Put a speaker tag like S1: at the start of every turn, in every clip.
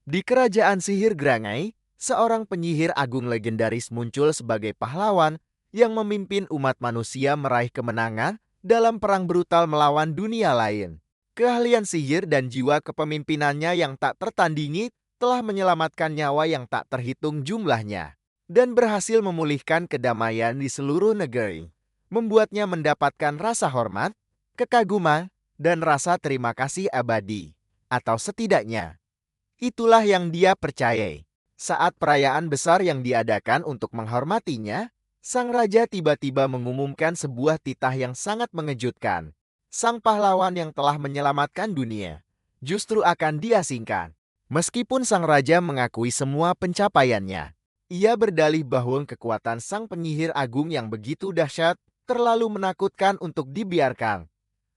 S1: Di kerajaan sihir Grangai, seorang penyihir agung legendaris muncul sebagai pahlawan yang memimpin umat manusia meraih kemenangan dalam perang brutal melawan dunia lain. Keahlian sihir dan jiwa kepemimpinannya yang tak tertandingi telah menyelamatkan nyawa yang tak terhitung jumlahnya dan berhasil memulihkan kedamaian di seluruh negeri, membuatnya mendapatkan rasa hormat, kekaguman, dan rasa terima kasih abadi. Atau setidaknya, itulah yang dia percayai. Saat perayaan besar yang diadakan untuk menghormatinya, sang raja tiba-tiba mengumumkan sebuah titah yang sangat mengejutkan. Sang pahlawan yang telah menyelamatkan dunia justru akan diasingkan. Meskipun sang raja mengakui semua pencapaiannya, ia berdalih bahwa kekuatan sang penyihir agung yang begitu dahsyat terlalu menakutkan untuk dibiarkan.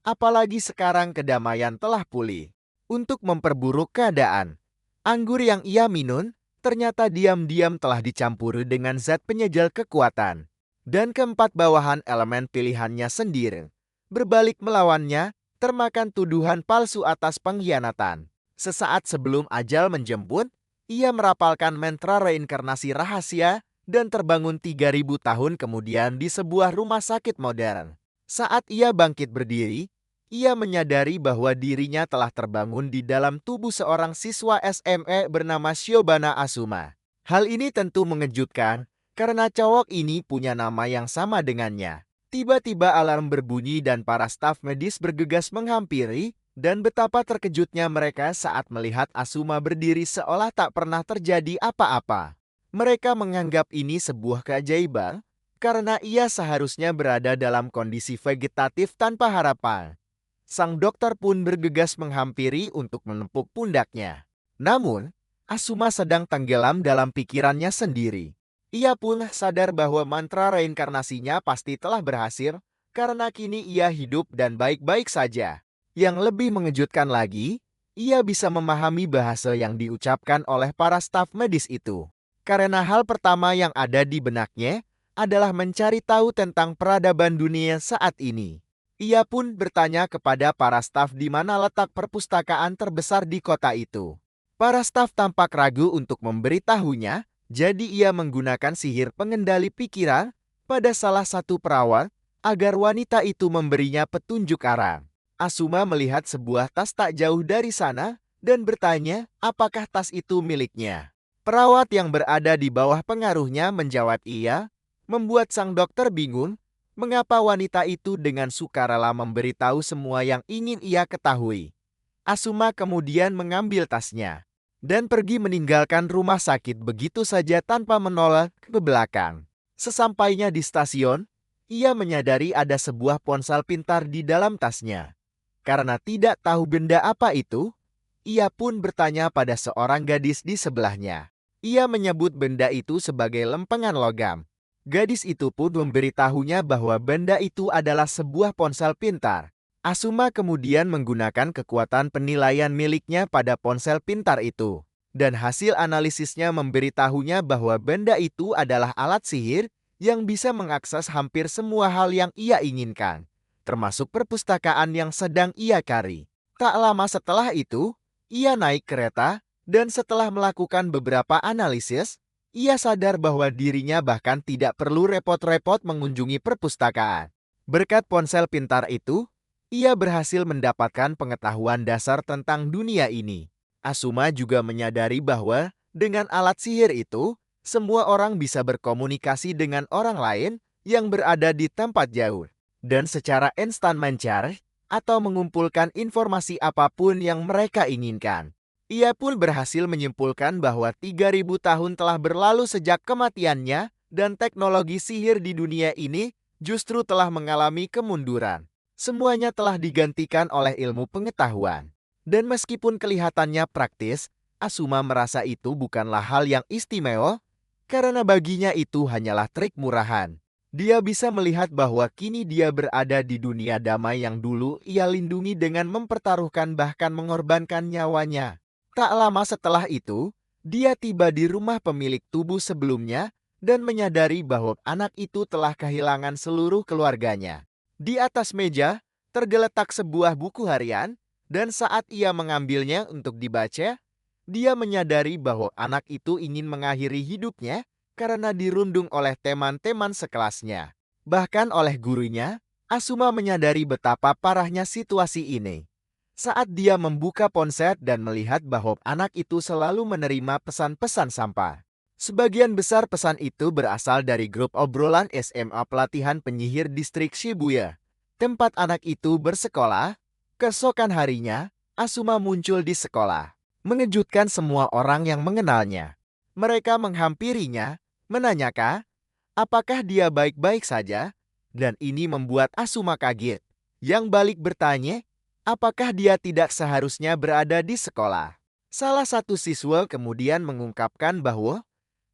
S1: Apalagi sekarang kedamaian telah pulih. Untuk memperburuk keadaan, anggur yang ia minum ternyata diam-diam telah dicampuri dengan zat penyejal kekuatan. Dan keempat bawahan elemen pilihannya sendiri berbalik melawannya, termakan tuduhan palsu atas pengkhianatan. Sesaat sebelum ajal menjemput, ia merapalkan mantra reinkarnasi rahasia dan terbangun 3000 tahun kemudian di sebuah rumah sakit modern. Saat ia bangkit berdiri, ia menyadari bahwa dirinya telah terbangun di dalam tubuh seorang siswa SME bernama Shobana Asuma. Hal ini tentu mengejutkan karena cowok ini punya nama yang sama dengannya. Tiba-tiba alarm berbunyi dan para staf medis bergegas menghampiri, dan betapa terkejutnya mereka saat melihat Asuma berdiri seolah tak pernah terjadi apa-apa. Mereka menganggap ini sebuah keajaiban, karena ia seharusnya berada dalam kondisi vegetatif tanpa harapan. Sang dokter pun bergegas menghampiri untuk menepuk pundaknya. Namun, Asuma sedang tenggelam dalam pikirannya sendiri. Ia pun sadar bahwa mantra reinkarnasinya pasti telah berhasil, karena kini ia hidup dan baik-baik saja. Yang lebih mengejutkan lagi, ia bisa memahami bahasa yang diucapkan oleh para staf medis itu. Karena hal pertama yang ada di benaknya adalah mencari tahu tentang peradaban dunia saat ini. Ia pun bertanya kepada para staf di mana letak perpustakaan terbesar di kota itu. Para staf tampak ragu untuk memberitahunya, jadi ia menggunakan sihir pengendali pikiran pada salah satu perawat agar wanita itu memberinya petunjuk arah. Asuma melihat sebuah tas tak jauh dari sana dan bertanya apakah tas itu miliknya. Perawat yang berada di bawah pengaruhnya menjawab iya, membuat sang dokter bingung mengapa wanita itu dengan sukarela memberitahu semua yang ingin ia ketahui. Asuma kemudian mengambil tasnya dan pergi meninggalkan rumah sakit begitu saja tanpa menoleh ke belakang. Sesampainya di stasiun, ia menyadari ada sebuah ponsel pintar di dalam tasnya. Karena tidak tahu benda apa itu, ia pun bertanya pada seorang gadis di sebelahnya. Ia menyebut benda itu sebagai lempengan logam. Gadis itu pun memberitahunya bahwa benda itu adalah sebuah ponsel pintar. Asuma kemudian menggunakan kekuatan penilaian miliknya pada ponsel pintar itu. Dan hasil analisisnya memberitahunya bahwa benda itu adalah alat sihir yang bisa mengakses hampir semua hal yang ia inginkan, termasuk perpustakaan yang sedang ia cari. Tak lama setelah itu, ia naik kereta, dan setelah melakukan beberapa analisis, ia sadar bahwa dirinya bahkan tidak perlu repot-repot mengunjungi perpustakaan. Berkat ponsel pintar itu, ia berhasil mendapatkan pengetahuan dasar tentang dunia ini. Asuma juga menyadari bahwa dengan alat sihir itu, semua orang bisa berkomunikasi dengan orang lain yang berada di tempat jauh, dan secara instan mencari atau mengumpulkan informasi apapun yang mereka inginkan. Ia pun berhasil menyimpulkan bahwa 3000 tahun telah berlalu sejak kematiannya dan teknologi sihir di dunia ini justru telah mengalami kemunduran. Semuanya telah digantikan oleh ilmu pengetahuan. Dan meskipun kelihatannya praktis, Asuma merasa itu bukanlah hal yang istimewa, karena baginya itu hanyalah trik murahan. Dia bisa melihat bahwa kini dia berada di dunia damai yang dulu ia lindungi dengan mempertaruhkan bahkan mengorbankan nyawanya. Tak lama setelah itu, dia tiba di rumah pemilik tubuh sebelumnya dan menyadari bahwa anak itu telah kehilangan seluruh keluarganya. Di atas meja, tergeletak sebuah buku harian, dan saat ia mengambilnya untuk dibaca, Dia menyadari bahwa anak itu ingin mengakhiri hidupnya karena dirundung oleh teman-teman sekelasnya. Bahkan oleh gurunya, Asuma menyadari betapa parahnya situasi ini. Saat dia membuka ponsel dan melihat bahwa anak itu selalu menerima pesan-pesan sampah. Sebagian besar pesan itu berasal dari grup obrolan SMA pelatihan penyihir distrik Shibuya, tempat anak itu bersekolah. Keesokan harinya, Asuma muncul di sekolah, mengejutkan semua orang yang mengenalnya. Mereka menghampirinya, menanyakan apakah dia baik-baik saja, dan ini membuat Asuma kaget. Yang balik bertanya, apakah dia tidak seharusnya berada di sekolah. Salah satu siswa kemudian mengungkapkan bahwa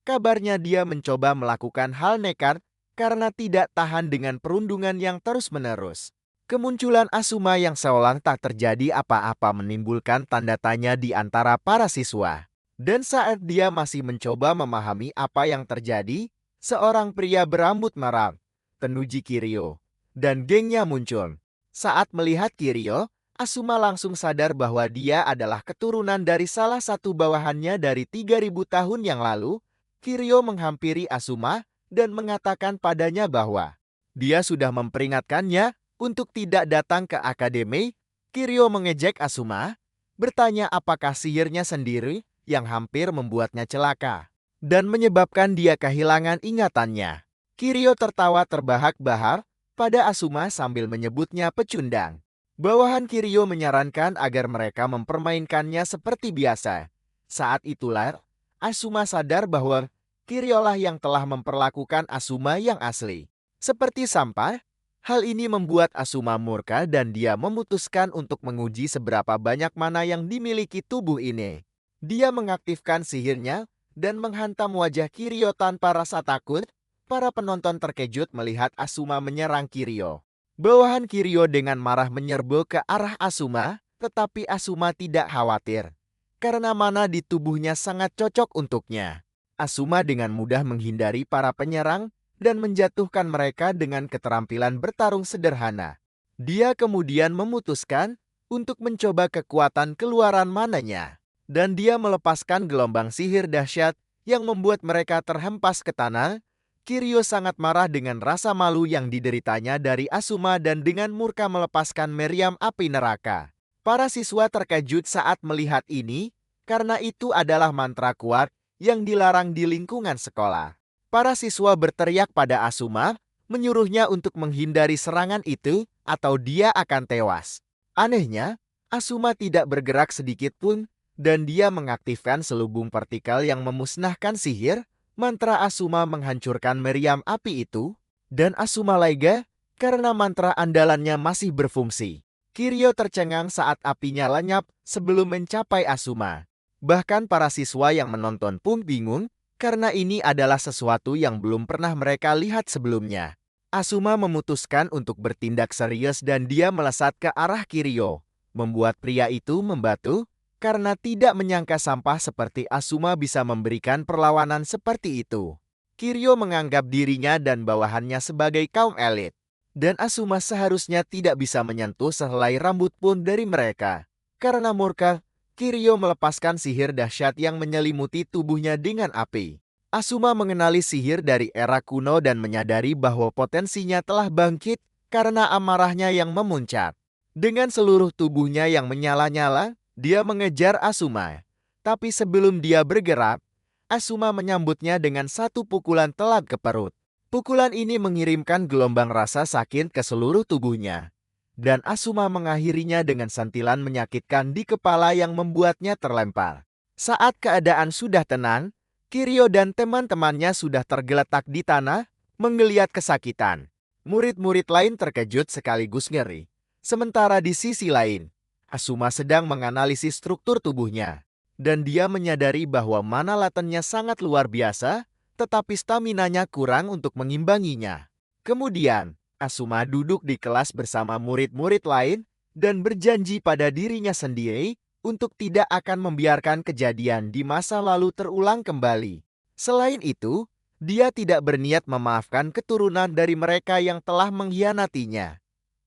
S1: kabarnya dia mencoba melakukan hal nekat karena tidak tahan dengan perundungan yang terus-menerus. Kemunculan Asuma yang seolah tak terjadi apa-apa menimbulkan tanda tanya di antara para siswa. Dan saat dia masih mencoba memahami apa yang terjadi, seorang pria berambut merah, Tenuji Kiryu, dan gengnya muncul. Saat melihat Kiryu, Asuma langsung sadar bahwa dia adalah keturunan dari salah satu bawahannya dari 3000 tahun yang lalu. Kiryu menghampiri Asuma dan mengatakan padanya bahwa dia sudah memperingatkannya untuk tidak datang ke akademi. Kiryu mengejek Asuma, bertanya apakah sihirnya sendiri yang hampir membuatnya celaka dan menyebabkan dia kehilangan ingatannya. Kiryu tertawa terbahak-bahak pada Asuma sambil menyebutnya pecundang. Bawahan Kiryu menyarankan agar mereka mempermainkannya seperti biasa. Saat itulah, Asuma sadar bahwa Kiryu lah yang telah memperlakukan Asuma yang asli seperti sampah. Hal ini membuat Asuma murka dan dia memutuskan untuk menguji seberapa banyak mana yang dimiliki tubuh ini. Dia mengaktifkan sihirnya dan menghantam wajah Kiryu tanpa rasa takut. Para penonton terkejut melihat Asuma menyerang Kiryu. Bawahan Kiryu dengan marah menyerbu ke arah Asuma, tetapi Asuma tidak khawatir karena mana di tubuhnya sangat cocok untuknya. Asuma dengan mudah menghindari para penyerang dan menjatuhkan mereka dengan keterampilan bertarung sederhana. Dia kemudian memutuskan untuk mencoba kekuatan keluaran mananya. Dan dia melepaskan gelombang sihir dahsyat yang membuat mereka terhempas ke tanah. Kiryu sangat marah dengan rasa malu yang dideritanya dari Asuma dan dengan murka melepaskan meriam api neraka. Para siswa terkejut saat melihat ini, karena itu adalah mantra kuat yang dilarang di lingkungan sekolah. Para siswa berteriak pada Asuma, menyuruhnya untuk menghindari serangan itu atau dia akan tewas. Anehnya, Asuma tidak bergerak sedikit pun dan dia mengaktifkan selubung partikel yang memusnahkan sihir. Mantra Asuma menghancurkan meriam api itu dan Asuma lega karena mantra andalannya masih berfungsi. Kiryu tercengang saat apinya lenyap sebelum mencapai Asuma. Bahkan para siswa yang menonton pun bingung karena ini adalah sesuatu yang belum pernah mereka lihat sebelumnya. Asuma memutuskan untuk bertindak serius dan dia melesat ke arah Kiryu, membuat pria itu membatu karena tidak menyangka sampah seperti Asuma bisa memberikan perlawanan seperti itu. Kiryu menganggap dirinya dan bawahannya sebagai kaum elit, dan Asuma seharusnya tidak bisa menyentuh sehelai rambut pun dari mereka. Karena murka, Kiryu melepaskan sihir dahsyat yang menyelimuti tubuhnya dengan api. Asuma mengenali sihir dari era kuno dan menyadari bahwa potensinya telah bangkit karena amarahnya yang memuncak. Dengan seluruh tubuhnya yang menyala-nyala, dia mengejar Asuma. Tapi sebelum dia bergerak, Asuma menyambutnya dengan satu pukulan telak ke perut. Pukulan ini mengirimkan gelombang rasa sakit ke seluruh tubuhnya. Dan Asuma mengakhirinya dengan sentilan menyakitkan di kepala yang membuatnya terlempar. Saat keadaan sudah tenang, Kiryu dan teman-temannya sudah tergeletak di tanah, menggeliat kesakitan. Murid-murid lain terkejut sekaligus ngeri. Sementara di sisi lain, Asuma sedang menganalisis struktur tubuhnya. Dan dia menyadari bahwa mana latennya sangat luar biasa, tetapi staminanya kurang untuk mengimbanginya. Kemudian, Asuma duduk di kelas bersama murid-murid lain dan berjanji pada dirinya sendiri untuk tidak akan membiarkan kejadian di masa lalu terulang kembali. Selain itu, dia tidak berniat memaafkan keturunan dari mereka yang telah mengkhianatinya.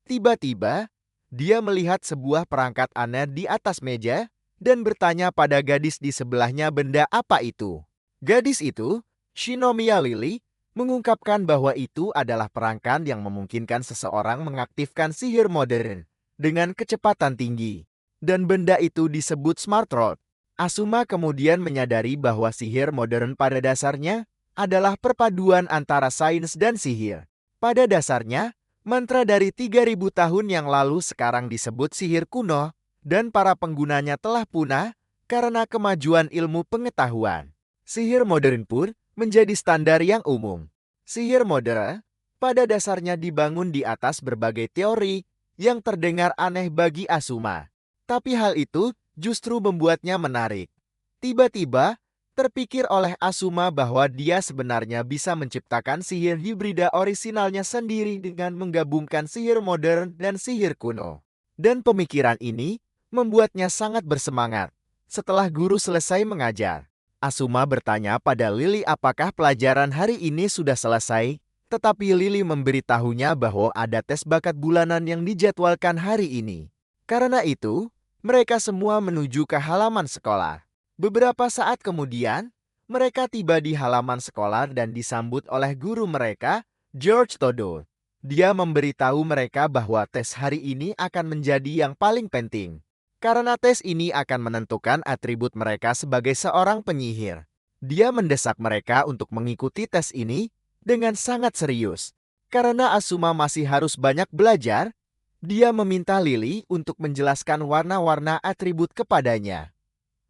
S1: Tiba-tiba, dia melihat sebuah perangkat aneh di atas meja dan bertanya pada gadis di sebelahnya benda apa itu. Gadis itu, Shinomiya Lily, mengungkapkan bahwa itu adalah perangkat yang memungkinkan seseorang mengaktifkan sihir modern dengan kecepatan tinggi. Dan benda itu disebut Smart Rod. Asuma kemudian menyadari bahwa sihir modern pada dasarnya adalah perpaduan antara sains dan sihir. Pada dasarnya, mantra dari 3000 tahun yang lalu sekarang disebut sihir kuno, dan para penggunanya telah punah karena kemajuan ilmu pengetahuan. Sihir modern pun menjadi standar yang umum. Sihir modern pada dasarnya dibangun di atas berbagai teori yang terdengar aneh bagi Asuma. Tapi hal itu justru membuatnya menarik. Tiba-tiba, terpikir oleh Asuma bahwa dia sebenarnya bisa menciptakan sihir hibrida orisinalnya sendiri dengan menggabungkan sihir modern dan sihir kuno. Dan pemikiran ini membuatnya sangat bersemangat. Setelah guru selesai mengajar, Asuma bertanya pada Lily apakah pelajaran hari ini sudah selesai, tetapi Lily memberitahunya bahwa ada tes bakat bulanan yang dijadwalkan hari ini. Karena itu, mereka semua menuju ke halaman sekolah. Beberapa saat kemudian, mereka tiba di halaman sekolah dan disambut oleh guru mereka, George Todo. Dia memberitahu mereka bahwa tes hari ini akan menjadi yang paling penting. Karena tes ini akan menentukan atribut mereka sebagai seorang penyihir. Dia mendesak mereka untuk mengikuti tes ini dengan sangat serius. Karena Asuma masih harus banyak belajar, dia meminta Lily untuk menjelaskan warna-warna atribut kepadanya.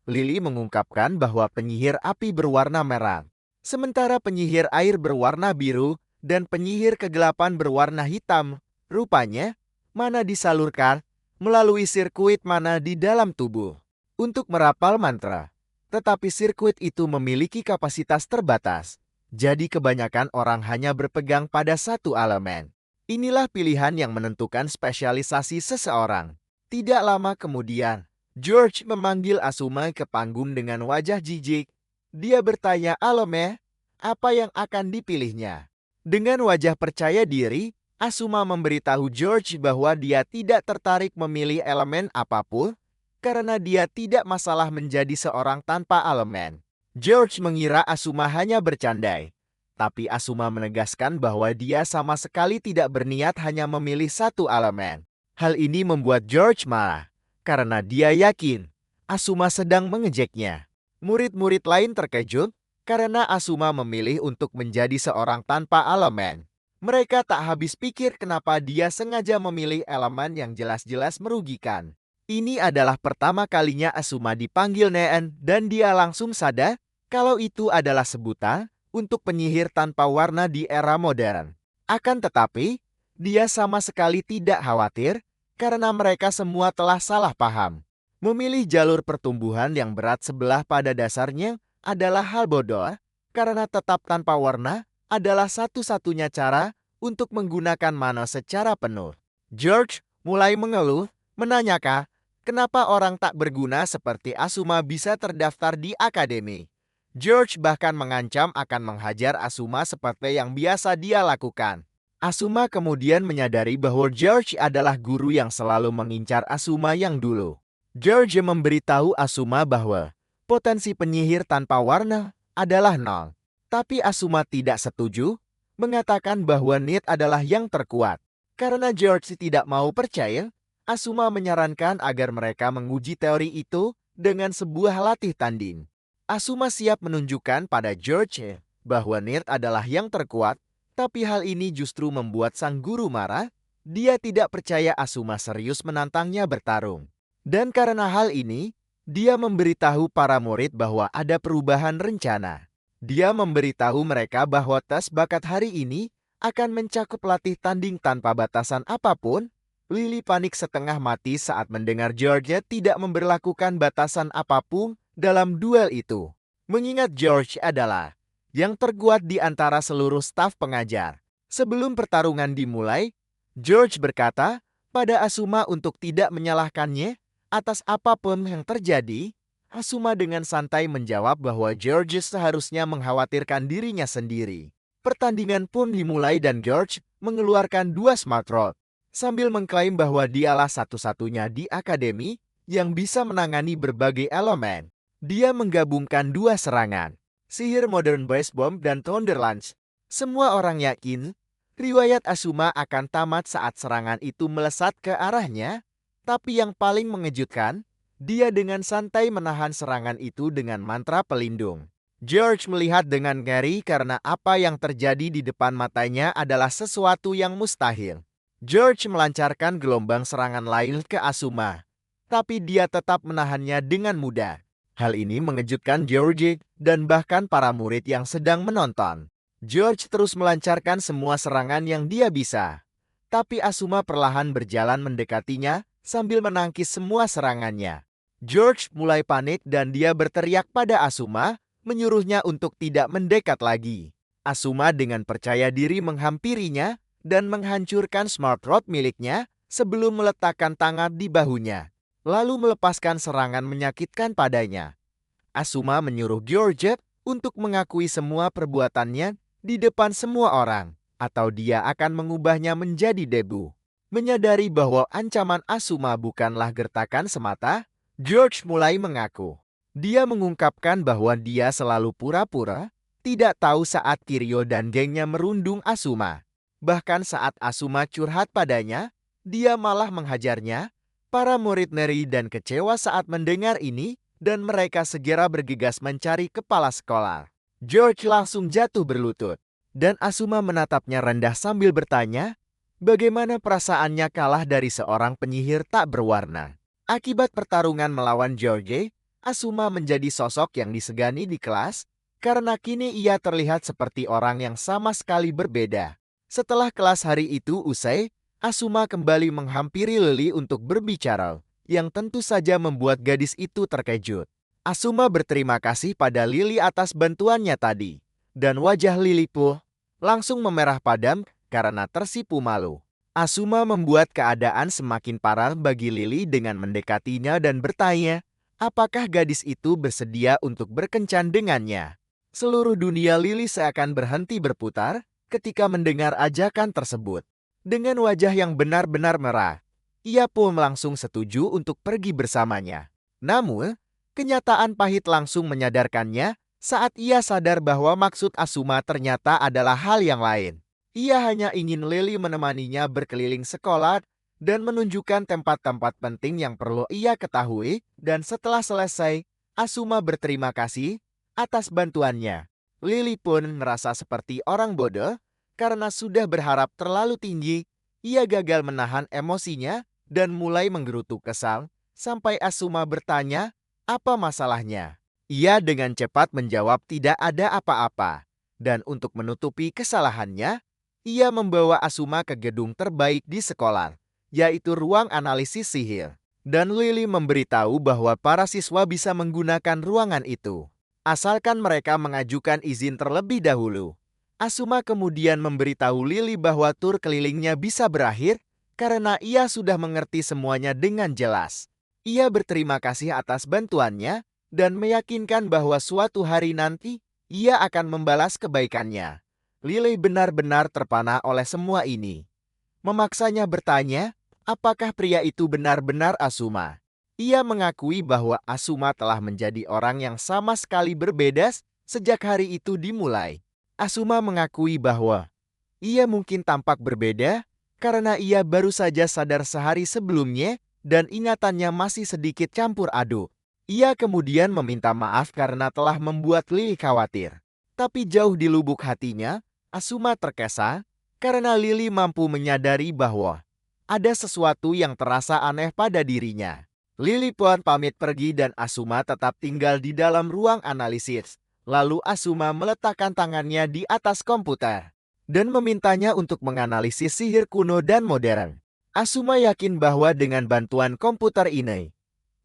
S1: Lily mengungkapkan bahwa penyihir api berwarna merah, sementara penyihir air berwarna biru, dan penyihir kegelapan berwarna hitam. Rupanya, mana disalurkan melalui sirkuit mana di dalam tubuh untuk merapal mantra. Tetapi sirkuit itu memiliki kapasitas terbatas, jadi kebanyakan orang hanya berpegang pada satu elemen. Inilah pilihan yang menentukan spesialisasi seseorang. Tidak lama kemudian, George memanggil Asuma ke panggung dengan wajah jijik. Dia bertanya, "Alome, apa yang akan dipilihnya?" Dengan wajah percaya diri, Asuma memberitahu George bahwa dia tidak tertarik memilih elemen apapun karena dia tidak masalah menjadi seorang tanpa elemen. George mengira Asuma hanya bercandai. Tapi Asuma menegaskan bahwa dia sama sekali tidak berniat hanya memilih satu elemen. Hal ini membuat George marah, karena dia yakin Asuma sedang mengejeknya. Murid-murid lain terkejut karena Asuma memilih untuk menjadi seorang tanpa elemen. Mereka tak habis pikir kenapa dia sengaja memilih elemen yang jelas-jelas merugikan. Ini adalah pertama kalinya Asuma dipanggil Neen dan dia langsung sadar kalau itu adalah sebutan untuk penyihir tanpa warna di era modern. Akan tetapi, dia sama sekali tidak khawatir karena mereka semua telah salah paham. Memilih jalur pertumbuhan yang berat sebelah pada dasarnya adalah hal bodoh karena tetap tanpa warna adalah satu-satunya cara untuk menggunakan mana secara penuh. George mulai mengeluh, menanyakan kenapa orang tak berguna seperti Asuma bisa terdaftar di akademi. George bahkan mengancam akan menghajar Asuma seperti yang biasa dia lakukan. Asuma kemudian menyadari bahwa George adalah guru yang selalu mengincar Asuma yang dulu. George memberitahu Asuma bahwa potensi penyihir tanpa warna adalah nol. Tapi Asuma tidak setuju, mengatakan bahwa Need adalah yang terkuat. Karena George tidak mau percaya, Asuma menyarankan agar mereka menguji teori itu dengan sebuah latih tanding. Asuma siap menunjukkan pada George bahwa Need adalah yang terkuat, tapi hal ini justru membuat sang guru marah. Dia tidak percaya Asuma serius menantangnya bertarung. Dan karena hal ini, dia memberitahu para murid bahwa ada perubahan rencana. Dia memberitahu mereka bahwa tes bakat hari ini akan mencakup latih tanding tanpa batasan apapun. Lily panik setengah mati saat mendengar George tidak memberlakukan batasan apapun dalam duel itu. Mengingat George adalah yang terkuat di antara seluruh staf pengajar. Sebelum pertarungan dimulai, George berkata pada Asuma untuk tidak menyalahkannya atas apapun yang terjadi. Asuma dengan santai menjawab bahwa George seharusnya mengkhawatirkan dirinya sendiri. Pertandingan pun dimulai dan George mengeluarkan 2 Smart Rod sambil mengklaim bahwa dialah satu-satunya di akademi yang bisa menangani berbagai elemen. Dia menggabungkan dua serangan, sihir Modern Base Bomb dan Thunder Lunge. Semua orang yakin riwayat Asuma akan tamat saat serangan itu melesat ke arahnya, tapi yang paling mengejutkan, dia dengan santai menahan serangan itu dengan mantra pelindung. George melihat dengan ngeri karena apa yang terjadi di depan matanya adalah sesuatu yang mustahil. George melancarkan gelombang serangan lain ke Asuma, tapi dia tetap menahannya dengan mudah. Hal ini mengejutkan George dan bahkan para murid yang sedang menonton. George terus melancarkan semua serangan yang dia bisa, tapi Asuma perlahan berjalan mendekatinya sambil menangkis semua serangannya. George mulai panik dan dia berteriak pada Asuma, menyuruhnya untuk tidak mendekat lagi. Asuma dengan percaya diri menghampirinya dan menghancurkan Smart Rod miliknya sebelum meletakkan tangan di bahunya, lalu melepaskan serangan menyakitkan padanya. Asuma menyuruh George untuk mengakui semua perbuatannya di depan semua orang, atau dia akan mengubahnya menjadi debu. Menyadari bahwa ancaman Asuma bukanlah gertakan semata, George mulai mengaku. Dia mengungkapkan bahwa dia selalu pura-pura tidak tahu saat Kiryu dan gengnya merundung Asuma. Bahkan saat Asuma curhat padanya, dia malah menghajarnya. Para murid ngeri dan kecewa saat mendengar ini, dan mereka segera bergegas mencari kepala sekolah. George langsung jatuh berlutut, dan Asuma menatapnya rendah sambil bertanya, bagaimana perasaannya kalah dari seorang penyihir tak berwarna. Akibat pertarungan melawan George, Asuma menjadi sosok yang disegani di kelas, karena kini ia terlihat seperti orang yang sama sekali berbeda. Setelah kelas hari itu usai, Asuma kembali menghampiri Lily untuk berbicara, yang tentu saja membuat gadis itu terkejut. Asuma berterima kasih pada Lily atas bantuannya tadi, dan wajah Lily pun langsung memerah padam karena tersipu malu. Asuma membuat keadaan semakin parah bagi Lily dengan mendekatinya dan bertanya, apakah gadis itu bersedia untuk berkencan dengannya. Seluruh dunia Lily seakan berhenti berputar ketika mendengar ajakan tersebut. Dengan wajah yang benar-benar merah, ia pun langsung setuju untuk pergi bersamanya. Namun, kenyataan pahit langsung menyadarkannya saat ia sadar bahwa maksud Asuma ternyata adalah hal yang lain. Ia hanya ingin Lily menemaninya berkeliling sekolah dan menunjukkan tempat-tempat penting yang perlu ia ketahui, dan setelah selesai, Asuma berterima kasih atas bantuannya. Lily pun merasa seperti orang bodoh karena sudah berharap terlalu tinggi. Ia gagal menahan emosinya dan mulai menggerutu kesal sampai Asuma bertanya, apa masalahnya? Ia dengan cepat menjawab tidak ada apa-apa, dan untuk menutupi kesalahannya, ia membawa Asuma ke gedung terbaik di sekolah, yaitu ruang analisis sihir. Dan Lily memberitahu bahwa para siswa bisa menggunakan ruangan itu, asalkan mereka mengajukan izin terlebih dahulu. Asuma kemudian memberitahu Lily bahwa tur kelilingnya bisa berakhir karena ia sudah mengerti semuanya dengan jelas. Ia berterima kasih atas bantuannya dan meyakinkan bahwa suatu hari nanti ia akan membalas kebaikannya. Lily benar-benar terpana oleh semua ini. Memaksanya bertanya, apakah pria itu benar-benar Asuma? Ia mengakui bahwa Asuma telah menjadi orang yang sama sekali berbeda sejak hari itu dimulai. Asuma mengakui bahwa ia mungkin tampak berbeda karena ia baru saja sadar sehari sebelumnya dan ingatannya masih sedikit campur aduk. Ia kemudian meminta maaf karena telah membuat Lily khawatir. Tapi jauh di lubuk hatinya, Asuma terkesa karena Lily mampu menyadari bahwa ada sesuatu yang terasa aneh pada dirinya. Lily pun pamit pergi dan Asuma tetap tinggal di dalam ruang analisis. Lalu Asuma meletakkan tangannya di atas komputer dan memintanya untuk menganalisis sihir kuno dan modern. Asuma yakin bahwa dengan bantuan komputer ini,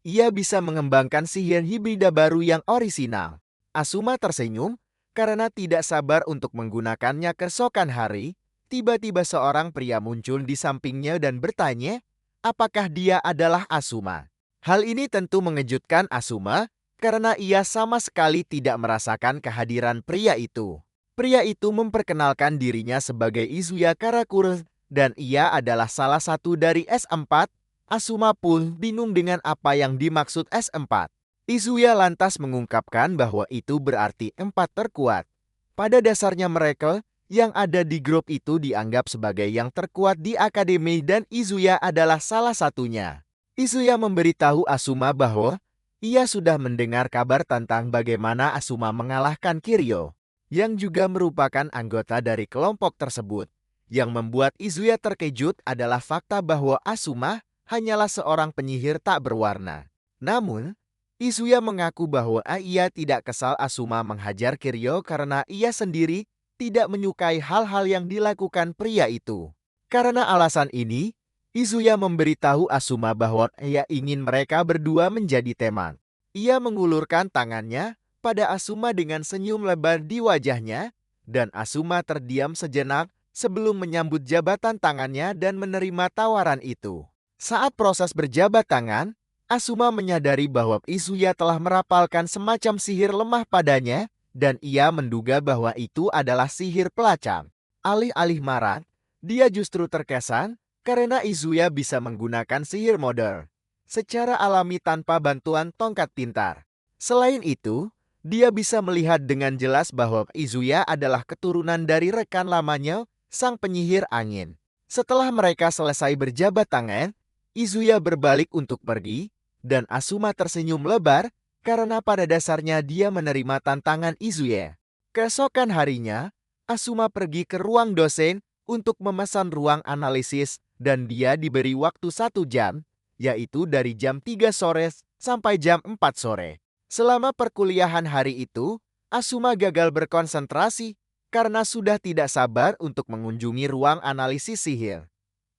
S1: ia bisa mengembangkan sihir hibrida baru yang orisinal. Asuma tersenyum karena tidak sabar untuk menggunakannya keesokan hari. Tiba-tiba seorang pria muncul di sampingnya dan bertanya, apakah dia adalah Asuma? Hal ini tentu mengejutkan Asuma karena ia sama sekali tidak merasakan kehadiran pria itu. Pria itu memperkenalkan dirinya sebagai Izuya Karakure dan ia adalah salah satu dari S4 Asuma pun bingung dengan apa yang dimaksud S4. Izuya lantas mengungkapkan bahwa itu berarti 4 terkuat. Pada dasarnya mereka yang ada di grup itu dianggap sebagai yang terkuat di akademi dan Izuya adalah salah satunya. Izuya memberitahu Asuma bahwa ia sudah mendengar kabar tentang bagaimana Asuma mengalahkan Kiryu, yang juga merupakan anggota dari kelompok tersebut. Yang membuat Izuya terkejut adalah fakta bahwa Asuma hanyalah seorang penyihir tak berwarna. Namun, Izuya mengaku bahwa ia tidak kesal Asuma menghajar Kiryu karena ia sendiri tidak menyukai hal-hal yang dilakukan pria itu. Karena alasan ini, Izuya memberitahu Asuma bahwa ia ingin mereka berdua menjadi teman. Ia mengulurkan tangannya pada Asuma dengan senyum lebar di wajahnya, dan Asuma terdiam sejenak sebelum menyambut jabatan tangannya dan menerima tawaran itu. Saat proses berjabat tangan, Asuma menyadari bahwa Izuya telah merapalkan semacam sihir lemah padanya, dan ia menduga bahwa itu adalah sihir pelacak. Alih-alih marah, dia justru terkesan karena Izuya bisa menggunakan sihir modern secara alami tanpa bantuan tongkat pintar. Selain itu, dia bisa melihat dengan jelas bahwa Izuya adalah keturunan dari rekan lamanya, sang penyihir angin. Setelah mereka selesai berjabat tangan, Izuya berbalik untuk pergi, dan Asuma tersenyum lebar karena pada dasarnya dia menerima tantangan Izuya. Keesokan harinya, Asuma pergi ke ruang dosen untuk memesan ruang analisis dan dia diberi waktu 1 jam, yaitu dari jam 3 sore sampai jam 4 sore. Selama perkuliahan hari itu, Asuma gagal berkonsentrasi karena sudah tidak sabar untuk mengunjungi ruang analisis sihir.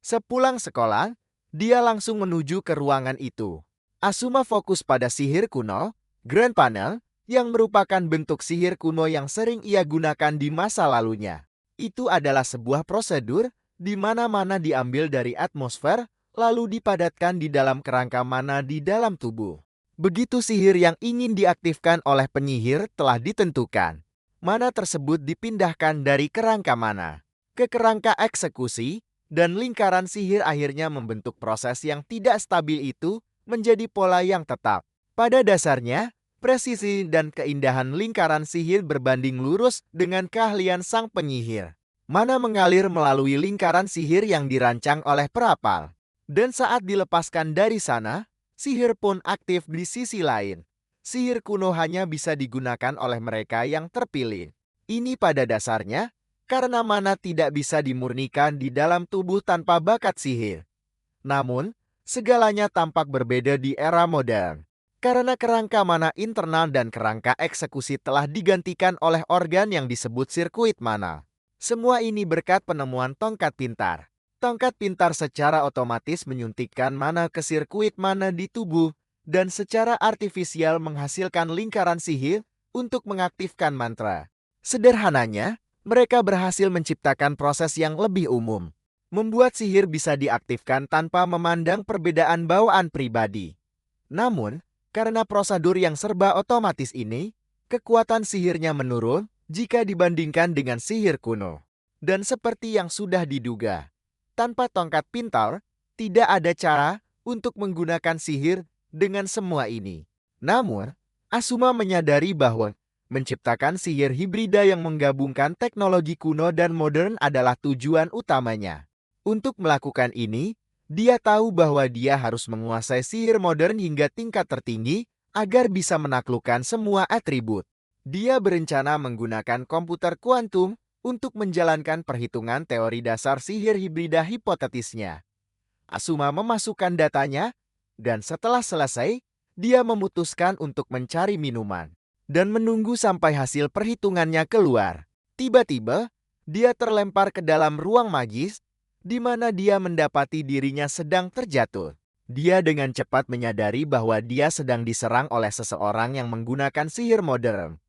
S1: Sepulang sekolah, dia langsung menuju ke ruangan itu. Asuma fokus pada sihir kuno, Grand Panel, yang merupakan bentuk sihir kuno yang sering ia gunakan di masa lalunya. Itu adalah sebuah prosedur di mana mana diambil dari atmosfer, lalu dipadatkan di dalam kerangka mana di dalam tubuh. Begitu sihir yang ingin diaktifkan oleh penyihir telah ditentukan, mana tersebut dipindahkan dari kerangka mana ke kerangka eksekusi, dan lingkaran sihir akhirnya membentuk proses yang tidak stabil itu menjadi pola yang tetap. Pada dasarnya, presisi dan keindahan lingkaran sihir berbanding lurus dengan keahlian sang penyihir. Mana mengalir melalui lingkaran sihir yang dirancang oleh perapal. Dan saat dilepaskan dari sana, sihir pun aktif di sisi lain. Sihir kuno hanya bisa digunakan oleh mereka yang terpilih. Ini pada dasarnya, karena mana tidak bisa dimurnikan di dalam tubuh tanpa bakat sihir. Namun, segalanya tampak berbeda di era modern. Karena kerangka mana internal dan kerangka eksekusi telah digantikan oleh organ yang disebut sirkuit mana. Semua ini berkat penemuan tongkat pintar. Tongkat pintar secara otomatis menyuntikkan mana ke sirkuit mana di tubuh dan secara artifisial menghasilkan lingkaran sihir untuk mengaktifkan mantra. Sederhananya, mereka berhasil menciptakan proses yang lebih umum. Membuat sihir bisa diaktifkan tanpa memandang perbedaan bawaan pribadi. Namun, karena prosedur yang serba otomatis ini, kekuatan sihirnya menurun jika dibandingkan dengan sihir kuno. Dan seperti yang sudah diduga, tanpa tongkat pintar, tidak ada cara untuk menggunakan sihir dengan semua ini. Namun, Asuma menyadari bahwa menciptakan sihir hibrida yang menggabungkan teknologi kuno dan modern adalah tujuan utamanya. Untuk melakukan ini, dia tahu bahwa dia harus menguasai sihir modern hingga tingkat tertinggi agar bisa menaklukkan semua atribut. Dia berencana menggunakan komputer kuantum untuk menjalankan perhitungan teori dasar sihir hibrida hipotetisnya. Asuma memasukkan datanya, dan setelah selesai, dia memutuskan untuk mencari minuman dan menunggu sampai hasil perhitungannya keluar. Tiba-tiba, dia terlempar ke dalam ruang magis, di mana dia mendapati dirinya sedang terjatuh. Dia dengan cepat menyadari bahwa dia sedang diserang oleh seseorang yang menggunakan sihir modern.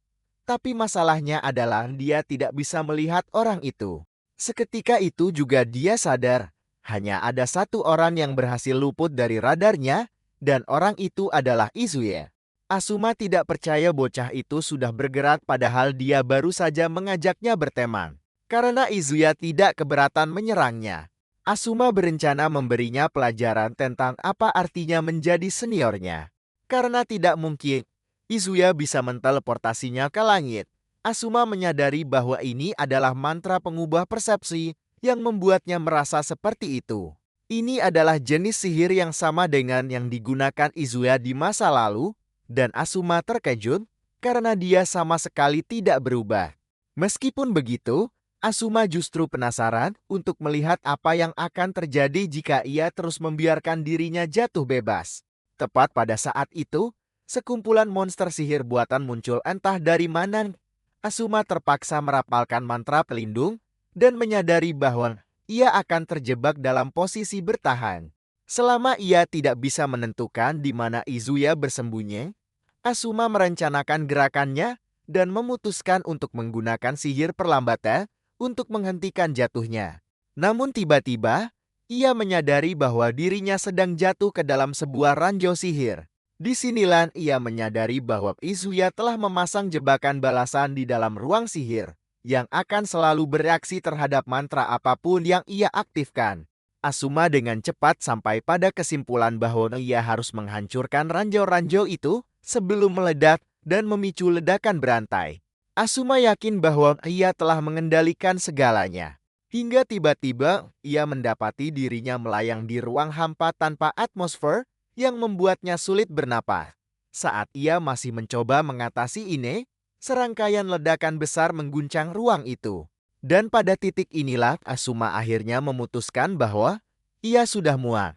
S1: Tapi masalahnya adalah dia tidak bisa melihat orang itu. Seketika itu juga dia sadar, hanya ada satu orang yang berhasil luput dari radarnya, dan orang itu adalah Izuya. Asuma tidak percaya bocah itu sudah bergerak padahal dia baru saja mengajaknya berteman. Karena Izuya tidak keberatan menyerangnya. Asuma berencana memberinya pelajaran tentang apa artinya menjadi seniornya. Karena tidak mungkin Izuya bisa menteleportasinya ke langit. Asuma menyadari bahwa ini adalah mantra pengubah persepsi yang membuatnya merasa seperti itu. Ini adalah jenis sihir yang sama dengan yang digunakan Izuya di masa lalu, dan Asuma terkejut karena dia sama sekali tidak berubah. Meskipun begitu, Asuma justru penasaran untuk melihat apa yang akan terjadi jika ia terus membiarkan dirinya jatuh bebas. Tepat pada saat itu, sekumpulan monster sihir buatan muncul entah dari mana. Asuma terpaksa merapalkan mantra pelindung dan menyadari bahwa ia akan terjebak dalam posisi bertahan. Selama ia tidak bisa menentukan di mana Izuya bersembunyi, Asuma merencanakan gerakannya dan memutuskan untuk menggunakan sihir perlambatan untuk menghentikan jatuhnya. Namun tiba-tiba, ia menyadari bahwa dirinya sedang jatuh ke dalam sebuah ranjau sihir. Disinilah ia menyadari bahwa Izuya telah memasang jebakan balasan di dalam ruang sihir yang akan selalu bereaksi terhadap mantra apapun yang ia aktifkan. Asuma dengan cepat sampai pada kesimpulan bahwa ia harus menghancurkan ranjau-ranjau itu sebelum meledak dan memicu ledakan berantai. Asuma yakin bahwa ia telah mengendalikan segalanya. Hingga tiba-tiba ia mendapati dirinya melayang di ruang hampa tanpa atmosfer yang membuatnya sulit bernapas. Saat ia masih mencoba mengatasi ini, serangkaian ledakan besar mengguncang ruang itu. Dan pada titik inilah Asuma akhirnya memutuskan bahwa ia sudah muak.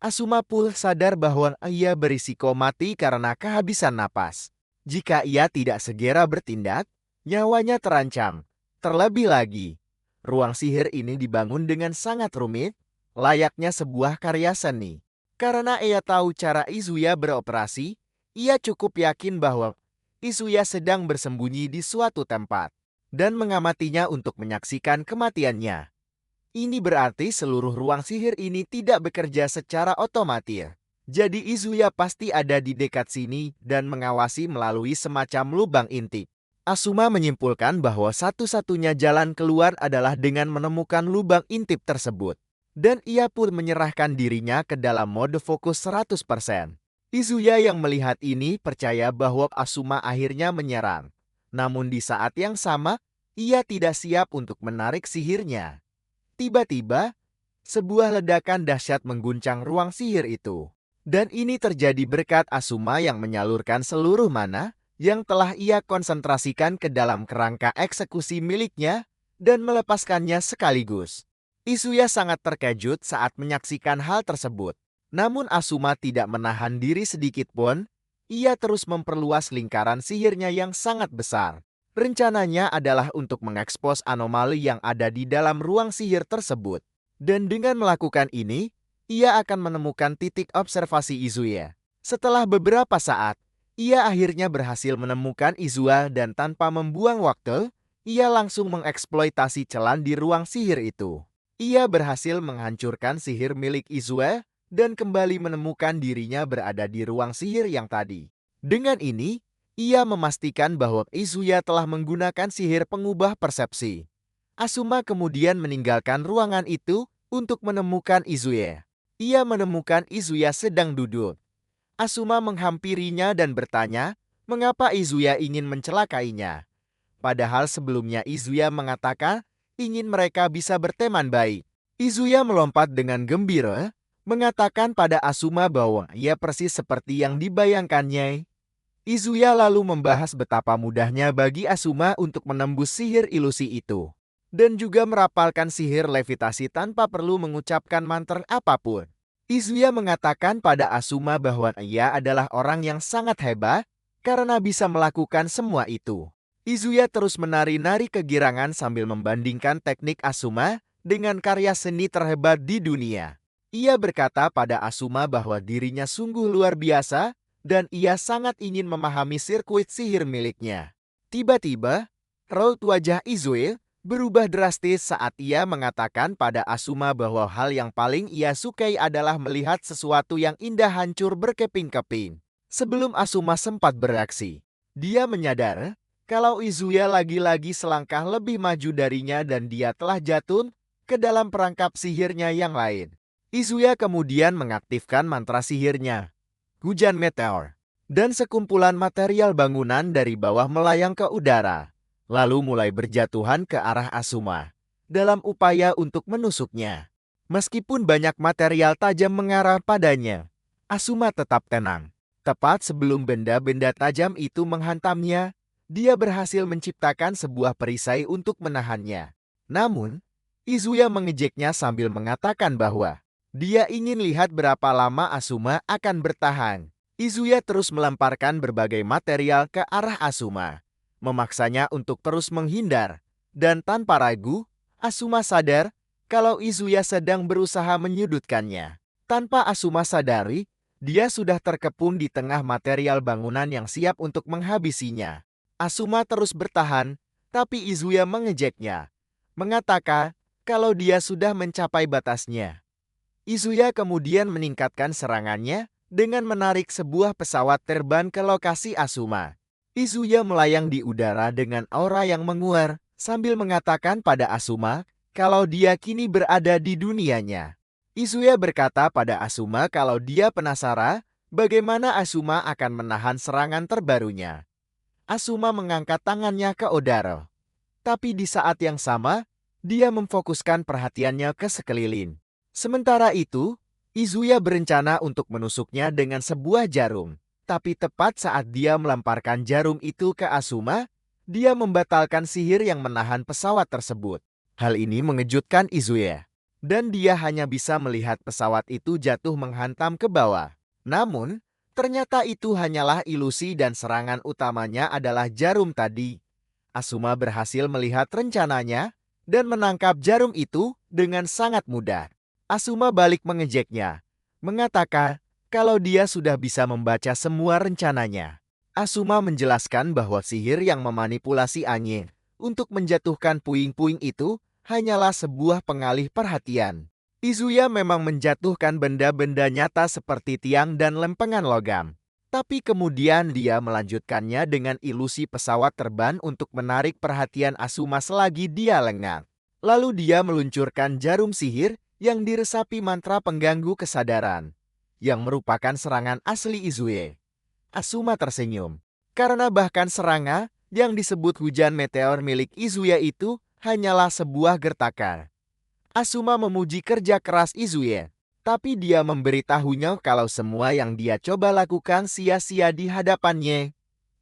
S1: Asuma pun sadar bahwa ia berisiko mati karena kehabisan napas. Jika ia tidak segera bertindak, nyawanya terancam. Terlebih lagi, ruang sihir ini dibangun dengan sangat rumit, layaknya sebuah karya seni. Karena ia tahu cara Izuya beroperasi, ia cukup yakin bahwa Izuya sedang bersembunyi di suatu tempat dan mengamatinya untuk menyaksikan kematiannya. Ini berarti seluruh ruang sihir ini tidak bekerja secara otomatis. Jadi Izuya pasti ada di dekat sini dan mengawasi melalui semacam lubang intip. Asuma menyimpulkan bahwa satu-satunya jalan keluar adalah dengan menemukan lubang intip tersebut. Dan ia pun menyerahkan dirinya ke dalam mode fokus 100%. Izuya yang melihat ini percaya bahwa Asuma akhirnya menyerang. Namun di saat yang sama, ia tidak siap untuk menarik sihirnya. Tiba-tiba, sebuah ledakan dahsyat mengguncang ruang sihir itu. Dan ini terjadi berkat Asuma yang menyalurkan seluruh mana yang telah ia konsentrasikan ke dalam kerangka eksekusi miliknya dan melepaskannya sekaligus. Izuya sangat terkejut saat menyaksikan hal tersebut. Namun Asuma tidak menahan diri sedikit pun. Ia terus memperluas lingkaran sihirnya yang sangat besar. Rencananya adalah untuk mengekspos anomali yang ada di dalam ruang sihir tersebut. Dan dengan melakukan ini, ia akan menemukan titik observasi Izuya. Setelah beberapa saat, ia akhirnya berhasil menemukan Izuya dan tanpa membuang waktu, ia langsung mengeksploitasi celah di ruang sihir itu. Ia berhasil menghancurkan sihir milik Izuya dan kembali menemukan dirinya berada di ruang sihir yang tadi. Dengan ini, ia memastikan bahwa Izuya telah menggunakan sihir pengubah persepsi. Asuma kemudian meninggalkan ruangan itu untuk menemukan Izuya. Ia menemukan Izuya sedang duduk. Asuma menghampirinya dan bertanya, mengapa Izuya ingin mencelakainya. Padahal sebelumnya Izuya mengatakan ingin mereka bisa berteman baik. Izuya melompat dengan gembira, mengatakan pada Asuma bahwa ia persis seperti yang dibayangkannya. Izuya lalu membahas betapa mudahnya bagi Asuma untuk menembus sihir ilusi itu. Dan juga merapalkan sihir levitasi tanpa perlu mengucapkan mantra apapun. Izuya mengatakan pada Asuma bahwa ia adalah orang yang sangat hebat karena bisa melakukan semua itu. Izuya terus menari-nari kegirangan sambil membandingkan teknik Asuma dengan karya seni terhebat di dunia. Ia berkata pada Asuma bahwa dirinya sungguh luar biasa dan ia sangat ingin memahami sirkuit sihir miliknya. Tiba-tiba, raut wajah Izuya berubah drastis saat ia mengatakan pada Asuma bahwa hal yang paling ia sukai adalah melihat sesuatu yang indah hancur berkeping-keping. Sebelum Asuma sempat bereaksi, dia menyadar kalau Izuya lagi-lagi selangkah lebih maju darinya dan dia telah jatuh ke dalam perangkap sihirnya yang lain. Izuya kemudian mengaktifkan mantra sihirnya, hujan meteor, dan sekumpulan material bangunan dari bawah melayang ke udara, lalu mulai berjatuhan ke arah Asuma dalam upaya untuk menusuknya. Meskipun banyak material tajam mengarah padanya, Asuma tetap tenang. Tepat sebelum benda-benda tajam itu menghantamnya, dia berhasil menciptakan sebuah perisai untuk menahannya. Namun, Izuya mengejeknya sambil mengatakan bahwa dia ingin lihat berapa lama Asuma akan bertahan. Izuya terus melemparkan berbagai material ke arah Asuma, memaksanya untuk terus menghindar. Dan tanpa ragu, Asuma sadar kalau Izuya sedang berusaha menyudutkannya. Tanpa Asuma sadari, dia sudah terkepung di tengah material bangunan yang siap untuk menghabisinya. Asuma terus bertahan, tapi Izuya mengejeknya, mengatakan kalau dia sudah mencapai batasnya. Izuya kemudian meningkatkan serangannya dengan menarik sebuah pesawat terbang ke lokasi Asuma. Izuya melayang di udara dengan aura yang menguar sambil mengatakan pada Asuma kalau dia kini berada di dunianya. Izuya berkata pada Asuma kalau dia penasaran bagaimana Asuma akan menahan serangan terbarunya. Asuma mengangkat tangannya ke udara. Tapi di saat yang sama, dia memfokuskan perhatiannya ke sekeliling. Sementara itu, Izuya berencana untuk menusuknya dengan sebuah jarum. Tapi tepat saat dia melemparkan jarum itu ke Asuma, dia membatalkan sihir yang menahan pesawat tersebut. Hal ini mengejutkan Izuya, dan dia hanya bisa melihat pesawat itu jatuh menghantam ke bawah. Namun, ternyata itu hanyalah ilusi dan serangan utamanya adalah jarum tadi. Asuma berhasil melihat rencananya dan menangkap jarum itu dengan sangat mudah. Asuma balik mengejeknya, mengatakan kalau dia sudah bisa membaca semua rencananya. Asuma menjelaskan bahwa sihir yang memanipulasi angin untuk menjatuhkan puing-puing itu hanyalah sebuah pengalih perhatian. Izuya memang menjatuhkan benda-benda nyata seperti tiang dan lempengan logam. Tapi kemudian dia melanjutkannya dengan ilusi pesawat terbang untuk menarik perhatian Asuma selagi dia lengah. Lalu dia meluncurkan jarum sihir yang diresapi mantra pengganggu kesadaran, yang merupakan serangan asli Izuya. Asuma tersenyum, karena bahkan serangan yang disebut hujan meteor milik Izuya itu hanyalah sebuah gertakan. Asuma memuji kerja keras Izuya, tapi dia memberitahunya kalau semua yang dia coba lakukan sia-sia di hadapannya.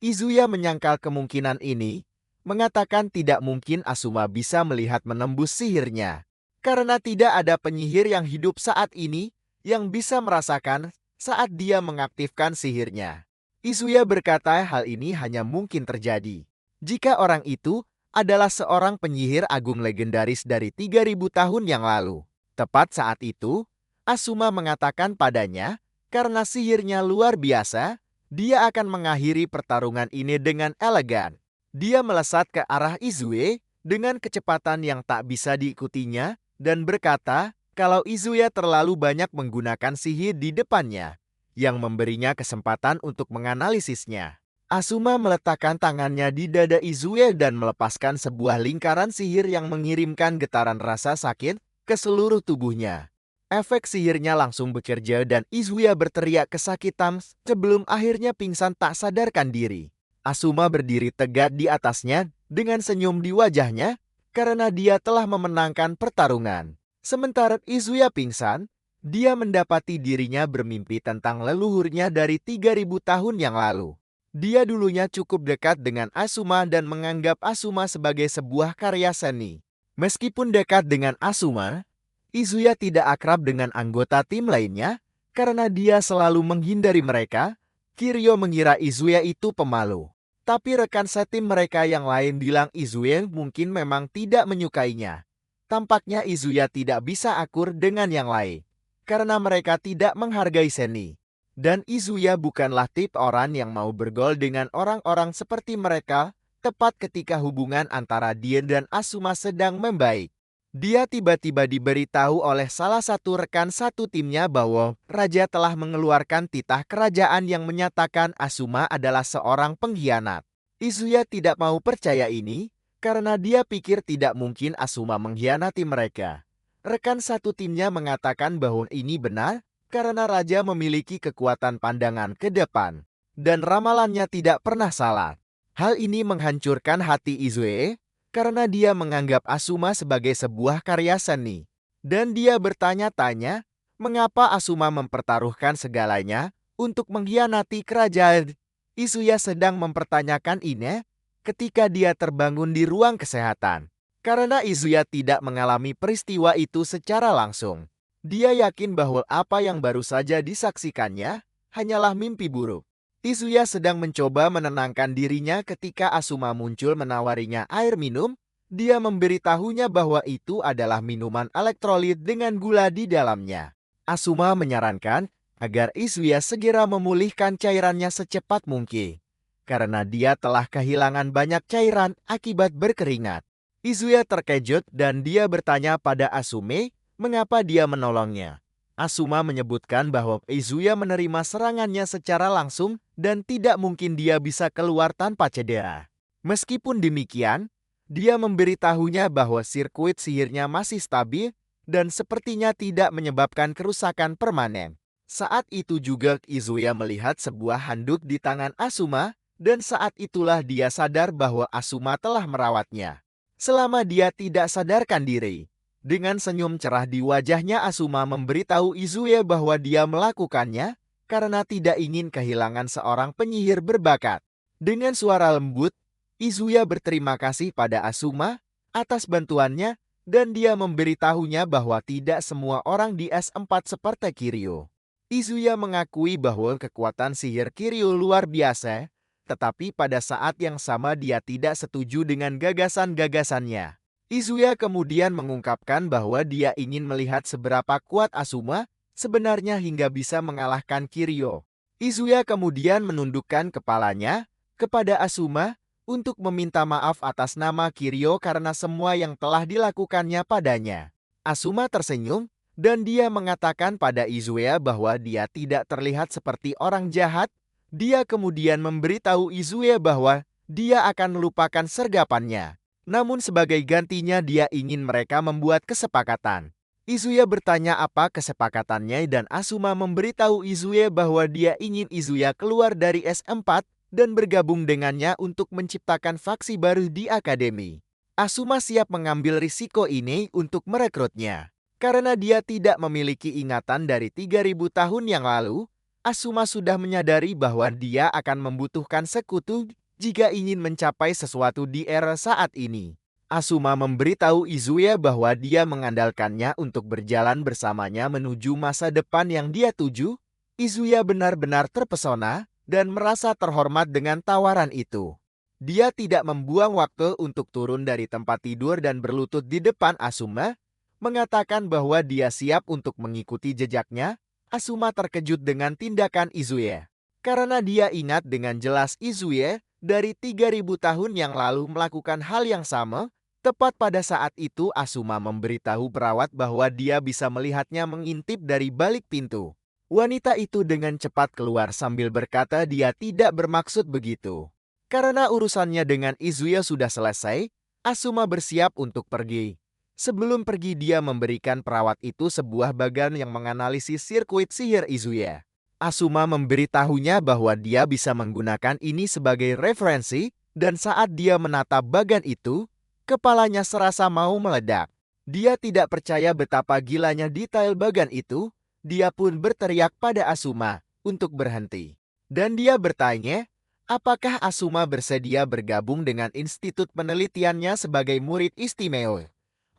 S1: Izuya menyangkal kemungkinan ini, mengatakan tidak mungkin Asuma bisa melihat menembus sihirnya. Karena tidak ada penyihir yang hidup saat ini yang bisa merasakan saat dia mengaktifkan sihirnya. Izuya berkata hal ini hanya mungkin terjadi jika orang itu adalah seorang penyihir agung legendaris dari 3000 tahun yang lalu. Tepat saat itu, Asuma mengatakan padanya, karena sihirnya luar biasa, dia akan mengakhiri pertarungan ini dengan elegan. Dia melesat ke arah Izuya dengan kecepatan yang tak bisa diikutinya, dan berkata kalau Izuya terlalu banyak menggunakan sihir di depannya, yang memberinya kesempatan untuk menganalisisnya. Asuma meletakkan tangannya di dada Izuya dan melepaskan sebuah lingkaran sihir yang mengirimkan getaran rasa sakit ke seluruh tubuhnya. Efek sihirnya langsung bekerja dan Izuya berteriak kesakitan sebelum akhirnya pingsan tak sadarkan diri. Asuma berdiri tegak di atasnya dengan senyum di wajahnya, karena dia telah memenangkan pertarungan. Sementara Izuya pingsan, dia mendapati dirinya bermimpi tentang leluhurnya dari 3000 tahun yang lalu. Dia dulunya cukup dekat dengan Asuma dan menganggap Asuma sebagai sebuah karya seni. Meskipun dekat dengan Asuma, Izuya tidak akrab dengan anggota tim lainnya karena dia selalu menghindari mereka. Kiryu mengira Izuya itu pemalu. Tapi rekan setim mereka yang lain bilang Izuya mungkin memang tidak menyukainya. Tampaknya Izuya tidak bisa akur dengan yang lain, karena mereka tidak menghargai seni. Dan Izuya bukanlah tipe orang yang mau bergaul dengan orang-orang seperti mereka, tepat ketika hubungan antara dia dan Asuma sedang membaik. Dia tiba-tiba diberitahu oleh salah satu rekan satu timnya bahwa Raja telah mengeluarkan titah kerajaan yang menyatakan Asuma adalah seorang pengkhianat. Izuya tidak mau percaya ini, karena dia pikir tidak mungkin Asuma mengkhianati mereka. Rekan satu timnya mengatakan bahwa ini benar karena raja memiliki kekuatan pandangan ke depan dan ramalannya tidak pernah salah. Hal ini menghancurkan hati Izue karena dia menganggap Asuma sebagai sebuah karya seni. Dan dia bertanya-tanya, mengapa Asuma mempertaruhkan segalanya untuk mengkhianati kerajaan? Izuya sedang mempertanyakan ini ketika dia terbangun di ruang kesehatan. Karena Izuya tidak mengalami peristiwa itu secara langsung. Dia yakin bahwa apa yang baru saja disaksikannya hanyalah mimpi buruk. Izuya sedang mencoba menenangkan dirinya ketika Asuma muncul menawarinya air minum. Dia memberitahunya bahwa itu adalah minuman elektrolit dengan gula di dalamnya. Asuma menyarankan agar Izuya segera memulihkan cairannya secepat mungkin, karena dia telah kehilangan banyak cairan akibat berkeringat. Izuya terkejut dan dia bertanya pada Asume mengapa dia menolongnya. Asuma menyebutkan bahwa Izuya menerima serangannya secara langsung dan tidak mungkin dia bisa keluar tanpa cedera. Meskipun demikian, dia memberitahunya bahwa sirkuit sihirnya masih stabil dan sepertinya tidak menyebabkan kerusakan permanen. Saat itu juga Izuya melihat sebuah handuk di tangan Asuma dan saat itulah dia sadar bahwa Asuma telah merawatnya selama dia tidak sadarkan diri. Dengan senyum cerah di wajahnya, Asuma memberitahu Izuya bahwa dia melakukannya karena tidak ingin kehilangan seorang penyihir berbakat. Dengan suara lembut, Izuya berterima kasih pada Asuma atas bantuannya dan dia memberitahunya bahwa tidak semua orang di S4 seperti Kiryu. Izuya mengakui bahwa kekuatan sihir Kiryu luar biasa, tetapi pada saat yang sama dia tidak setuju dengan gagasan-gagasannya. Izuya kemudian mengungkapkan bahwa dia ingin melihat seberapa kuat Asuma sebenarnya hingga bisa mengalahkan Kiryu. Izuya kemudian menundukkan kepalanya kepada Asuma untuk meminta maaf atas nama Kiryu karena semua yang telah dilakukannya padanya. Asuma tersenyum dan dia mengatakan pada Izuya bahwa dia tidak terlihat seperti orang jahat. Dia kemudian memberitahu Izuya bahwa dia akan melupakan sergapannya. Namun sebagai gantinya dia ingin mereka membuat kesepakatan. Izuya bertanya apa kesepakatannya dan Asuma memberitahu Izuya bahwa dia ingin Izuya keluar dari S4 dan bergabung dengannya untuk menciptakan faksi baru di akademi. Asuma siap mengambil risiko ini untuk merekrutnya. Karena dia tidak memiliki ingatan dari 3000 tahun yang lalu, Asuma sudah menyadari bahwa dia akan membutuhkan sekutu jika ingin mencapai sesuatu di era saat ini. Asuma memberitahu Izuya bahwa dia mengandalkannya untuk berjalan bersamanya menuju masa depan yang dia tuju. Izuya benar-benar terpesona dan merasa terhormat dengan tawaran itu. Dia tidak membuang waktu untuk turun dari tempat tidur dan berlutut di depan Asuma, mengatakan bahwa dia siap untuk mengikuti jejaknya. Asuma terkejut dengan tindakan Izuya. Karena dia ingat dengan jelas Izuya dari 3000 tahun yang lalu melakukan hal yang sama. Tepat pada saat itu Asuma memberitahu perawat bahwa dia bisa melihatnya mengintip dari balik pintu. Wanita itu dengan cepat keluar sambil berkata dia tidak bermaksud begitu. Karena urusannya dengan Izuya sudah selesai, Asuma bersiap untuk pergi. Sebelum pergi dia memberikan perawat itu sebuah bagan yang menganalisis sirkuit sihir Izuya. Asuma memberitahunya bahwa dia bisa menggunakan ini sebagai referensi dan saat dia menatap bagan itu, kepalanya serasa mau meledak. Dia tidak percaya betapa gilanya detail bagan itu, dia pun berteriak pada Asuma untuk berhenti. Dan dia bertanya, apakah Asuma bersedia bergabung dengan institut penelitiannya sebagai murid istimewa?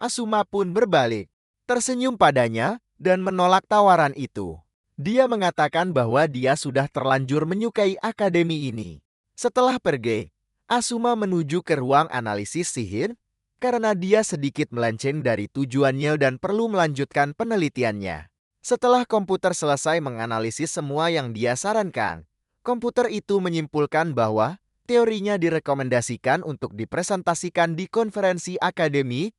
S1: Asuma pun berbalik, tersenyum padanya, dan menolak tawaran itu. Dia mengatakan bahwa dia sudah terlanjur menyukai akademi ini. Setelah pergi, Asuma menuju ke ruang analisis sihir, karena dia sedikit melenceng dari tujuannya dan perlu melanjutkan penelitiannya. Setelah komputer selesai menganalisis semua yang dia sarankan, komputer itu menyimpulkan bahwa teorinya direkomendasikan untuk dipresentasikan di konferensi akademi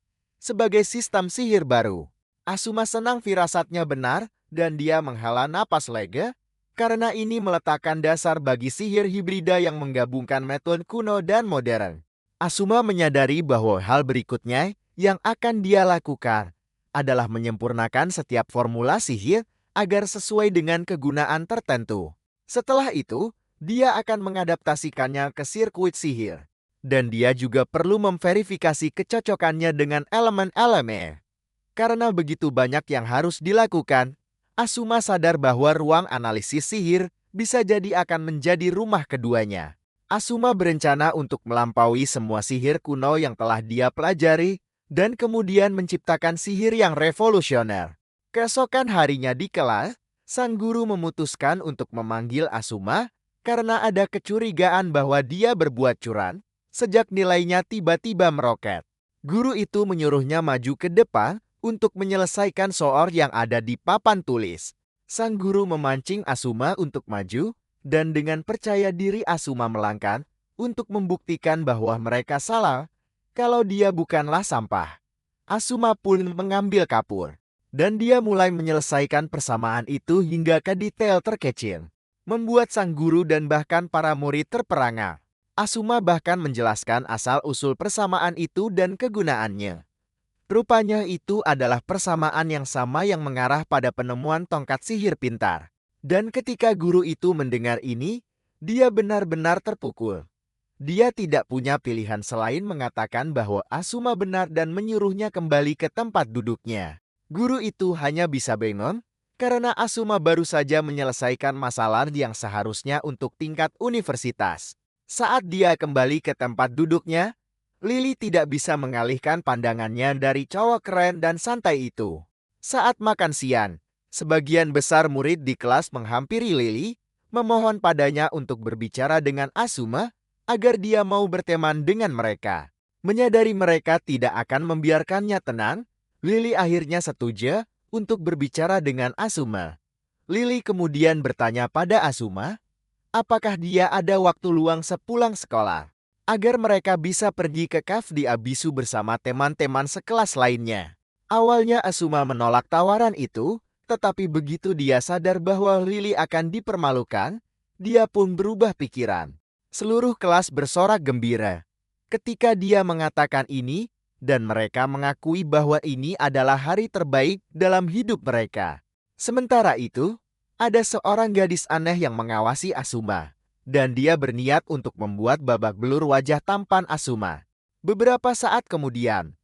S1: sebagai sistem sihir baru. Asuma senang firasatnya benar dan dia menghela napas lega karena ini meletakkan dasar bagi sihir hibrida yang menggabungkan metode kuno dan modern. Asuma menyadari bahwa hal berikutnya yang akan dia lakukan adalah menyempurnakan setiap formula sihir agar sesuai dengan kegunaan tertentu. Setelah itu, dia akan mengadaptasikannya ke sirkuit sihir. Dan dia juga perlu memverifikasi kecocokannya dengan elemen-elemen. Karena begitu banyak yang harus dilakukan, Asuma sadar bahwa ruang analisis sihir bisa jadi akan menjadi rumah keduanya. Asuma berencana untuk melampaui semua sihir kuno yang telah dia pelajari dan kemudian menciptakan sihir yang revolusioner. Keesokan harinya di kelas, sang guru memutuskan untuk memanggil Asuma karena ada kecurigaan bahwa dia berbuat curang sejak nilainya tiba-tiba meroket. Guru itu menyuruhnya maju ke depan untuk menyelesaikan soal yang ada di papan tulis. Sang guru memancing Asuma untuk maju, dan dengan percaya diri Asuma melangkah untuk membuktikan bahwa mereka salah, kalau dia bukanlah sampah. Asuma pun mengambil kapur, dan dia mulai menyelesaikan persamaan itu hingga ke detail terkecil, membuat sang guru dan bahkan para murid terperangah. Asuma bahkan menjelaskan asal-usul persamaan itu dan kegunaannya. Rupanya itu adalah persamaan yang sama yang mengarah pada penemuan tongkat sihir pintar. Dan ketika guru itu mendengar ini, dia benar-benar terpukul. Dia tidak punya pilihan selain mengatakan bahwa Asuma benar dan menyuruhnya kembali ke tempat duduknya. Guru itu hanya bisa bengong karena Asuma baru saja menyelesaikan masalah yang seharusnya untuk tingkat universitas. Saat dia kembali ke tempat duduknya, Lily tidak bisa mengalihkan pandangannya dari cowok keren dan santai itu. Saat makan siang, sebagian besar murid di kelas menghampiri Lily, memohon padanya untuk berbicara dengan Asuma agar dia mau berteman dengan mereka. Menyadari mereka tidak akan membiarkannya tenang, Lily akhirnya setuju untuk berbicara dengan Asuma. Lily kemudian bertanya pada Asuma, apakah dia ada waktu luang sepulang sekolah, agar mereka bisa pergi ke cafe di Abisu bersama teman-teman sekelas lainnya. Awalnya Asuma menolak tawaran itu, tetapi begitu dia sadar bahwa Lily akan dipermalukan, dia pun berubah pikiran. Seluruh kelas bersorak gembira ketika dia mengatakan ini, dan mereka mengakui bahwa ini adalah hari terbaik dalam hidup mereka. Sementara itu, ada seorang gadis aneh yang mengawasi Asuma, dan dia berniat untuk membuat babak belur wajah tampan Asuma. Beberapa saat kemudian,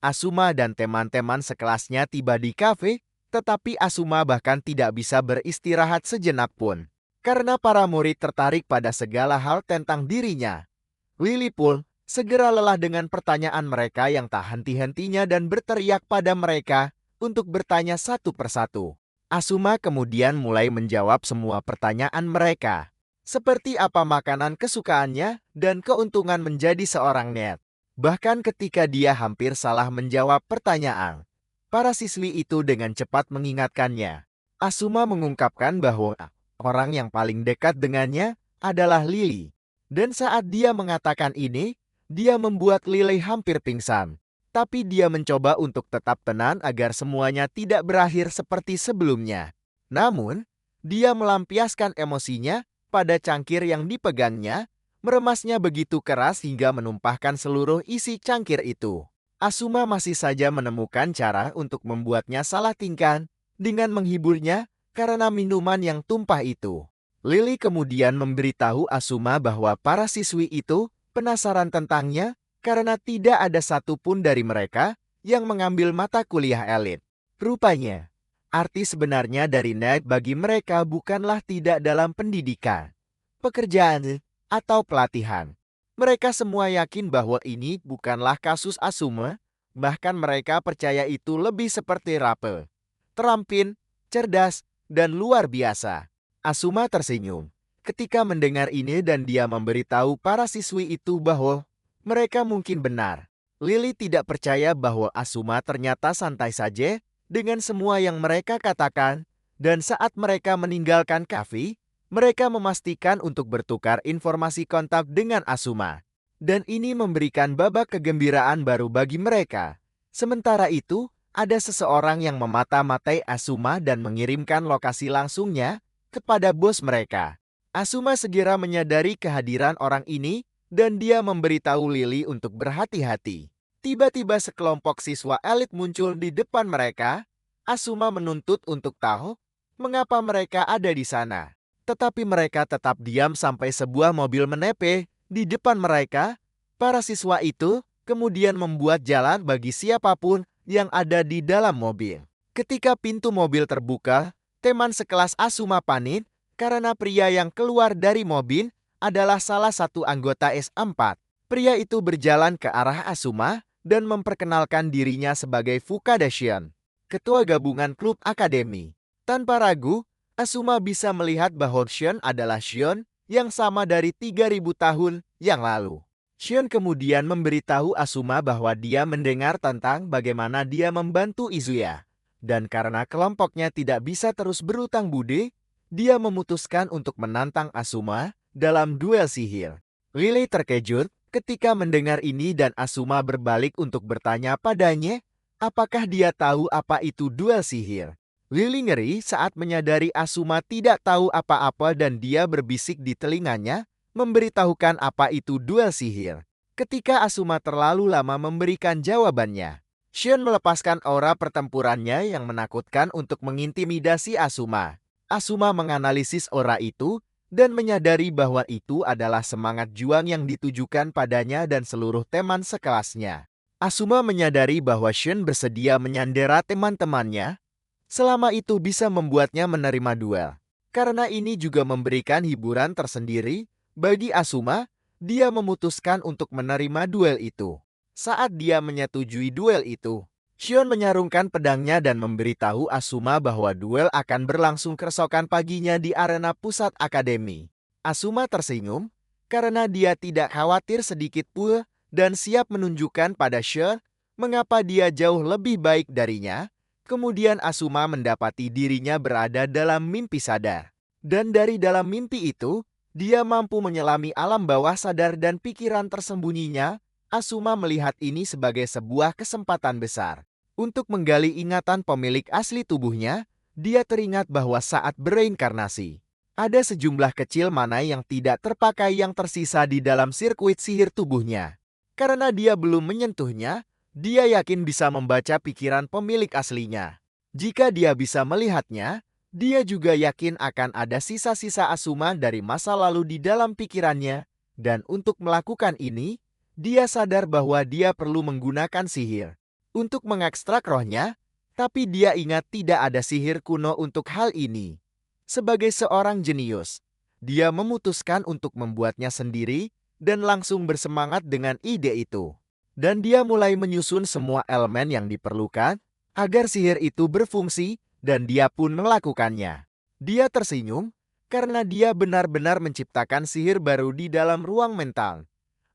S1: Asuma dan teman-teman sekelasnya tiba di kafe, tetapi Asuma bahkan tidak bisa beristirahat sejenak pun, karena para murid tertarik pada segala hal tentang dirinya. Lily pun segera lelah dengan pertanyaan mereka yang tak henti-hentinya dan berteriak pada mereka untuk bertanya satu persatu. Asuma kemudian mulai menjawab semua pertanyaan mereka, seperti apa makanan kesukaannya dan keuntungan menjadi seorang net. Bahkan ketika dia hampir salah menjawab pertanyaan, para siswi itu dengan cepat mengingatkannya. Asuma mengungkapkan bahwa orang yang paling dekat dengannya adalah Lily. Dan saat dia mengatakan ini, dia membuat Lily hampir pingsan. Tapi dia mencoba untuk tetap tenang agar semuanya tidak berakhir seperti sebelumnya. Namun, dia melampiaskan emosinya pada cangkir yang dipegangnya, meremasnya begitu keras hingga menumpahkan seluruh isi cangkir itu. Asuma masih saja menemukan cara untuk membuatnya salah tingkah dengan menghiburnya karena minuman yang tumpah itu. Lily kemudian memberitahu Asuma bahwa para siswi itu penasaran tentangnya karena tidak ada satupun dari mereka yang mengambil mata kuliah elit. Rupanya, arti sebenarnya dari net bagi mereka bukanlah tidak dalam pendidikan, pekerjaan, atau pelatihan. Mereka semua yakin bahwa ini bukanlah kasus Asuma, bahkan mereka percaya itu lebih seperti Rapel, terampil, cerdas, dan luar biasa. Asuma tersenyum ketika mendengar ini dan dia memberitahu para siswi itu bahwa mereka mungkin benar. Lily tidak percaya bahwa Asuma ternyata santai saja dengan semua yang mereka katakan, dan saat mereka meninggalkan kafe, mereka memastikan untuk bertukar informasi kontak dengan Asuma. Dan ini memberikan babak kegembiraan baru bagi mereka. Sementara itu, ada seseorang yang memata-matai Asuma dan mengirimkan lokasi langsungnya kepada bos mereka. Asuma segera menyadari kehadiran orang ini, dan dia memberitahu Lily untuk berhati-hati. Tiba-tiba sekelompok siswa elit muncul di depan mereka. Asuma menuntut untuk tahu mengapa mereka ada di sana. Tetapi mereka tetap diam sampai sebuah mobil menepe di depan mereka. Para siswa itu kemudian membuat jalan bagi siapapun yang ada di dalam mobil. Ketika pintu mobil terbuka, teman sekelas Asuma panik karena pria yang keluar dari mobil adalah salah satu anggota S4. Pria itu berjalan ke arah Asuma dan memperkenalkan dirinya sebagai Fukada Shion, ketua gabungan klub akademi. Tanpa ragu, Asuma bisa melihat bahwa Shion adalah Shion yang sama dari 3000 tahun yang lalu. Shion kemudian memberitahu Asuma bahwa dia mendengar tentang bagaimana dia membantu Izuya. Dan karena kelompoknya tidak bisa terus berutang budi, dia memutuskan untuk menantang Asuma dalam duel sihir. Lily terkejut ketika mendengar ini dan Asuma berbalik untuk bertanya padanya, apakah dia tahu apa itu duel sihir. Lily ngeri saat menyadari Asuma tidak tahu apa-apa dan dia berbisik di telinganya, memberitahukan apa itu duel sihir. Ketika Asuma terlalu lama memberikan jawabannya, Shion melepaskan aura pertempurannya yang menakutkan untuk mengintimidasi Asuma. Asuma menganalisis aura itu dan menyadari bahwa itu adalah semangat juang yang ditujukan padanya dan seluruh teman sekelasnya. Asuma menyadari bahwa Shion bersedia menyandera teman-temannya, selama itu bisa membuatnya menerima duel. Karena ini juga memberikan hiburan tersendiri bagi Asuma, dia memutuskan untuk menerima duel itu. Saat dia menyetujui duel itu, Shion menyarungkan pedangnya dan memberitahu Asuma bahwa duel akan berlangsung keesokan paginya di arena pusat akademi. Asuma tersinggung karena dia tidak khawatir sedikit pun dan siap menunjukkan pada Shion mengapa dia jauh lebih baik darinya. Kemudian Asuma mendapati dirinya berada dalam mimpi sadar. Dan dari dalam mimpi itu, dia mampu menyelami alam bawah sadar dan pikiran tersembunyinya. Asuma melihat ini sebagai sebuah kesempatan besar. Untuk menggali ingatan pemilik asli tubuhnya, dia teringat bahwa saat bereinkarnasi, ada sejumlah kecil mana yang tidak terpakai yang tersisa di dalam sirkuit sihir tubuhnya. Karena dia belum menyentuhnya, dia yakin bisa membaca pikiran pemilik aslinya. Jika dia bisa melihatnya, dia juga yakin akan ada sisa-sisa Asuma dari masa lalu di dalam pikirannya. Dan untuk melakukan ini, dia sadar bahwa dia perlu menggunakan sihir untuk mengekstrak rohnya, tapi dia ingat tidak ada sihir kuno untuk hal ini. Sebagai seorang jenius, dia memutuskan untuk membuatnya sendiri dan langsung bersemangat dengan ide itu. Dan dia mulai menyusun semua elemen yang diperlukan agar sihir itu berfungsi dan dia pun melakukannya. Dia tersenyum karena dia benar-benar menciptakan sihir baru di dalam ruang mental.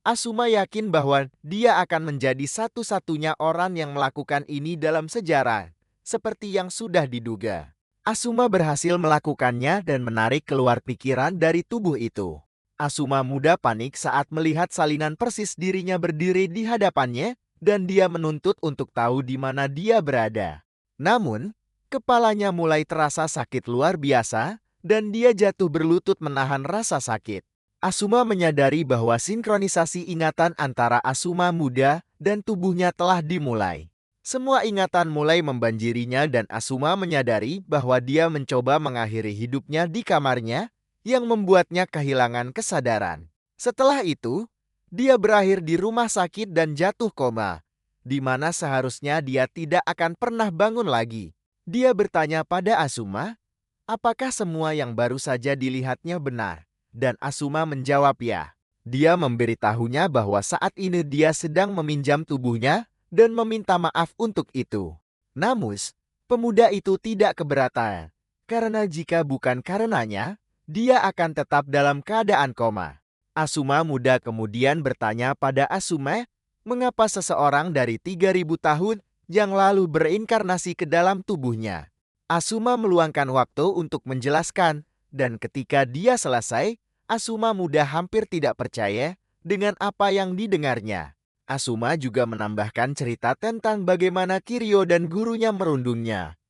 S1: Asuma yakin bahwa dia akan menjadi satu-satunya orang yang melakukan ini dalam sejarah, seperti yang sudah diduga. Asuma berhasil melakukannya dan menarik keluar pikiran dari tubuh itu. Asuma muda panik saat melihat salinan persis dirinya berdiri di hadapannya, dan dia menuntut untuk tahu di mana dia berada. Namun, kepalanya mulai terasa sakit luar biasa, dan dia jatuh berlutut menahan rasa sakit. Asuma menyadari bahwa sinkronisasi ingatan antara Asuma muda dan tubuhnya telah dimulai. Semua ingatan mulai membanjirinya dan Asuma menyadari bahwa dia mencoba mengakhiri hidupnya di kamarnya yang membuatnya kehilangan kesadaran. Setelah itu, dia berakhir di rumah sakit dan jatuh koma, di mana seharusnya dia tidak akan pernah bangun lagi. Dia bertanya pada Asuma, apakah semua yang baru saja dilihatnya benar? Dan Asuma menjawab ya. Dia memberitahunya bahwa saat ini dia sedang meminjam tubuhnya dan meminta maaf untuk itu. Namun, pemuda itu tidak keberatan, karena jika bukan karenanya, dia akan tetap dalam keadaan koma. Asuma muda kemudian bertanya pada Asuma, mengapa seseorang dari 3000 tahun yang lalu berinkarnasi ke dalam tubuhnya. Asuma meluangkan waktu untuk menjelaskan, dan ketika dia selesai, Asuma muda hampir tidak percaya dengan apa yang didengarnya. Asuma juga menambahkan cerita tentang bagaimana Kiryu dan gurunya merundungnya.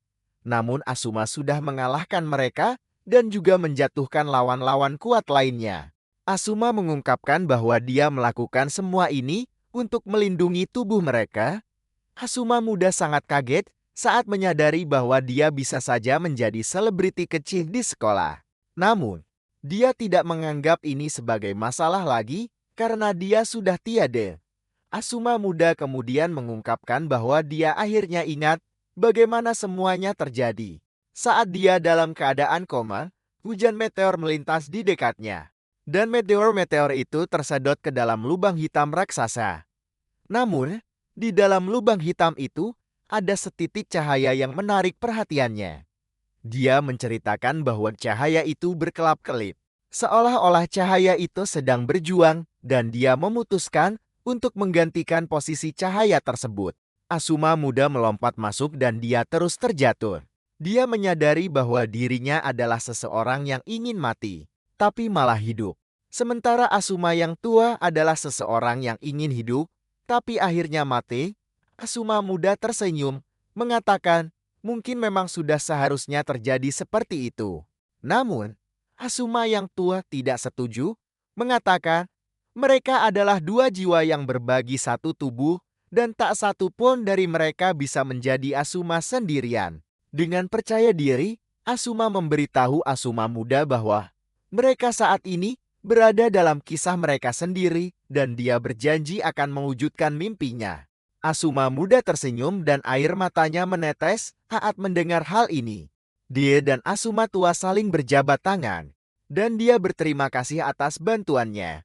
S1: Namun Asuma sudah mengalahkan mereka dan juga menjatuhkan lawan-lawan kuat lainnya. Asuma mengungkapkan bahwa dia melakukan semua ini untuk melindungi tubuh mereka. Asuma muda sangat kaget saat menyadari bahwa dia bisa saja menjadi selebriti kecil di sekolah. Namun, dia tidak menganggap ini sebagai masalah lagi karena dia sudah tiada. Asuma muda kemudian mengungkapkan bahwa dia akhirnya ingat bagaimana semuanya terjadi. Saat dia dalam keadaan koma, hujan meteor melintas di dekatnya. Dan meteor-meteor itu tersedot ke dalam lubang hitam raksasa. Namun, di dalam lubang hitam itu ada setitik cahaya yang menarik perhatiannya. Dia menceritakan bahwa cahaya itu berkelap-kelip. Seolah-olah cahaya itu sedang berjuang dan dia memutuskan untuk menggantikan posisi cahaya tersebut. Asuma muda melompat masuk dan dia terus terjatuh. Dia menyadari bahwa dirinya adalah seseorang yang ingin mati, tapi malah hidup. Sementara Asuma yang tua adalah seseorang yang ingin hidup, tapi akhirnya mati. Asuma muda tersenyum, mengatakan, mungkin memang sudah seharusnya terjadi seperti itu. Namun, Asuma yang tua tidak setuju, mengatakan, mereka adalah dua jiwa yang berbagi satu tubuh, dan tak satu pun dari mereka bisa menjadi Asuma sendirian. Dengan percaya diri, Asuma memberitahu Asuma muda bahwa mereka saat ini berada dalam kisah mereka sendiri, dan dia berjanji akan mewujudkan mimpinya. Asuma muda tersenyum dan air matanya menetes saat mendengar hal ini. Dia dan Asuma tua saling berjabat tangan, dan dia berterima kasih atas bantuannya.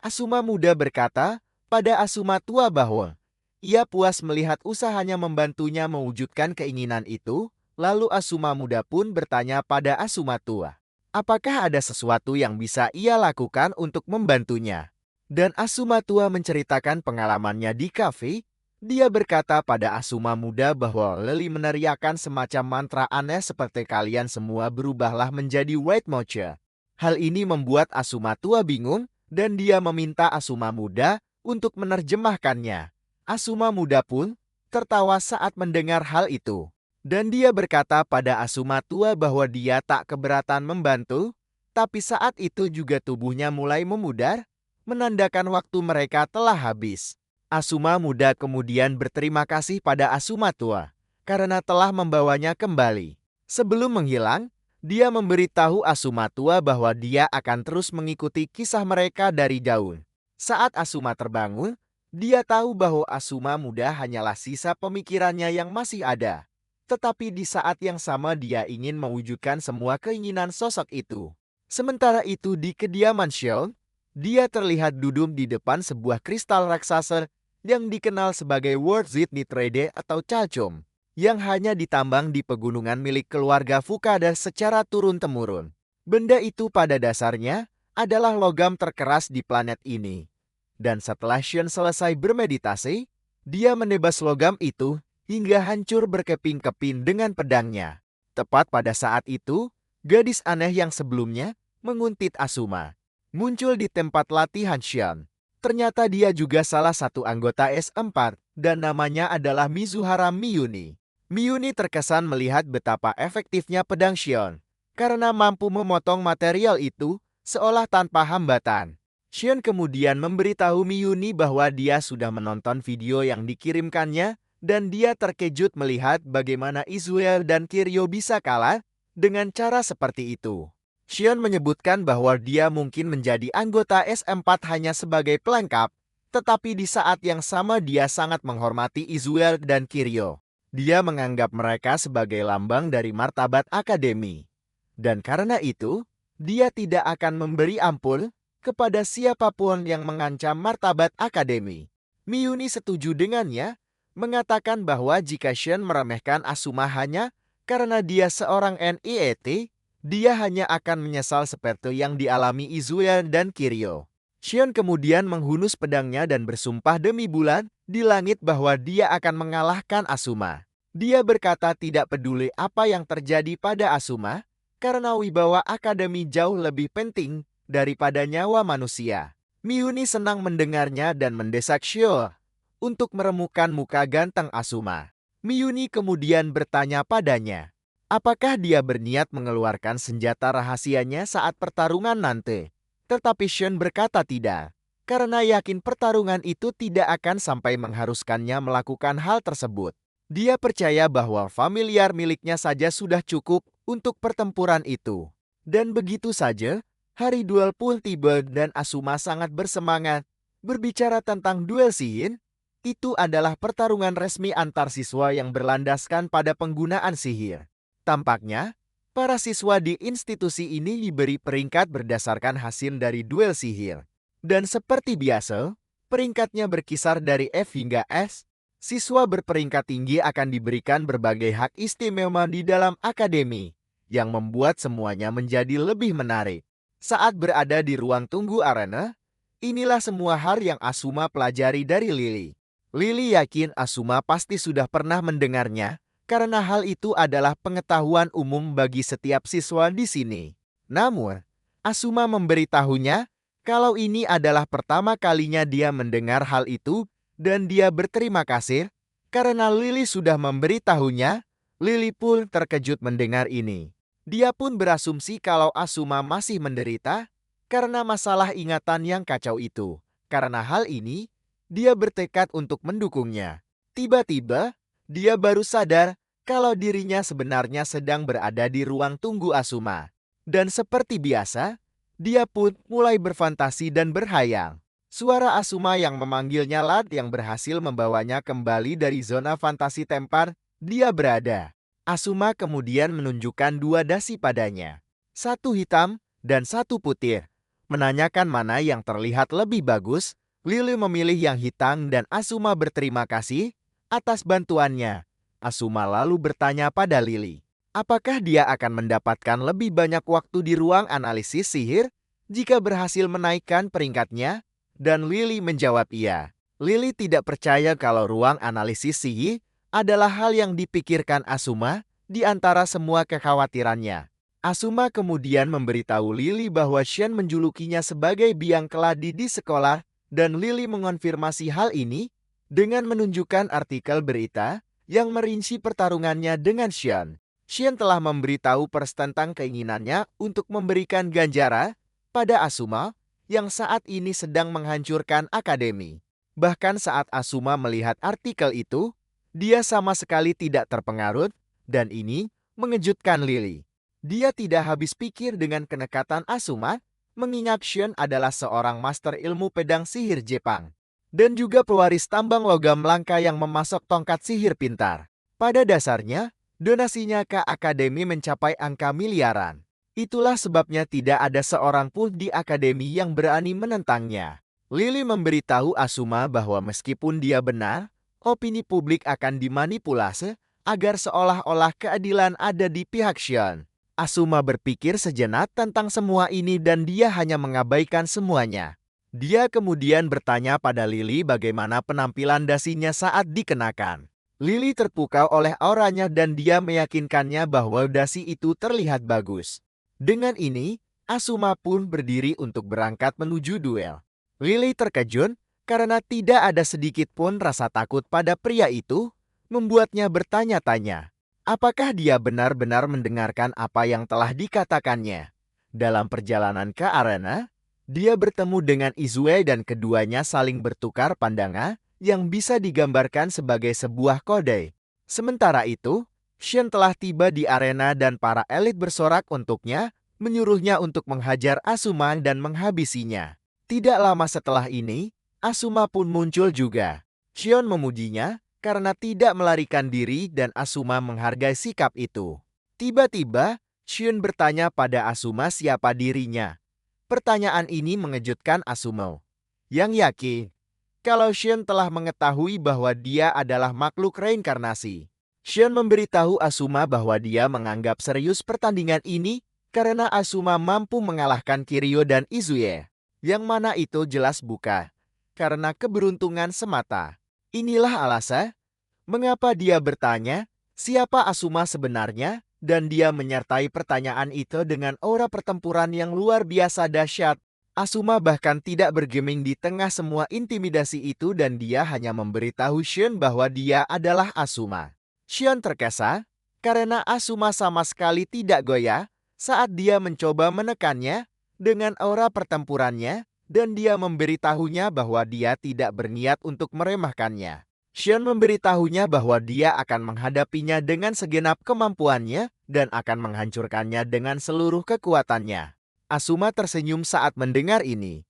S1: Asuma muda berkata pada Asuma tua bahwa ia puas melihat usahanya membantunya mewujudkan keinginan itu. Lalu Asuma muda pun bertanya pada Asuma tua, apakah ada sesuatu yang bisa ia lakukan untuk membantunya? Dan Asuma tua menceritakan pengalamannya di kafe. Dia berkata pada Asuma muda bahwa Leli meneriakkan semacam mantra aneh seperti kalian semua berubahlah menjadi white mocha. Hal ini membuat Asuma tua bingung dan dia meminta Asuma muda untuk menerjemahkannya. Asuma muda pun tertawa saat mendengar hal itu. Dan dia berkata pada Asuma tua bahwa dia tak keberatan membantu, tapi saat itu juga tubuhnya mulai memudar, menandakan waktu mereka telah habis. Asuma muda kemudian berterima kasih pada Asuma tua karena telah membawanya kembali. Sebelum menghilang, dia memberitahu Asuma tua bahwa dia akan terus mengikuti kisah mereka dari daun. Saat Asuma terbangun, dia tahu bahwa Asuma muda hanyalah sisa pemikirannya yang masih ada. Tetapi di saat yang sama dia ingin mewujudkan semua keinginan sosok itu. Sementara itu di kediaman Shion, dia terlihat duduk di depan sebuah kristal raksasa yang dikenal sebagai World Zidni Trade atau Chalchom, yang hanya ditambang di pegunungan milik keluarga Fukada secara turun-temurun. Benda itu pada dasarnya adalah logam terkeras di planet ini. Dan setelah Shion selesai bermeditasi, dia menebas logam itu hingga hancur berkeping-keping dengan pedangnya. Tepat pada saat itu, gadis aneh yang sebelumnya menguntit Asuma muncul di tempat latihan Shion. Ternyata dia juga salah satu anggota S4 dan namanya adalah Mizuhara Miyuni. Miyuni terkesan melihat betapa efektifnya pedang Shion karena mampu memotong material itu seolah tanpa hambatan. Shion kemudian memberitahu Miyuni bahwa dia sudah menonton video yang dikirimkannya dan dia terkejut melihat bagaimana Izuel dan Kiryu bisa kalah dengan cara seperti itu. Shion menyebutkan bahwa dia mungkin menjadi anggota S4 hanya sebagai pelengkap, tetapi di saat yang sama dia sangat menghormati Izuel dan Kiryu. Dia menganggap mereka sebagai lambang dari martabat akademi. Dan karena itu, dia tidak akan memberi ampun kepada siapapun yang mengancam martabat akademi. Miyuni setuju dengannya, mengatakan bahwa jika Shion meremehkan Asuma hanya karena dia seorang NIET, dia hanya akan menyesal seperti yang dialami Izuel dan Kiryu. Shion kemudian menghunus pedangnya dan bersumpah demi bulan di langit bahwa dia akan mengalahkan Asuma. Dia berkata tidak peduli apa yang terjadi pada Asuma, karena wibawa akademi jauh lebih penting daripada nyawa manusia. Miyuni senang mendengarnya dan mendesak Shion untuk meremukan muka ganteng Asuma. Miyuni kemudian bertanya padanya, apakah dia berniat mengeluarkan senjata rahasianya saat pertarungan nanti? Tetapi Shion berkata tidak. karena yakin pertarungan itu tidak akan sampai mengharuskannya melakukan hal tersebut. Dia percaya bahwa familiar miliknya saja sudah cukup untuk pertempuran itu. Dan begitu saja, hari duel pun tiba dan Asuma sangat bersemangat. Berbicara tentang duel sihir, itu adalah pertarungan resmi antar siswa yang berlandaskan pada penggunaan sihir. Tampaknya, para siswa di institusi ini diberi peringkat berdasarkan hasil dari duel sihir. Dan seperti biasa, peringkatnya berkisar dari F hingga S. Siswa berperingkat tinggi akan diberikan berbagai hak istimewa di dalam akademi, yang membuat semuanya menjadi lebih menarik. Saat berada di ruang tunggu arena, inilah semua hal yang Asuma pelajari dari Lily. Lily yakin Asuma pasti sudah pernah mendengarnya, karena hal itu adalah pengetahuan umum bagi setiap siswa di sini. Namun, Asuma memberitahunya kalau ini adalah pertama kalinya dia mendengar hal itu, dan dia berterima kasih karena Lily sudah memberitahunya. Lily pun terkejut mendengar ini. Dia pun berasumsi kalau Asuma masih menderita karena masalah ingatan yang kacau itu. Karena hal ini, dia bertekad untuk mendukungnya. Tiba-tiba, dia baru sadar kalau dirinya sebenarnya sedang berada di ruang tunggu Asuma. Dan seperti biasa, dia pun mulai berfantasi dan berhayal. Suara Asuma yang memanggilnya Lad yang berhasil membawanya kembali dari zona fantasi tempat dia berada. Asuma kemudian menunjukkan dua dasi padanya. Satu hitam dan satu putih. Menanyakan mana yang terlihat lebih bagus, Lily memilih yang hitam dan Asuma berterima kasih atas bantuannya. Asuma lalu bertanya pada Lily, apakah dia akan mendapatkan lebih banyak waktu di ruang analisis sihir jika berhasil menaikkan peringkatnya? Dan Lily menjawab iya. Lily tidak percaya kalau ruang analisis sihir adalah hal yang dipikirkan Asuma di antara semua kekhawatirannya. Asuma kemudian memberitahu Lily bahwa Shen menjulukinya sebagai biang keladi di sekolah, dan Lily mengonfirmasi hal ini dengan menunjukkan artikel berita yang merinci pertarungannya dengan Shen. Shen telah memberitahu pers tentang keinginannya untuk memberikan ganjaran pada Asuma yang saat ini sedang menghancurkan akademi. Bahkan saat Asuma melihat artikel itu, dia sama sekali tidak terpengaruh, dan ini mengejutkan Lily. Dia tidak habis pikir dengan kenekatan Asuma, mengingat Shen adalah seorang master ilmu pedang sihir Jepang, dan juga pewaris tambang logam langka yang memasok tongkat sihir pintar. Pada dasarnya, donasinya ke akademi mencapai angka miliaran. Itulah sebabnya tidak ada seorang pun di akademi yang berani menentangnya. Lily memberitahu Asuma bahwa meskipun dia benar, opini publik akan dimanipulasi agar seolah-olah keadilan ada di pihak Shen. Asuma berpikir sejenak tentang semua ini dan dia hanya mengabaikan semuanya. Dia kemudian bertanya pada Lily bagaimana penampilan dasinya saat dikenakan. Lily terpukau oleh auranya dan dia meyakinkannya bahwa dasi itu terlihat bagus. Dengan ini, Asuma pun berdiri untuk berangkat menuju duel. Lily terkejut karena tidak ada sedikit pun rasa takut pada pria itu, membuatnya bertanya-tanya. Apakah dia benar-benar mendengarkan apa yang telah dikatakannya? Dalam perjalanan ke arena, dia bertemu dengan Izue dan keduanya saling bertukar pandangan yang bisa digambarkan sebagai sebuah kode. Sementara itu, Shen telah tiba di arena dan para elit bersorak untuknya, menyuruhnya untuk menghajar Asuma dan menghabisinya. Tidak lama setelah ini, Asuma pun muncul juga. Shion memujinya karena tidak melarikan diri dan Asuma menghargai sikap itu. Tiba-tiba, Shion bertanya pada Asuma siapa dirinya. Pertanyaan ini mengejutkan Asuma, yang yakin kalau Shion telah mengetahui bahwa dia adalah makhluk reinkarnasi. Shion memberitahu Asuma bahwa dia menganggap serius pertandingan ini karena Asuma mampu mengalahkan Kiryu dan Izue, yang mana itu jelas bukan karena keberuntungan semata. Inilah alasan mengapa dia bertanya siapa Asuma sebenarnya, dan dia menyertai pertanyaan itu dengan aura pertempuran yang luar biasa dahsyat. Asuma bahkan tidak bergeming di tengah semua intimidasi itu dan dia hanya memberitahu Shion bahwa dia adalah Asuma. Shion terkesa karena Asuma sama sekali tidak goyah saat dia mencoba menekannya dengan aura pertempurannya dan dia memberitahunya bahwa dia tidak berniat untuk meremehkannya. Xion memberitahunya bahwa dia akan menghadapinya dengan segenap kemampuannya dan akan menghancurkannya dengan seluruh kekuatannya. Asuma tersenyum saat mendengar ini,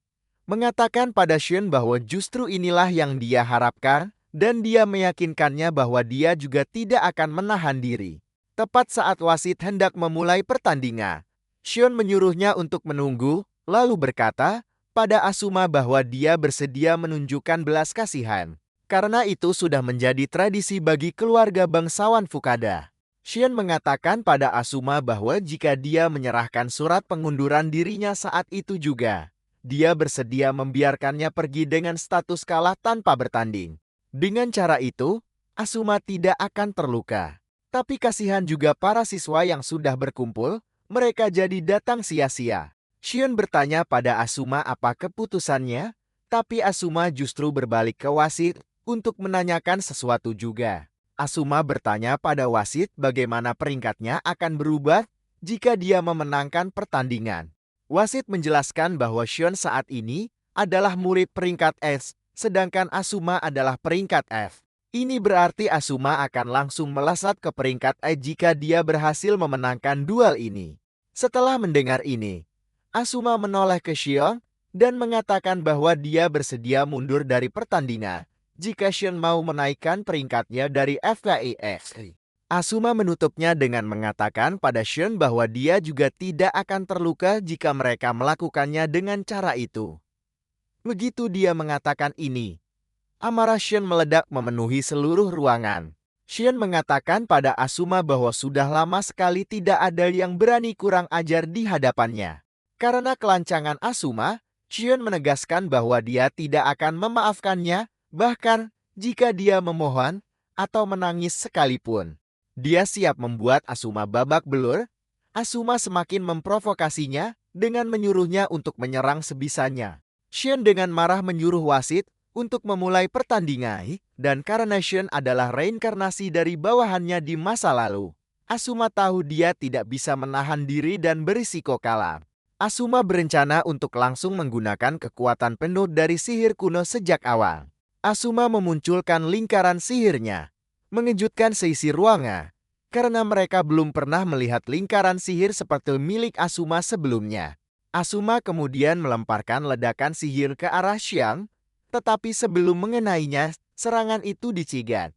S1: mengatakan pada Xion bahwa justru inilah yang dia harapkan, dan dia meyakinkannya bahwa dia juga tidak akan menahan diri. Tepat saat wasit hendak memulai pertandingan, Xion menyuruhnya untuk menunggu, lalu berkata pada Asuma bahwa dia bersedia menunjukkan belas kasihan. Karena itu sudah menjadi tradisi bagi keluarga bangsawan Fukada. Xion mengatakan pada Asuma bahwa jika dia menyerahkan surat pengunduran dirinya saat itu juga, dia bersedia membiarkannya pergi dengan status kalah tanpa bertanding. Dengan cara itu, Asuma tidak akan terluka. Tapi kasihan juga para siswa yang sudah berkumpul, mereka jadi datang sia-sia. Xion bertanya pada Asuma apa keputusannya, tapi Asuma justru berbalik ke wasit untuk menanyakan sesuatu juga. Asuma bertanya pada wasit bagaimana peringkatnya akan berubah jika dia memenangkan pertandingan. Wasit menjelaskan bahwa Xion saat ini adalah murid peringkat S, sedangkan Asuma adalah peringkat F. Ini berarti Asuma akan langsung melesat ke peringkat E jika dia berhasil memenangkan duel ini. Setelah mendengar ini, Asuma menoleh ke Xion dan mengatakan bahwa dia bersedia mundur dari pertandingan jika Xion mau menaikkan peringkatnya dari FKIS. Asuma menutupnya dengan mengatakan pada Xion bahwa dia juga tidak akan terluka jika mereka melakukannya dengan cara itu. Begitu dia mengatakan ini, amarah Xion meledak memenuhi seluruh ruangan. Xion mengatakan pada Asuma bahwa sudah lama sekali tidak ada yang berani kurang ajar di hadapannya. Karena kelancangan Asuma, Xion menegaskan bahwa dia tidak akan memaafkannya, bahkan jika dia memohon atau menangis sekalipun. Dia siap membuat Asuma babak belur. Asuma semakin memprovokasinya dengan menyuruhnya untuk menyerang sebisanya. Xion dengan marah menyuruh wasit untuk memulai pertandingan, dan karena Xion adalah reinkarnasi dari bawahannya di masa lalu, Asuma tahu dia tidak bisa menahan diri dan berisiko kalah. Asuma berencana untuk langsung menggunakan kekuatan penuh dari sihir kuno sejak awal. Asuma memunculkan lingkaran sihirnya, mengejutkan seisi ruangan, karena mereka belum pernah melihat lingkaran sihir seperti milik Asuma sebelumnya. Asuma kemudian melemparkan ledakan sihir ke arah Xion, tetapi sebelum mengenainya, serangan itu dicigat.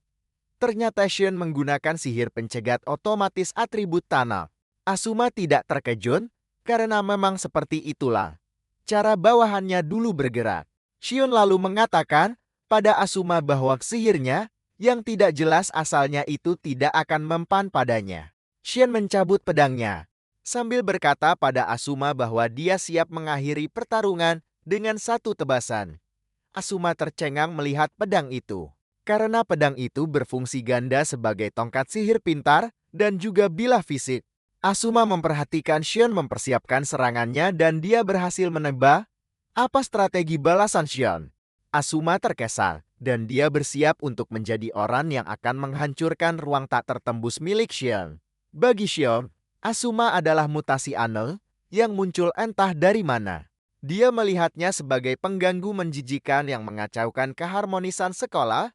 S1: Ternyata Xion menggunakan sihir pencegat otomatis atribut tanah. Asuma tidak terkejut, karena memang seperti itulah cara bawahannya dulu bergerak. Xion lalu mengatakan pada Asuma bahwa sihirnya yang tidak jelas asalnya itu tidak akan mempan padanya. Xion mencabut pedangnya sambil berkata pada Asuma bahwa dia siap mengakhiri pertarungan dengan satu tebasan. Asuma tercengang melihat pedang itu, karena pedang itu berfungsi ganda sebagai tongkat sihir pintar dan juga bilah fisik. Asuma memperhatikan Xion mempersiapkan serangannya dan dia berhasil menebak apa strategi balasan Xion. Asuma terkesal, dan dia bersiap untuk menjadi orang yang akan menghancurkan ruang tak tertembus milik Xion. Bagi Xion, Asuma adalah mutasi aneh yang muncul entah dari mana. Dia melihatnya sebagai pengganggu menjijikan yang mengacaukan keharmonisan sekolah.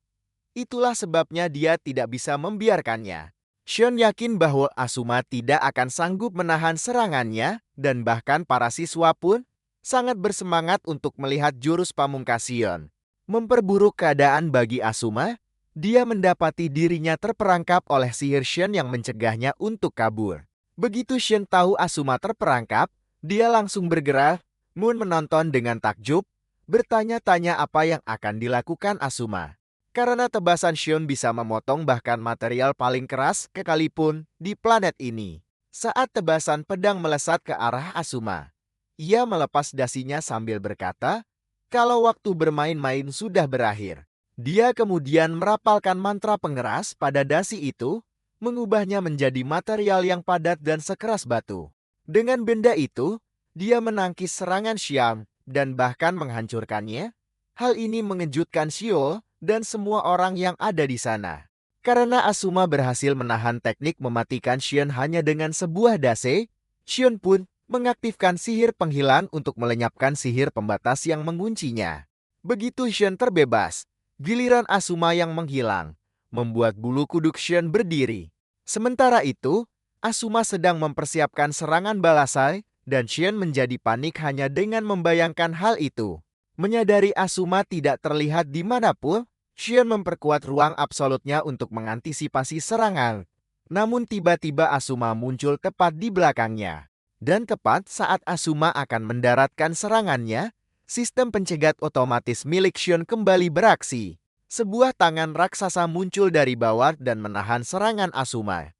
S1: Itulah sebabnya dia tidak bisa membiarkannya. Xion yakin bahwa Asuma tidak akan sanggup menahan serangannya, dan bahkan para siswa pun sangat bersemangat untuk melihat jurus pamungkas Xion. Memperburuk keadaan bagi Asuma, dia mendapati dirinya terperangkap oleh sihir Xion yang mencegahnya untuk kabur. Begitu Xion tahu Asuma terperangkap, dia langsung bergerak. Moon menonton dengan takjub, bertanya-tanya apa yang akan dilakukan Asuma. Karena tebasan Xion bisa memotong bahkan material paling keras sekalipun di planet ini. Saat tebasan pedang melesat ke arah Asuma, ia melepas dasinya sambil berkata, kalau waktu bermain-main sudah berakhir. Dia kemudian merapalkan mantra pengeras pada dasi itu, mengubahnya menjadi material yang padat dan sekeras batu. Dengan benda itu, dia menangkis serangan Xion dan bahkan menghancurkannya. Hal ini mengejutkan Xion dan semua orang yang ada di sana. Karena Asuma berhasil menahan teknik mematikan Xion hanya dengan sebuah dase, Xion pun mengaktifkan sihir penghilang untuk melenyapkan sihir pembatas yang menguncinya. Begitu Shen terbebas, giliran Asuma yang menghilang, membuat bulu kuduk Shen berdiri. Sementara itu, Asuma sedang mempersiapkan serangan balasai, dan Shen menjadi panik hanya dengan membayangkan hal itu. Menyadari Asuma tidak terlihat dimanapun, Shen memperkuat ruang absolutnya untuk mengantisipasi serangan. Namun tiba-tiba Asuma muncul tepat di belakangnya. Dan tepat saat Asuma akan mendaratkan serangannya, sistem pencegat otomatis milik Shen kembali beraksi. Sebuah tangan raksasa muncul dari bawah dan menahan serangan Asuma,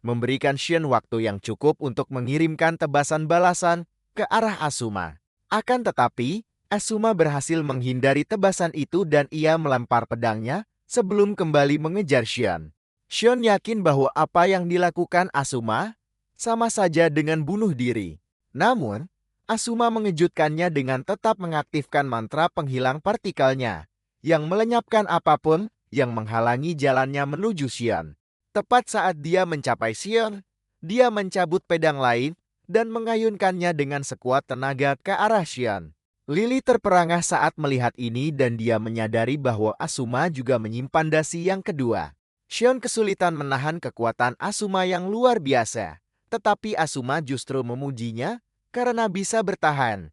S1: memberikan Shen waktu yang cukup untuk mengirimkan tebasan balasan ke arah Asuma. Akan tetapi, Asuma berhasil menghindari tebasan itu dan ia melempar pedangnya sebelum kembali mengejar Shen. Shen yakin bahwa apa yang dilakukan Asuma sama saja dengan bunuh diri. Namun, Asuma mengejutkannya dengan tetap mengaktifkan mantra penghilang partikelnya, yang melenyapkan apapun yang menghalangi jalannya menuju Shen. Tepat saat dia mencapai Shen, dia mencabut pedang lain dan mengayunkannya dengan sekuat tenaga ke arah Shen. Lily terperangah saat melihat ini dan dia menyadari bahwa Asuma juga menyimpan dasi yang kedua. Shen kesulitan menahan kekuatan Asuma yang luar biasa, tetapi Asuma justru memujinya karena bisa bertahan.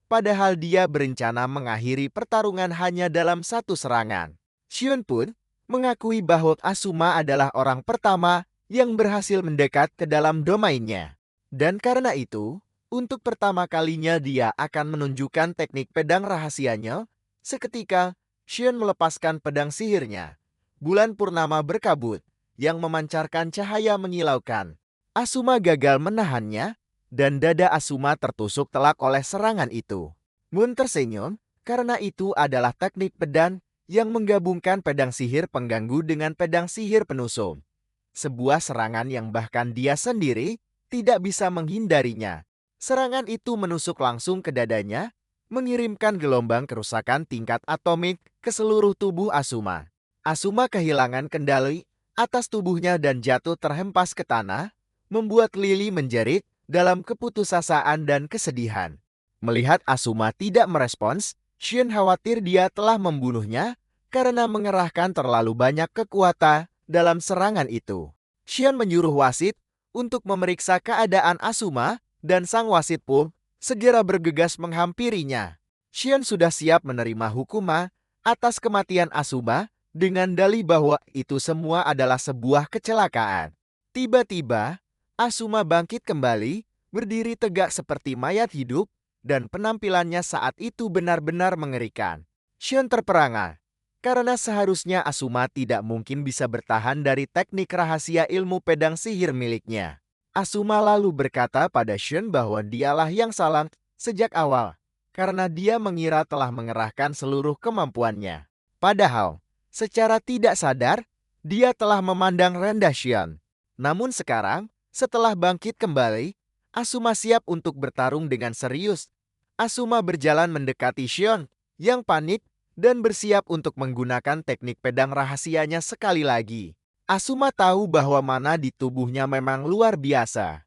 S1: Padahal dia berencana mengakhiri pertarungan hanya dalam satu serangan. Shen pun mengakui bahwa Asuma adalah orang pertama yang berhasil mendekat ke dalam domainnya. Dan karena itu, untuk pertama kalinya dia akan menunjukkan teknik pedang rahasianya. Seketika, Shen melepaskan pedang sihirnya. Bulan purnama berkabut, yang memancarkan cahaya menyilaukan. Asuma gagal menahannya, dan dada Asuma tertusuk telak oleh serangan itu. Moon tersenyum, karena itu adalah teknik pedang yang menggabungkan pedang sihir pengganggu dengan pedang sihir penusuk. Sebuah serangan yang bahkan dia sendiri tidak bisa menghindarinya. Serangan itu menusuk langsung ke dadanya, mengirimkan gelombang kerusakan tingkat atomik ke seluruh tubuh Asuma. Asuma kehilangan kendali atas tubuhnya dan jatuh terhempas ke tanah, membuat Lily menjerit dalam keputusasaan dan kesedihan. Melihat Asuma tidak merespons, Shen khawatir dia telah membunuhnya karena mengerahkan terlalu banyak kekuatan dalam serangan itu. Shen menyuruh wasit untuk memeriksa keadaan Asuma dan sang wasit pun segera bergegas menghampirinya. Shen sudah siap menerima hukuman atas kematian Asuma dengan dalih bahwa itu semua adalah sebuah kecelakaan. Tiba-tiba, Asuma bangkit kembali, berdiri tegak seperti mayat hidup, dan penampilannya saat itu benar-benar mengerikan. Shen terperangah, karena seharusnya Asuma tidak mungkin bisa bertahan dari teknik rahasia ilmu pedang sihir miliknya. Asuma lalu berkata pada Shen bahwa dialah yang salah sejak awal, karena dia mengira telah mengerahkan seluruh kemampuannya. Padahal, secara tidak sadar, dia telah memandang rendah Shen. Namun sekarang, setelah bangkit kembali, Asuma siap untuk bertarung dengan serius. Asuma berjalan mendekati Shen, yang panik dan bersiap untuk menggunakan teknik pedang rahasianya sekali lagi. Asuma tahu bahwa mana di tubuhnya memang luar biasa.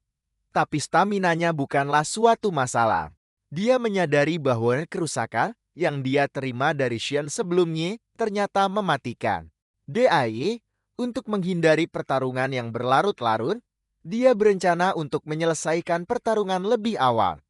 S1: Tapi staminanya bukanlah suatu masalah. Dia menyadari bahwa kerusakan yang dia terima dari Shen sebelumnya ternyata mematikan. DAI, untuk menghindari pertarungan yang berlarut-larut, dia berencana untuk menyelesaikan pertarungan lebih awal.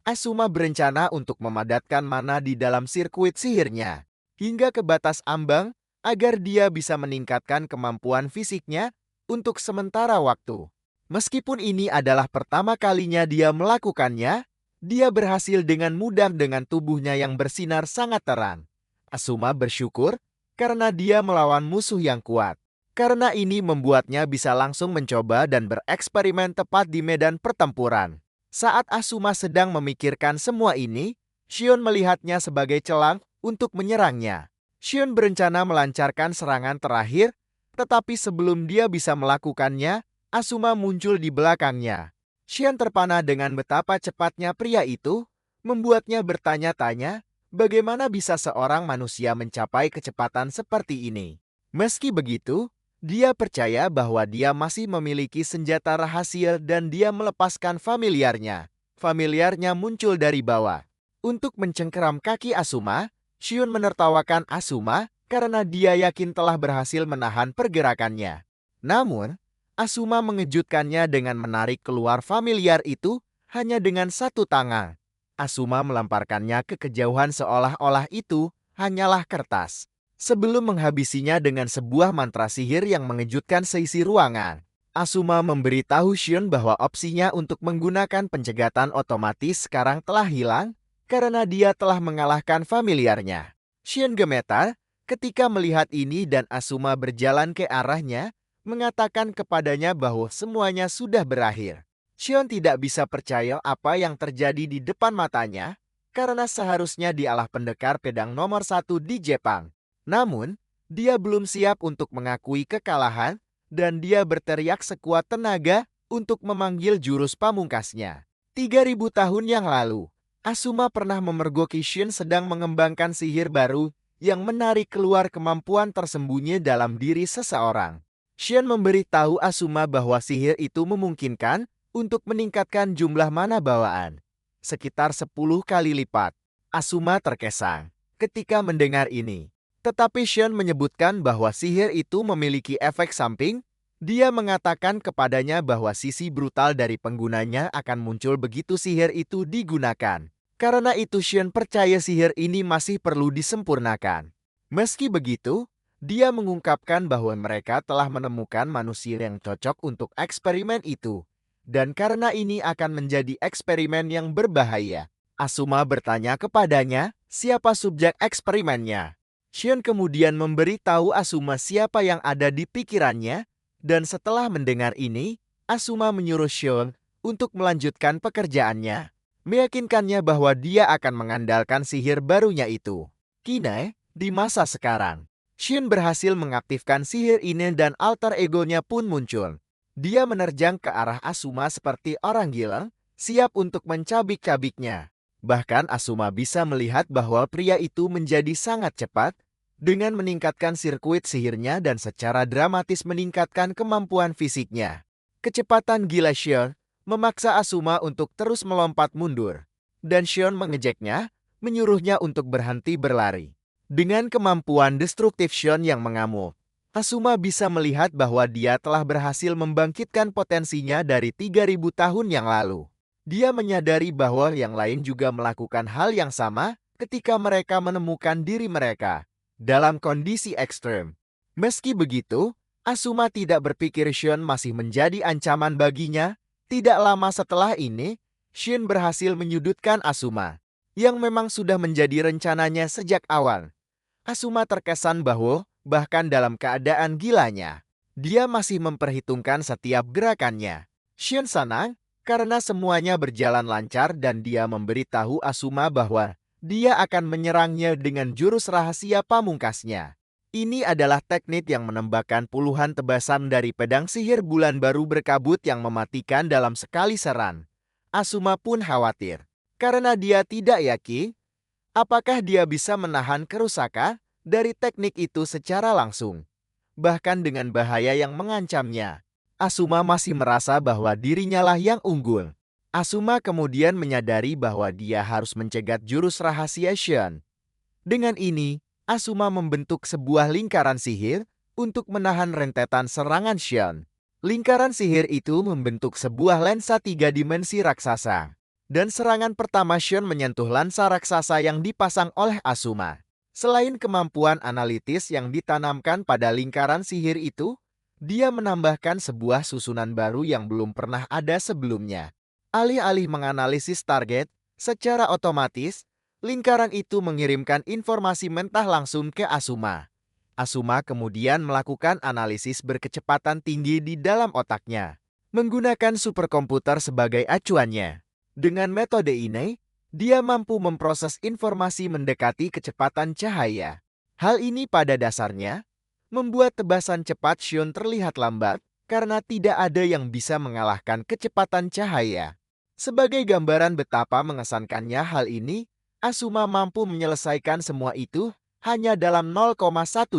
S1: Asuma berencana untuk memadatkan mana di dalam sirkuit sihirnya hingga ke batas ambang agar dia bisa meningkatkan kemampuan fisiknya untuk sementara waktu. Meskipun ini adalah pertama kalinya dia melakukannya, dia berhasil dengan mudah dengan tubuhnya yang bersinar sangat terang. Asuma bersyukur karena dia melawan musuh yang kuat. Karena ini membuatnya bisa langsung mencoba dan bereksperimen tepat di medan pertempuran. Saat Asuma sedang memikirkan semua ini, Shen melihatnya sebagai celah untuk menyerangnya. Shen berencana melancarkan serangan terakhir, tetapi sebelum dia bisa melakukannya, Asuma muncul di belakangnya. Shen terpana dengan betapa cepatnya pria itu, membuatnya bertanya-tanya bagaimana bisa seorang manusia mencapai kecepatan seperti ini. Meski begitu, dia percaya bahwa dia masih memiliki senjata rahasia dan dia melepaskan familiarnya. familiarnya muncul dari bawah. Untuk mencengkeram kaki Asuma, Shion menertawakan Asuma karena dia yakin telah berhasil menahan pergerakannya. Namun, Asuma mengejutkannya dengan menarik keluar familiar itu hanya dengan satu tangan. Asuma melemparkannya ke kejauhan seolah-olah itu hanyalah kertas. Sebelum menghabisinya dengan sebuah mantra sihir yang mengejutkan seisi ruangan, Asuma memberitahu Shion bahwa opsinya untuk menggunakan pencegatan otomatis sekarang telah hilang karena dia telah mengalahkan familiarnya. Shion gemetar ketika melihat ini dan Asuma berjalan ke arahnya, mengatakan kepadanya bahwa semuanya sudah berakhir. Shion tidak bisa percaya apa yang terjadi di depan matanya, karena seharusnya dialah pendekar pedang nomor 1 di Jepang. Namun, dia belum siap untuk mengakui kekalahan, dan dia berteriak sekuat tenaga untuk memanggil jurus pamungkasnya. 3000 tahun yang lalu, Asuma pernah memergoki Shion sedang mengembangkan sihir baru yang menarik keluar kemampuan tersembunyi dalam diri seseorang. Shion memberitahu Asuma bahwa sihir itu memungkinkan untuk meningkatkan jumlah mana bawaan, sekitar 10 kali lipat. Asuma terkesang ketika mendengar ini. Tetapi Shion menyebutkan bahwa sihir itu memiliki efek samping. Dia mengatakan kepadanya bahwa sisi brutal dari penggunanya akan muncul begitu sihir itu digunakan. Karena itu Shion percaya sihir ini masih perlu disempurnakan. Meski begitu, dia mengungkapkan bahwa mereka telah menemukan manusia yang cocok untuk eksperimen itu. Dan karena ini akan menjadi eksperimen yang berbahaya. Asuma bertanya kepadanya, siapa subjek eksperimennya? Shion kemudian memberitahu Asuma siapa yang ada di pikirannya, dan setelah mendengar ini, Asuma menyuruh Shion untuk melanjutkan pekerjaannya, meyakinkannya bahwa dia akan mengandalkan sihir barunya itu. Kini, di masa sekarang, Shion berhasil mengaktifkan sihir ini dan alter egonya pun muncul. Dia menerjang ke arah Asuma seperti orang gila, siap untuk mencabik-cabiknya. Bahkan Asuma bisa melihat bahwa pria itu menjadi sangat cepat dengan meningkatkan sirkuit sihirnya dan secara dramatis meningkatkan kemampuan fisiknya. Kecepatan gila Shion memaksa Asuma untuk terus melompat mundur, dan Shion mengejeknya, menyuruhnya untuk berhenti berlari. Dengan kemampuan destruktif Shion yang mengamuk, Asuma bisa melihat bahwa dia telah berhasil membangkitkan potensinya dari 3000 tahun yang lalu. Dia menyadari bahwa yang lain juga melakukan hal yang sama ketika mereka menemukan diri mereka dalam kondisi ekstrem. Meski begitu, Asuma tidak berpikir Shion masih menjadi ancaman baginya. Tidak lama setelah ini, Shion berhasil menyudutkan Asuma, yang memang sudah menjadi rencananya sejak awal. Asuma terkesan bahwa, bahkan dalam keadaan gilanya, dia masih memperhitungkan setiap gerakannya. Shion senang karena semuanya berjalan lancar dan dia memberitahu Asuma bahwa dia akan menyerangnya dengan jurus rahasia pamungkasnya. Ini adalah teknik yang menembakkan puluhan tebasan dari pedang sihir bulan baru berkabut yang mematikan dalam sekali serangan. Asuma pun khawatir, karena dia tidak yakin apakah dia bisa menahan kerusakan dari teknik itu secara langsung. Bahkan dengan bahaya yang mengancamnya, Asuma masih merasa bahwa dirinya lah yang unggul. Asuma kemudian menyadari bahwa dia harus mencegat jurus rahasia Shion. Dengan ini, Asuma membentuk sebuah lingkaran sihir untuk menahan rentetan serangan Shion. Lingkaran sihir itu membentuk sebuah lensa 3 dimensi raksasa. Dan serangan pertama Shion menyentuh lensa raksasa yang dipasang oleh Asuma. Selain kemampuan analitis yang ditanamkan pada lingkaran sihir itu, dia menambahkan sebuah susunan baru yang belum pernah ada sebelumnya. Alih-alih menganalisis target, secara otomatis, lingkaran itu mengirimkan informasi mentah langsung ke Asuma. Asuma kemudian melakukan analisis berkecepatan tinggi di dalam otaknya, menggunakan superkomputer sebagai acuannya. Dengan metode ini, dia mampu memproses informasi mendekati kecepatan cahaya. Hal ini pada dasarnya membuat tebasan cepat Shion terlihat lambat karena tidak ada yang bisa mengalahkan kecepatan cahaya. Sebagai gambaran betapa mengesankannya hal ini, Asuma mampu menyelesaikan semua itu hanya dalam 0,1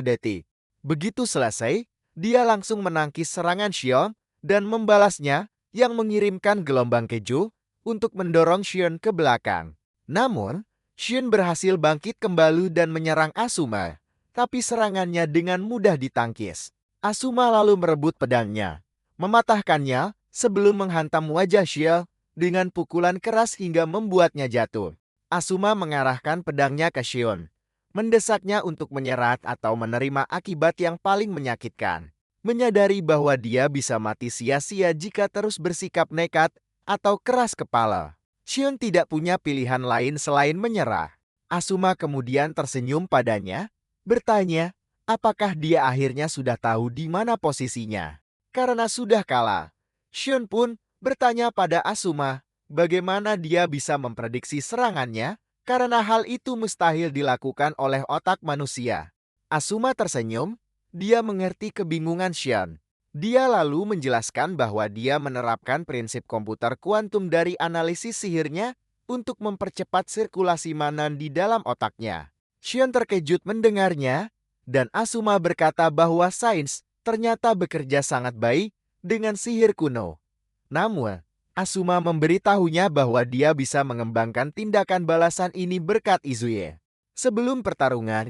S1: detik. Begitu selesai, dia langsung menangkis serangan Shion dan membalasnya yang mengirimkan gelombang keju untuk mendorong Xion ke belakang. Namun, Xion berhasil bangkit kembali dan menyerang Asuma, tapi serangannya dengan mudah ditangkis. Asuma lalu merebut pedangnya, mematahkannya sebelum menghantam wajah Xion dengan pukulan keras hingga membuatnya jatuh. Asuma mengarahkan pedangnya ke Xion, mendesaknya untuk menyerah atau menerima akibat yang paling menyakitkan. Menyadari bahwa dia bisa mati sia-sia jika terus bersikap nekat atau keras kepala. Xion tidak punya pilihan lain selain menyerah. Asuma kemudian tersenyum padanya, bertanya, apakah dia akhirnya sudah tahu di mana posisinya. Karena sudah kalah, Xion pun bertanya pada Asuma, bagaimana dia bisa memprediksi serangannya, karena hal itu mustahil dilakukan oleh otak manusia. Asuma tersenyum, dia mengerti kebingungan Xion. Dia lalu menjelaskan bahwa dia menerapkan prinsip komputer kuantum dari analisis sihirnya untuk mempercepat sirkulasi mana di dalam otaknya. Xion terkejut mendengarnya, dan Asuma berkata bahwa sains ternyata bekerja sangat baik dengan sihir kuno. Namun, Asuma memberitahunya bahwa dia bisa mengembangkan tindakan balasan ini berkat Izuya. Sebelum pertarungan,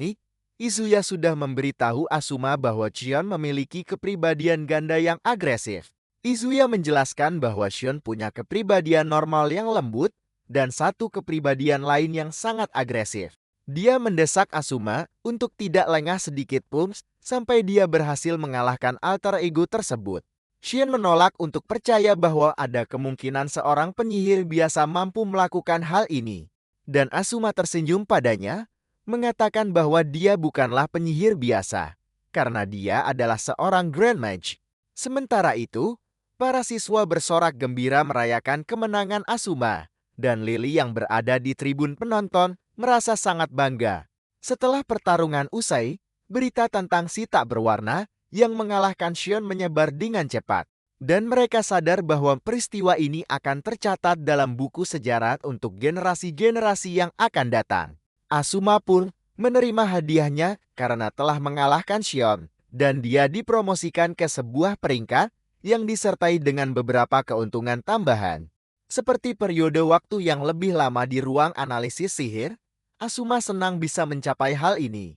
S1: Izuya sudah memberitahu Asuma bahwa Xion memiliki kepribadian ganda yang agresif. Izuya menjelaskan bahwa Xion punya kepribadian normal yang lembut dan satu kepribadian lain yang sangat agresif. Dia mendesak Asuma untuk tidak lengah sedikit pun sampai dia berhasil mengalahkan alter ego tersebut. Xion menolak untuk percaya bahwa ada kemungkinan seorang penyihir biasa mampu melakukan hal ini. Dan Asuma tersenyum padanya, mengatakan bahwa dia bukanlah penyihir biasa, karena dia adalah seorang Grand Mage. Sementara itu, para siswa bersorak gembira merayakan kemenangan Asuma, dan Lily yang berada di tribun penonton merasa sangat bangga. Setelah pertarungan usai, berita tentang si tak berwarna yang mengalahkan Xion menyebar dengan cepat. Dan mereka sadar bahwa peristiwa ini akan tercatat dalam buku sejarah untuk generasi-generasi yang akan datang. Asuma pun menerima hadiahnya karena telah mengalahkan Xion, dan dia dipromosikan ke sebuah peringkat yang disertai dengan beberapa keuntungan tambahan. Seperti periode waktu yang lebih lama di ruang analisis sihir, Asuma senang bisa mencapai hal ini,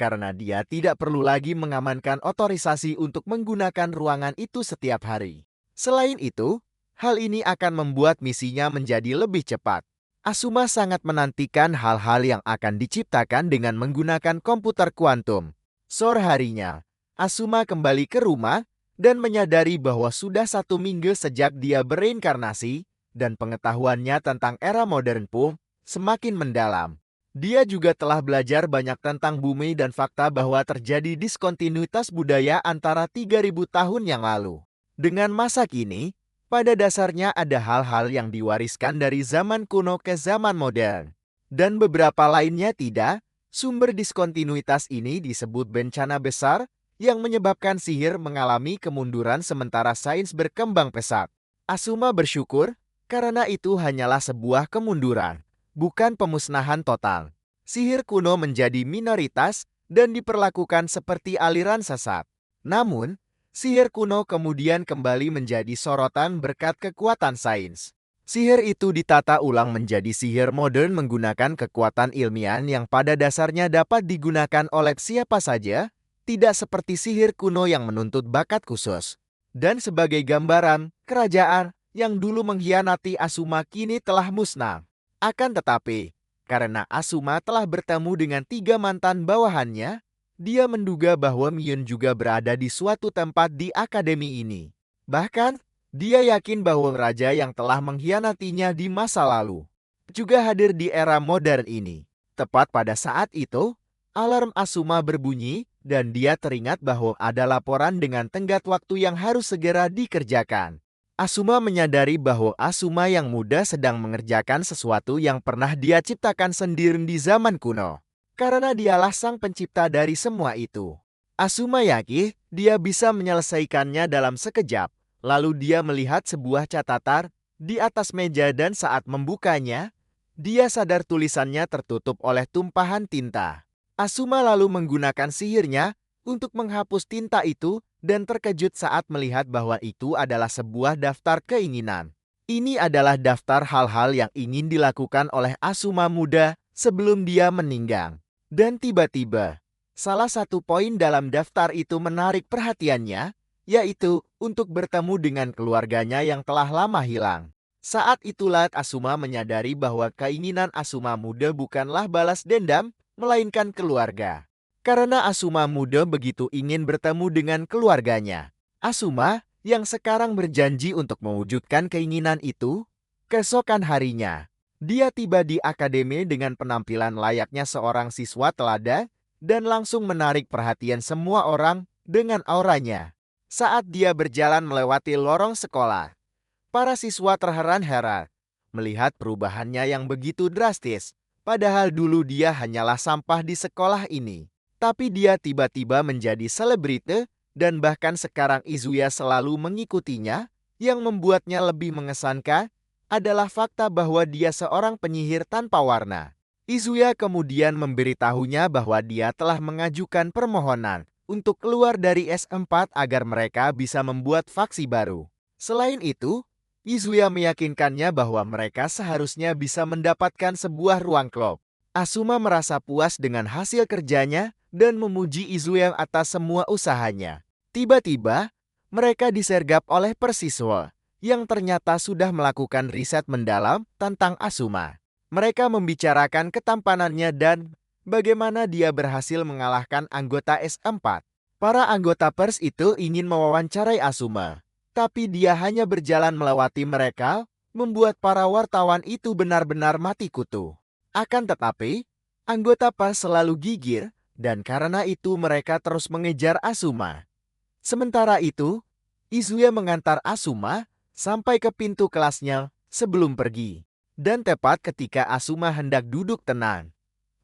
S1: karena dia tidak perlu lagi mengamankan otorisasi untuk menggunakan ruangan itu setiap hari. Selain itu, hal ini akan membuat misinya menjadi lebih cepat. Asuma sangat menantikan hal-hal yang akan diciptakan dengan menggunakan komputer kuantum. Sore harinya, Asuma kembali ke rumah dan menyadari bahwa sudah 1 minggu sejak dia bereinkarnasi dan pengetahuannya tentang era modern pun semakin mendalam. Dia juga telah belajar banyak tentang bumi dan fakta bahwa terjadi diskontinuitas budaya antara 3.000 tahun yang lalu. Dengan masa kini, pada dasarnya ada hal-hal yang diwariskan dari zaman kuno ke zaman modern. Dan beberapa lainnya tidak. Sumber diskontinuitas ini disebut bencana besar yang menyebabkan sihir mengalami kemunduran sementara sains berkembang pesat. Asuma bersyukur karena itu hanyalah sebuah kemunduran, bukan pemusnahan total. Sihir kuno menjadi minoritas dan diperlakukan seperti aliran sesat. Namun, sihir kuno kemudian kembali menjadi sorotan berkat kekuatan sains. Sihir itu ditata ulang menjadi sihir modern menggunakan kekuatan ilmiah yang pada dasarnya dapat digunakan oleh siapa saja, tidak seperti sihir kuno yang menuntut bakat khusus. Dan sebagai gambaran, kerajaan yang dulu mengkhianati Asuma kini telah musnah. Akan tetapi, karena Asuma telah bertemu dengan 3 mantan bawahannya, dia menduga bahwa Myun juga berada di suatu tempat di akademi ini. Bahkan, dia yakin bahwa raja yang telah mengkhianatinya di masa lalu juga hadir di era modern ini. Tepat pada saat itu, alarm Asuma berbunyi dan dia teringat bahwa ada laporan dengan tenggat waktu yang harus segera dikerjakan. Asuma menyadari bahwa Asuma yang muda sedang mengerjakan sesuatu yang pernah dia ciptakan sendiri di zaman kuno. Karena dialah sang pencipta dari semua itu. Asuma yakin dia bisa menyelesaikannya dalam sekejap. Lalu dia melihat sebuah catatan di atas meja dan saat membukanya, dia sadar tulisannya tertutup oleh tumpahan tinta. Asuma lalu menggunakan sihirnya untuk menghapus tinta itu dan terkejut saat melihat bahwa itu adalah sebuah daftar keinginan. Ini adalah daftar hal-hal yang ingin dilakukan oleh Asuma muda sebelum dia meninggal. Dan tiba-tiba, salah satu poin dalam daftar itu menarik perhatiannya, yaitu untuk bertemu dengan keluarganya yang telah lama hilang. Saat itulah Asuma menyadari bahwa keinginan Asuma muda bukanlah balas dendam, melainkan keluarga. Karena Asuma muda begitu ingin bertemu dengan keluarganya, Asuma yang sekarang berjanji untuk mewujudkan keinginan itu, keesokan harinya, dia tiba di akademi dengan penampilan layaknya seorang siswa teladan dan langsung menarik perhatian semua orang dengan auranya. Saat dia berjalan melewati lorong sekolah, para siswa terheran-heran melihat perubahannya yang begitu drastis. Padahal dulu dia hanyalah sampah di sekolah ini. Tapi dia tiba-tiba menjadi selebriti dan bahkan sekarang Izuya selalu mengikutinya. Yang membuatnya lebih mengesankan adalah fakta bahwa dia seorang penyihir tanpa warna. Izuya kemudian memberitahunya bahwa dia telah mengajukan permohonan untuk keluar dari S4 agar mereka bisa membuat faksi baru. Selain itu, Izuya meyakinkannya bahwa mereka seharusnya bisa mendapatkan sebuah ruang klub. Asuma merasa puas dengan hasil kerjanya dan memuji Izuya atas semua usahanya. Tiba-tiba, mereka disergap oleh persiswa yang ternyata sudah melakukan riset mendalam tentang Asuma. Mereka membicarakan ketampanannya dan bagaimana dia berhasil mengalahkan anggota S4. Para anggota pers itu ingin mewawancarai Asuma, tapi dia hanya berjalan melewati mereka, membuat para wartawan itu benar-benar mati kutu. Akan tetapi, anggota pers selalu gigir, dan karena itu mereka terus mengejar Asuma. Sementara itu, Izuya mengantar Asuma sampai ke pintu kelasnya sebelum pergi. Dan tepat ketika Asuma hendak duduk tenang,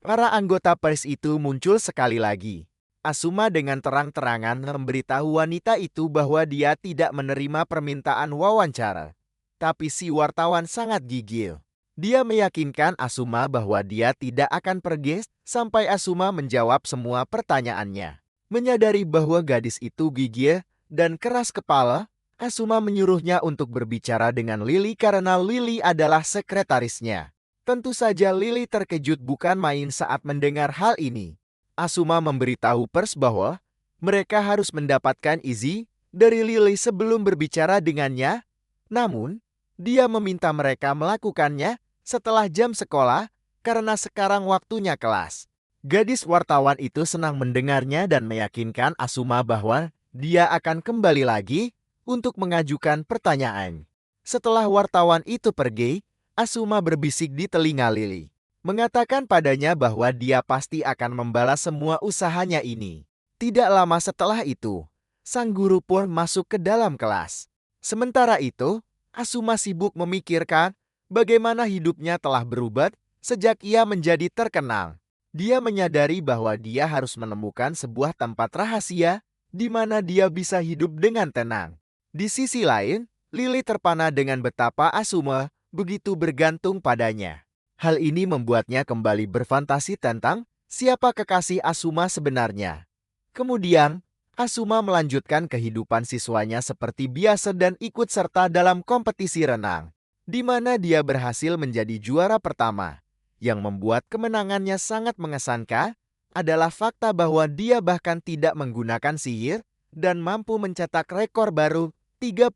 S1: para anggota pers itu muncul sekali lagi. Asuma dengan terang-terangan memberitahu wanita itu bahwa dia tidak menerima permintaan wawancara. Tapi si wartawan sangat gigil. Dia meyakinkan Asuma bahwa dia tidak akan pergi sampai Asuma menjawab semua pertanyaannya. Menyadari bahwa gadis itu gigil dan keras kepala, Asuma menyuruhnya untuk berbicara dengan Lily karena Lily adalah sekretarisnya. Tentu saja Lily terkejut bukan main saat mendengar hal ini. Asuma memberitahu pers bahwa mereka harus mendapatkan izin dari Lily sebelum berbicara dengannya. Namun, dia meminta mereka melakukannya setelah jam sekolah karena sekarang waktunya kelas. Gadis wartawan itu senang mendengarnya dan meyakinkan Asuma bahwa dia akan kembali lagi untuk mengajukan pertanyaan. Setelah wartawan itu pergi, Asuma berbisik di telinga Lily, mengatakan padanya bahwa dia pasti akan membalas semua usahanya ini. Tidak lama setelah itu, sang guru pun masuk ke dalam kelas. Sementara itu, Asuma sibuk memikirkan bagaimana hidupnya telah berubah sejak ia menjadi terkenal. Dia menyadari bahwa dia harus menemukan sebuah tempat rahasia di mana dia bisa hidup dengan tenang. Di sisi lain, Lily terpana dengan betapa Asuma begitu bergantung padanya. Hal ini membuatnya kembali berfantasi tentang siapa kekasih Asuma sebenarnya. Kemudian, Asuma melanjutkan kehidupan siswanya seperti biasa dan ikut serta dalam kompetisi renang, di mana dia berhasil menjadi juara pertama. Yang membuat kemenangannya sangat mengesankan adalah fakta bahwa dia bahkan tidak menggunakan sihir dan mampu mencetak rekor baru 35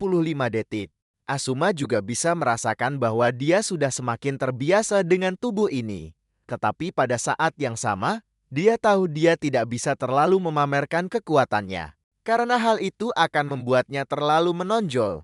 S1: detik. Asuma juga bisa merasakan bahwa dia sudah semakin terbiasa dengan tubuh ini. Tetapi pada saat yang sama, dia tahu dia tidak bisa terlalu memamerkan kekuatannya. Karena hal itu akan membuatnya terlalu menonjol.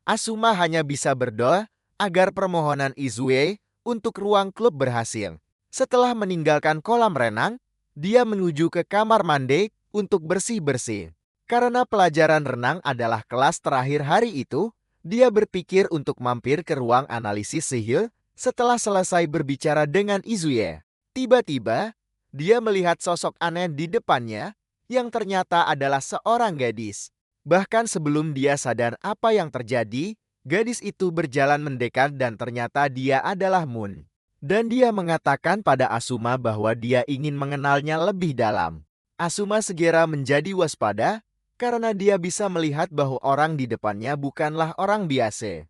S1: Asuma hanya bisa berdoa agar permohonan Izue untuk ruang klub berhasil. Setelah meninggalkan kolam renang, dia menuju ke kamar mandi untuk bersih-bersih. Karena pelajaran renang adalah kelas terakhir hari itu, dia berpikir untuk mampir ke ruang analisis sihir setelah selesai berbicara dengan Izuye. Tiba-tiba, dia melihat sosok aneh di depannya yang ternyata adalah seorang gadis. Bahkan sebelum dia sadar apa yang terjadi, gadis itu berjalan mendekat dan ternyata dia adalah Moon. Dan dia mengatakan pada Asuma bahwa dia ingin mengenalnya lebih dalam. Asuma segera menjadi waspada karena dia bisa melihat bahwa orang di depannya bukanlah orang biasa.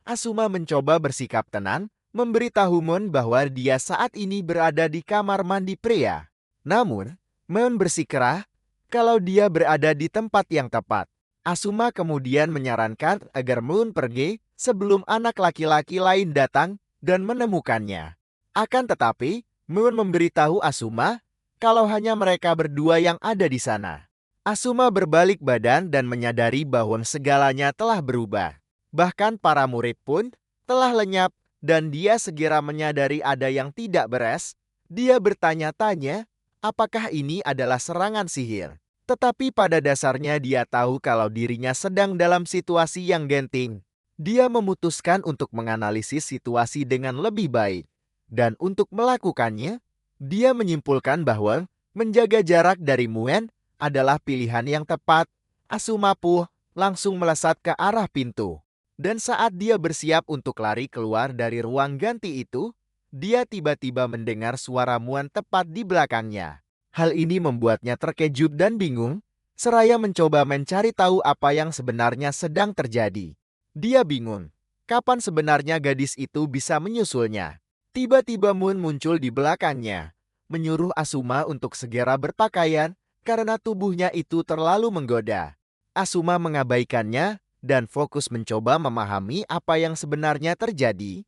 S1: Asuma mencoba bersikap tenang, memberitahu Moon bahwa dia saat ini berada di kamar mandi pria. Namun, Moon bersikeras kalau dia berada di tempat yang tepat. Asuma kemudian menyarankan agar Moon pergi sebelum anak laki-laki lain datang dan menemukannya. Akan tetapi, Moon memberitahu Asuma kalau hanya mereka berdua yang ada di sana. Asuma berbalik badan dan menyadari bahwa segalanya telah berubah. Bahkan para murid pun telah lenyap dan dia segera menyadari ada yang tidak beres. Dia bertanya-tanya apakah ini adalah serangan sihir. Tetapi pada dasarnya dia tahu kalau dirinya sedang dalam situasi yang genting. Dia memutuskan untuk menganalisis situasi dengan lebih baik. Dan untuk melakukannya, dia menyimpulkan bahwa menjaga jarak dari Muen adalah pilihan yang tepat. Asuma pun langsung melesat ke arah pintu. Dan saat dia bersiap untuk lari keluar dari ruang ganti itu, dia tiba-tiba mendengar suara Muan tepat di belakangnya. Hal ini membuatnya terkejut dan bingung, seraya mencoba mencari tahu apa yang sebenarnya sedang terjadi. Dia bingung, kapan sebenarnya gadis itu bisa menyusulnya. Tiba-tiba Moon muncul di belakangnya, menyuruh Asuma untuk segera berpakaian karena tubuhnya itu terlalu menggoda. Asuma mengabaikannya dan fokus mencoba memahami apa yang sebenarnya terjadi.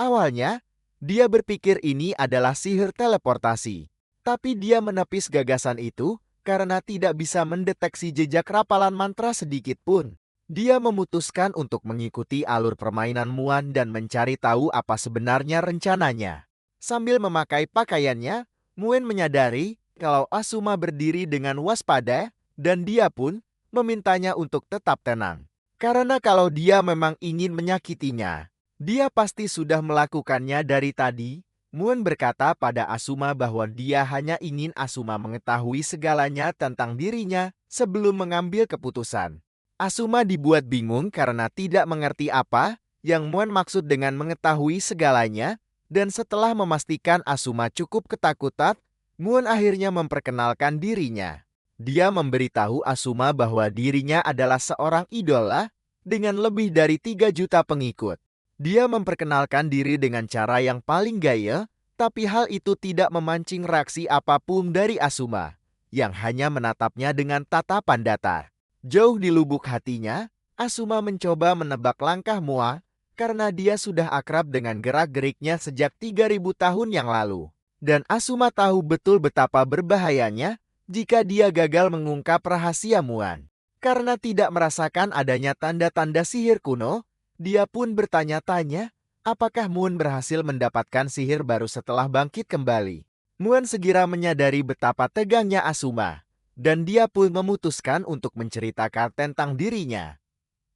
S1: Awalnya, dia berpikir ini adalah sihir teleportasi. Tapi dia menepis gagasan itu karena tidak bisa mendeteksi jejak rapalan mantra sedikit pun. Dia memutuskan untuk mengikuti alur permainan Muan dan mencari tahu apa sebenarnya rencananya. Sambil memakai pakaiannya, Muan menyadari kalau Asuma berdiri dengan waspada dan dia pun memintanya untuk tetap tenang. Karena kalau dia memang ingin menyakitinya, dia pasti sudah melakukannya dari tadi. Muan berkata pada Asuma bahwa dia hanya ingin Asuma mengetahui segalanya tentang dirinya sebelum mengambil keputusan. Asuma dibuat bingung karena tidak mengerti apa yang Muan maksud dengan mengetahui segalanya, dan setelah memastikan Asuma cukup ketakutan, Muan akhirnya memperkenalkan dirinya. Dia memberitahu Asuma bahwa dirinya adalah seorang idola dengan lebih dari 3 juta pengikut. Dia memperkenalkan diri dengan cara yang paling gaya, tapi hal itu tidak memancing reaksi apapun dari Asuma, yang hanya menatapnya dengan tatapan datar. Jauh di lubuk hatinya, Asuma mencoba menebak langkah Mua karena dia sudah akrab dengan gerak-geriknya sejak 3000 tahun yang lalu. Dan Asuma tahu betul betapa berbahayanya jika dia gagal mengungkap rahasia Muan. Karena tidak merasakan adanya tanda-tanda sihir kuno, dia pun bertanya-tanya apakah Muan berhasil mendapatkan sihir baru setelah bangkit kembali. Muan segera menyadari betapa tegangnya Asuma, dan dia pun memutuskan untuk menceritakan tentang dirinya.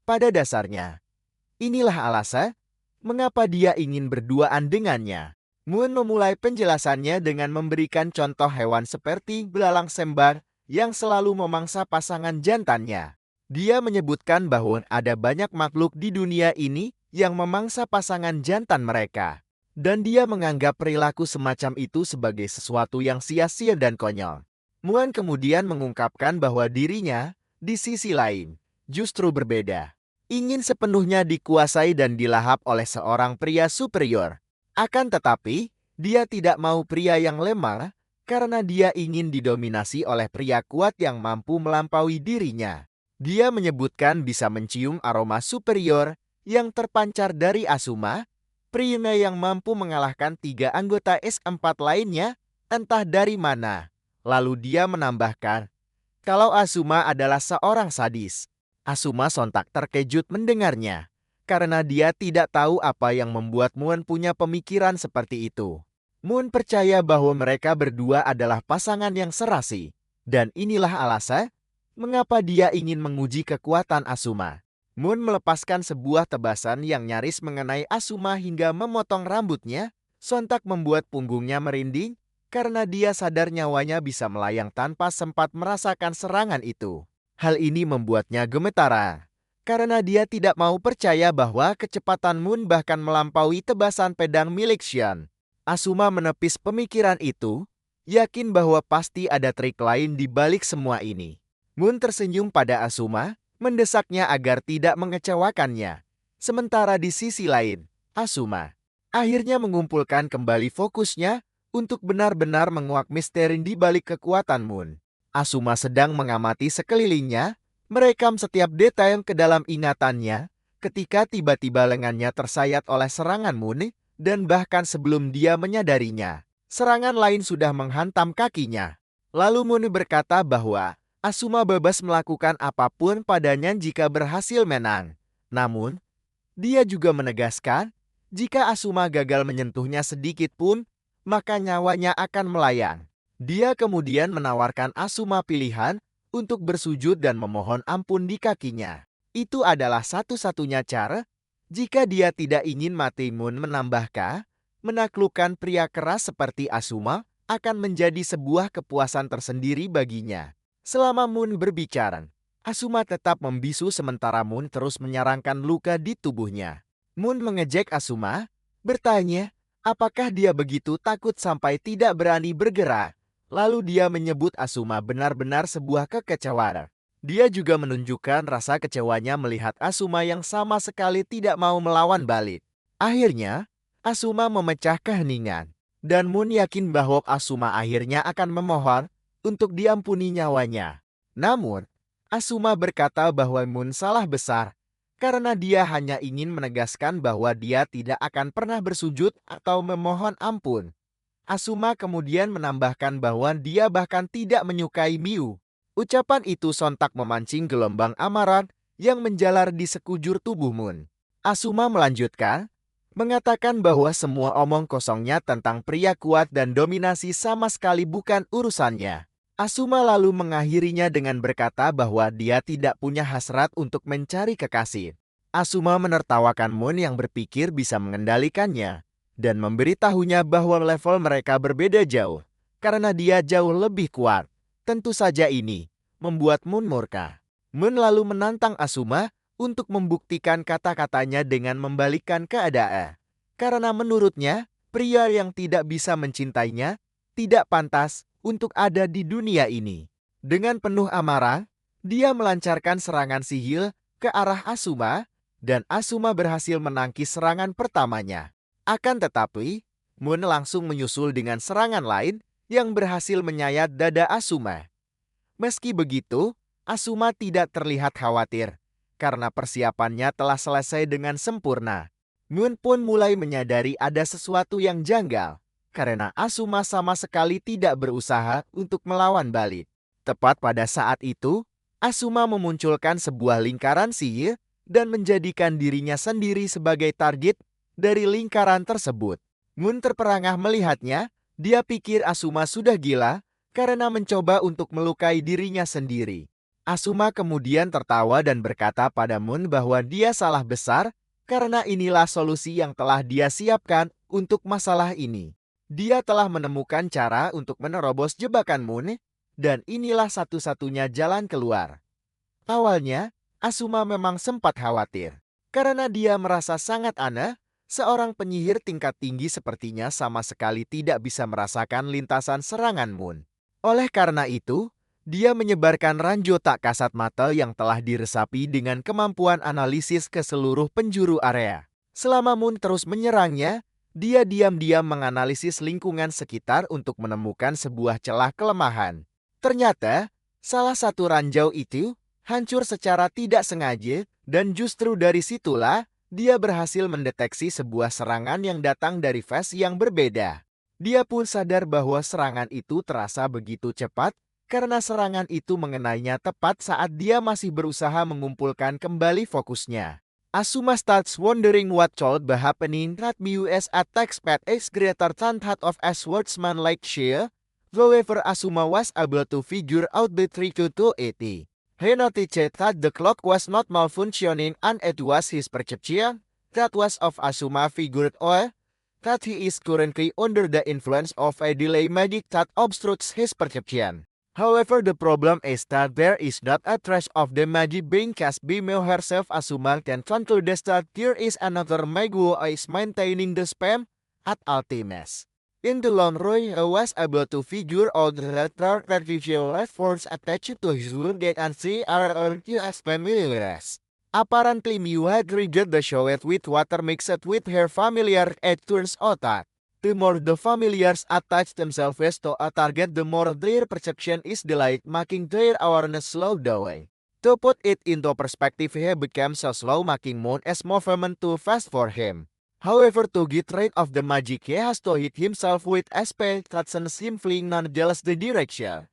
S1: Pada dasarnya, inilah alasan mengapa dia ingin berduaan dengannya. Muan memulai penjelasannya dengan memberikan contoh hewan seperti belalang sembar yang selalu memangsa pasangan jantannya. Dia menyebutkan bahwa ada banyak makhluk di dunia ini yang memangsa pasangan jantan mereka. Dan dia menganggap perilaku semacam itu sebagai sesuatu yang sia-sia dan konyol. Muan kemudian mengungkapkan bahwa dirinya, di sisi lain, justru berbeda. Ingin sepenuhnya dikuasai dan dilahap oleh seorang pria superior. Akan tetapi, dia tidak mau pria yang lemah karena dia ingin didominasi oleh pria kuat yang mampu melampaui dirinya. Dia menyebutkan bisa mencium aroma superior yang terpancar dari Asuma, pria yang mampu mengalahkan 3 anggota S4 lainnya, entah dari mana. Lalu dia menambahkan, kalau Asuma adalah seorang sadis. Asuma sontak terkejut mendengarnya, karena dia tidak tahu apa yang membuat Muan punya pemikiran seperti itu. Muan percaya bahwa mereka berdua adalah pasangan yang serasi, dan inilah alasan mengapa dia ingin menguji kekuatan Asuma. Muan melepaskan sebuah tebasan yang nyaris mengenai Asuma hingga memotong rambutnya, sontak membuat punggungnya merinding, karena dia sadar nyawanya bisa melayang tanpa sempat merasakan serangan itu. Hal ini membuatnya gemetar, karena dia tidak mau percaya bahwa kecepatan Muan bahkan melampaui tebasan pedang milik Xian. Asuma menepis pemikiran itu, yakin bahwa pasti ada trik lain di balik semua ini. Muan tersenyum pada Asuma, mendesaknya agar tidak mengecewakannya. Sementara di sisi lain, Asuma akhirnya mengumpulkan kembali fokusnya untuk benar-benar menguak misteri di balik kekuatan Moon. Asuma sedang mengamati sekelilingnya, merekam setiap detail ke dalam ingatannya, ketika tiba-tiba lengannya tersayat oleh serangan Moon, dan bahkan sebelum dia menyadarinya, serangan lain sudah menghantam kakinya. Lalu Moon berkata bahwa Asuma bebas melakukan apapun padanya jika berhasil menang. Namun, dia juga menegaskan, jika Asuma gagal menyentuhnya sedikit pun, maka nyawanya akan melayang. Dia kemudian menawarkan Asuma pilihan untuk bersujud dan memohon ampun di kakinya. Itu adalah satu-satunya cara jika dia tidak ingin mati. Moon menambahkan, menaklukkan pria keras seperti Asuma akan menjadi sebuah kepuasan tersendiri baginya. Selama Moon berbicara, Asuma tetap membisu sementara Moon terus menyarankan luka di tubuhnya. Moon mengejek Asuma, bertanya, apakah dia begitu takut sampai tidak berani bergerak? Lalu dia menyebut Asuma benar-benar sebuah kekecewaan. Dia juga menunjukkan rasa kecewanya melihat Asuma yang sama sekali tidak mau melawan balik. Akhirnya, Asuma memecah keheningan. Dan Moon yakin bahwa Asuma akhirnya akan memohon untuk diampuni nyawanya. Namun, Asuma berkata bahwa Moon salah besar karena dia hanya ingin menegaskan bahwa dia tidak akan pernah bersujud atau memohon ampun. Asuma kemudian menambahkan bahwa dia bahkan tidak menyukai Miu. Ucapan itu sontak memancing gelombang amarah yang menjalar di sekujur tubuh Moon. Asuma melanjutkan, mengatakan bahwa semua omong kosongnya tentang pria kuat dan dominasi sama sekali bukan urusannya. Asuma lalu mengakhirinya dengan berkata bahwa dia tidak punya hasrat untuk mencari kekasih. Asuma menertawakan Moon yang berpikir bisa mengendalikannya dan memberitahunya bahwa level mereka berbeda jauh karena dia jauh lebih kuat. Tentu saja ini membuat Moon murka. Moon lalu menantang Asuma untuk membuktikan kata-katanya dengan membalikkan keadaan. Karena menurutnya, pria yang tidak bisa mencintainya tidak pantas untuk ada di dunia ini. Dengan penuh amarah, dia melancarkan serangan sihir ke arah Asuma, dan Asuma berhasil menangkis serangan pertamanya. Akan tetapi, Moon langsung menyusul dengan serangan lain yang berhasil menyayat dada Asuma. Meski begitu, Asuma tidak terlihat khawatir, karena persiapannya telah selesai dengan sempurna. Moon pun mulai menyadari ada sesuatu yang janggal, karena Asuma sama sekali tidak berusaha untuk melawan balik. Tepat pada saat itu, Asuma memunculkan sebuah lingkaran sihir dan menjadikan dirinya sendiri sebagai target dari lingkaran tersebut. Moon terperangah melihatnya, dia pikir Asuma sudah gila karena mencoba untuk melukai dirinya sendiri. Asuma kemudian tertawa dan berkata pada Moon bahwa dia salah besar karena inilah solusi yang telah dia siapkan untuk masalah ini. Dia telah menemukan cara untuk menerobos jebakan Moon, dan inilah satu-satunya jalan keluar. Awalnya, Asuma memang sempat khawatir, karena dia merasa sangat aneh, seorang penyihir tingkat tinggi sepertinya sama sekali tidak bisa merasakan lintasan serangan Moon. Oleh karena itu, dia menyebarkan ranjau tak kasat mata yang telah diresapi dengan kemampuan analisis ke seluruh penjuru area. Selama Moon terus menyerangnya, dia diam-diam menganalisis lingkungan sekitar untuk menemukan sebuah celah kelemahan. Ternyata, salah satu ranjau itu hancur secara tidak sengaja, dan justru dari situlah dia berhasil mendeteksi sebuah serangan yang datang dari fase yang berbeda. Dia pun sadar bahwa serangan itu terasa begitu cepat, karena serangan itu mengenainya tepat saat dia masih berusaha mengumpulkan kembali fokusnya. Asuma starts wondering what could be happening that Miu's attack speed is greater than that of a swordsman like she. However, Asuma was able to figure out the trick to it. He noticed that the clock was not malfunctioning and it was his perception that was of Asuma figured out that he is currently under the influence of a delay magic that obstructs his perception. However, the problem is that there is not a trace of the magic being cast by Mio herself. Asuma can conclude that there is another mag who is maintaining the spam at Altimes. In the long run, he was able to figure out that there are visual force attached to his wound and see are as familiars. Apparently Miu had rigged the show with water mixed with her familiar. It turns out that the more the familiars attach themselves to a target, the more their perception is delayed, making their awareness slow down. To put it into perspective, he became so slow, making Moon's movement too fast for him. However, to get rid of the magic, he has to hit himself with a spell that sends him fleeing nonetheless the direction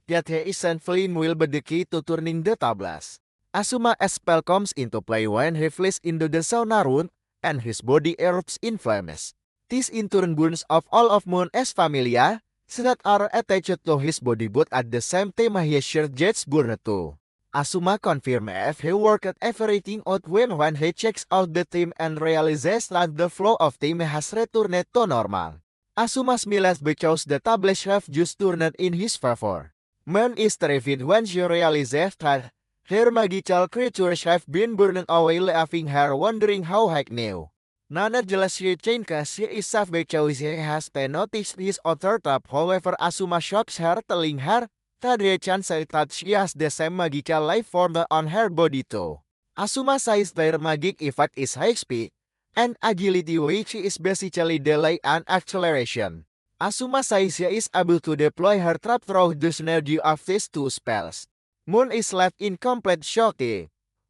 S1: that he isn't fleeing will be the key to turning the tables. Asuma's spell comes into play when he flees into the sauna room and his body erupts in flames. This in turn burns off all of Moon's familia that are attached to his body, but at the same time he shared Jet's burn too. Asuma confirms if he worked everything out when he checks out the team and realizes that the flow of team has returned to normal. Asuma smiles because the tables have just turned in his favor. Moon is terrified when she realizes that her magical creatures have been burned away, leaving her wondering how heck new. Nonetheless, she thinks she is safe because she has noticed his other trap. However, Asuma shocks her, telling her that the chance that she has the same magical life form on her body too. Asuma says their magic effect is high speed and agility, which is basically delay and acceleration. Asuma says she is able to deploy her trap through the synergy of these two spells. Moon is left in complete shock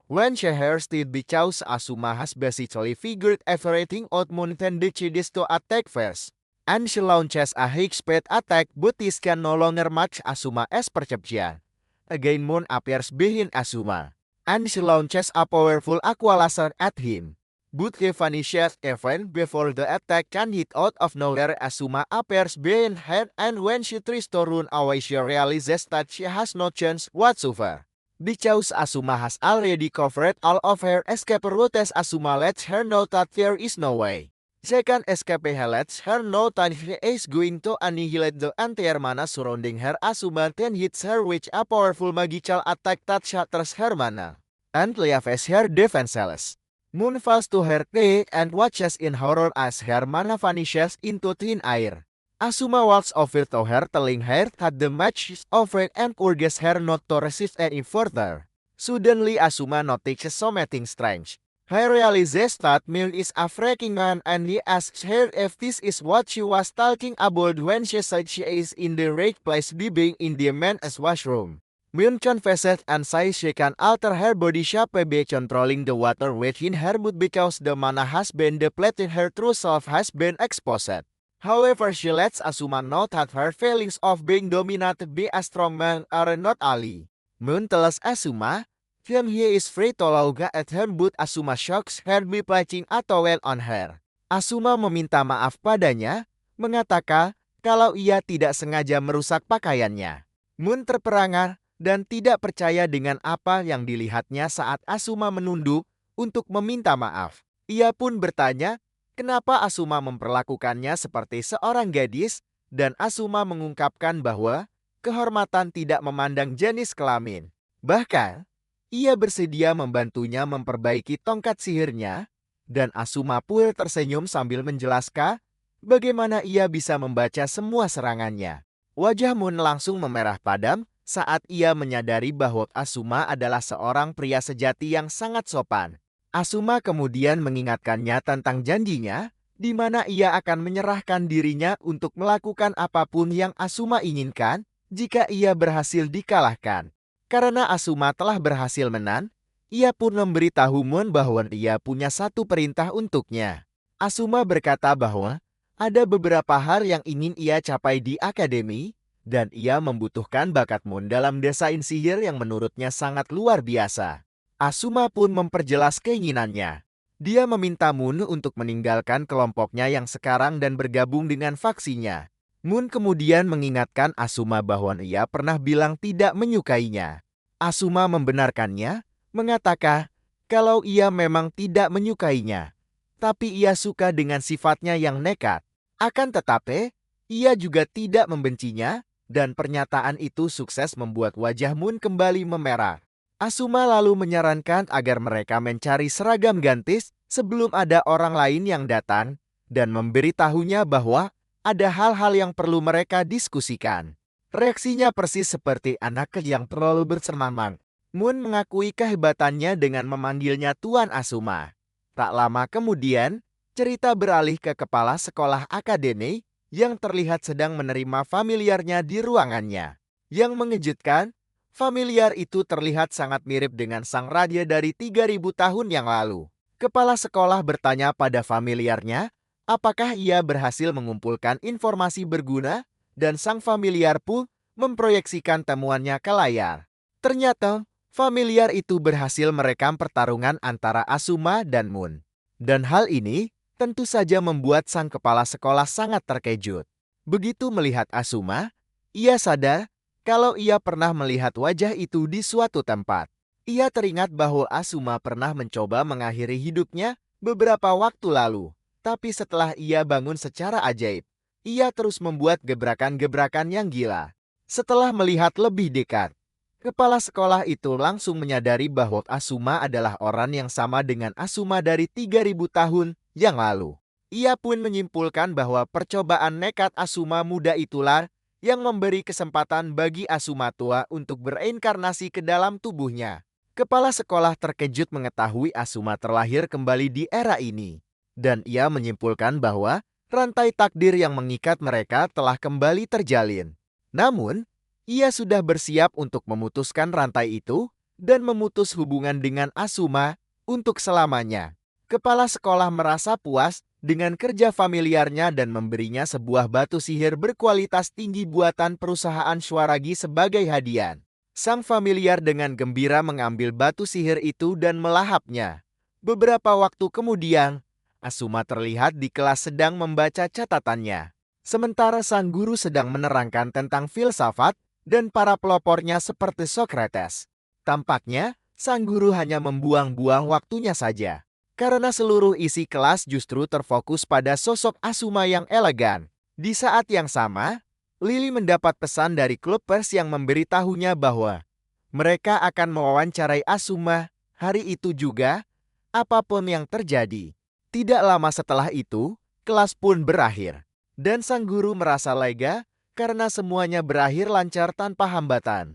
S1: when she hears it because Asuma has basically figured everything out. Moon then decides to attack first, and she launches a high-speed attack, but this can no longer match Asuma's perception. Again, Moon appears behind Asuma, and she launches a powerful aqua laser at him. But he vanishes even before the attack can hit. Out of nowhere, Asuma appears behind her, and when she tries to run away, she realizes that she has no chance whatsoever. Because Asuma has already covered all of her escape routes, Asuma lets her know that there is no way she can escape. He lets her know that he is going to annihilate the entire mana surrounding her. Asuma then hits her with a powerful magical attack that shatters her mana and leaves her defenseless. Moon falls to her knees and watches in horror as her mana vanishes into thin air. Asuma walks over to her, telling her that the match is over and urges her not to resist any further. Suddenly, Asuma notices something strange. He realizes that Miu is a freaking man, and he asks her if this is what she was talking about when she said she is in the right place, being in the men's washroom. Miu confesses and says she can alter her body shape by controlling the water within her, but because the mana has been depleted, her true self has been exposed. However, she lets Asuma know that her feelings of being dominated by a strong man are not Ali. Moon tells Asuma that he is free to look at her, but Asuma shocks her by placing a towel on her. Asuma meminta maaf padanya, mengatakan kalau ia tidak sengaja merusak pakaiannya. Moon terperangah dan tidak percaya dengan apa yang dilihatnya saat Asuma menunduk untuk meminta maaf. Ia pun bertanya kenapa Asuma memperlakukannya seperti seorang gadis, dan Asuma mengungkapkan bahwa kehormatan tidak memandang jenis kelamin. Bahkan, ia bersedia membantunya memperbaiki tongkat sihirnya, dan Asuma pun tersenyum sambil menjelaskan bagaimana ia bisa membaca semua serangannya. Wajah Moon langsung memerah padam saat ia menyadari bahwa Asuma adalah seorang pria sejati yang sangat sopan. Asuma kemudian mengingatkannya tentang janjinya, di mana ia akan menyerahkan dirinya untuk melakukan apapun yang Asuma inginkan jika ia berhasil dikalahkan. Karena Asuma telah berhasil menang, ia pun memberitahu Moon bahwa ia punya satu perintah untuknya. Asuma berkata bahwa ada beberapa hal yang ingin ia capai di akademi, dan ia membutuhkan bakat Moon dalam desain sihir yang menurutnya sangat luar biasa. Asuma pun memperjelas keinginannya. Dia meminta Moon untuk meninggalkan kelompoknya yang sekarang dan bergabung dengan faksinya. Moon kemudian mengingatkan Asuma bahwa ia pernah bilang tidak menyukainya. Asuma membenarkannya, mengatakan kalau ia memang tidak menyukainya, tapi ia suka dengan sifatnya yang nekat. Akan tetapi, ia juga tidak membencinya, dan pernyataan itu sukses membuat wajah Moon kembali memerah. Asuma lalu menyarankan agar mereka mencari seragam gantis sebelum ada orang lain yang datang, dan memberitahunya bahwa ada hal-hal yang perlu mereka diskusikan. Reaksinya persis seperti anak yang terlalu bersemangat. Moon mengakui kehebatannya dengan memanggilnya Tuan Asuma. Tak lama kemudian, cerita beralih ke kepala sekolah akademi yang terlihat sedang menerima familiarnya di ruangannya. Yang mengejutkan, familiar itu terlihat sangat mirip dengan sang raja dari 3000 tahun yang lalu. Kepala sekolah bertanya pada familiarnya, apakah ia berhasil mengumpulkan informasi berguna, dan sang familiar pun memproyeksikan temuannya ke layar. Ternyata, familiar itu berhasil merekam pertarungan antara Asuma dan Moon. Dan hal ini tentu saja membuat sang kepala sekolah sangat terkejut. Begitu melihat Asuma, ia sadar kalau ia pernah melihat wajah itu di suatu tempat. Ia teringat bahwa Asuma pernah mencoba mengakhiri hidupnya beberapa waktu lalu. Tapi setelah ia bangun secara ajaib, ia terus membuat gebrakan-gebrakan yang gila. Setelah melihat lebih dekat, kepala sekolah itu langsung menyadari bahwa Asuma adalah orang yang sama dengan Asuma dari 3000 tahun yang lalu. Ia pun menyimpulkan bahwa percobaan nekat Asuma muda itulah yang memberi kesempatan bagi Asuma tua untuk bereinkarnasi ke dalam tubuhnya. Kepala sekolah terkejut mengetahui Asuma terlahir kembali di era ini. Dan ia menyimpulkan bahwa rantai takdir yang mengikat mereka telah kembali terjalin. Namun, ia sudah bersiap untuk memutuskan rantai itu dan memutus hubungan dengan Asuma untuk selamanya. Kepala sekolah merasa puas dengan kerja familiarnya dan memberinya sebuah batu sihir berkualitas tinggi buatan perusahaan Swaragi sebagai hadiah. Sang familiar dengan gembira mengambil batu sihir itu dan melahapnya. Beberapa waktu kemudian, Asuma terlihat di kelas sedang membaca catatannya. Sementara sang guru sedang menerangkan tentang filsafat dan para pelopornya seperti Socrates. Tampaknya, sang guru hanya membuang-buang waktunya saja. Karena seluruh isi kelas justru terfokus pada sosok Asuma yang elegan. Di saat yang sama, Lily mendapat pesan dari klub pers yang memberitahunya bahwa mereka akan mewawancarai Asuma hari itu juga, apapun yang terjadi. Tidak lama setelah itu, kelas pun berakhir. Dan sang guru merasa lega karena semuanya berakhir lancar tanpa hambatan.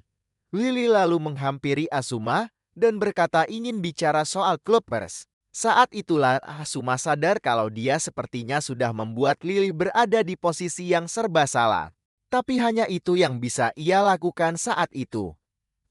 S1: Lily lalu menghampiri Asuma dan berkata ingin bicara soal klub pers. Saat itulah Asuma sadar kalau dia sepertinya sudah membuat Lily berada di posisi yang serba salah. Tapi hanya itu yang bisa ia lakukan saat itu.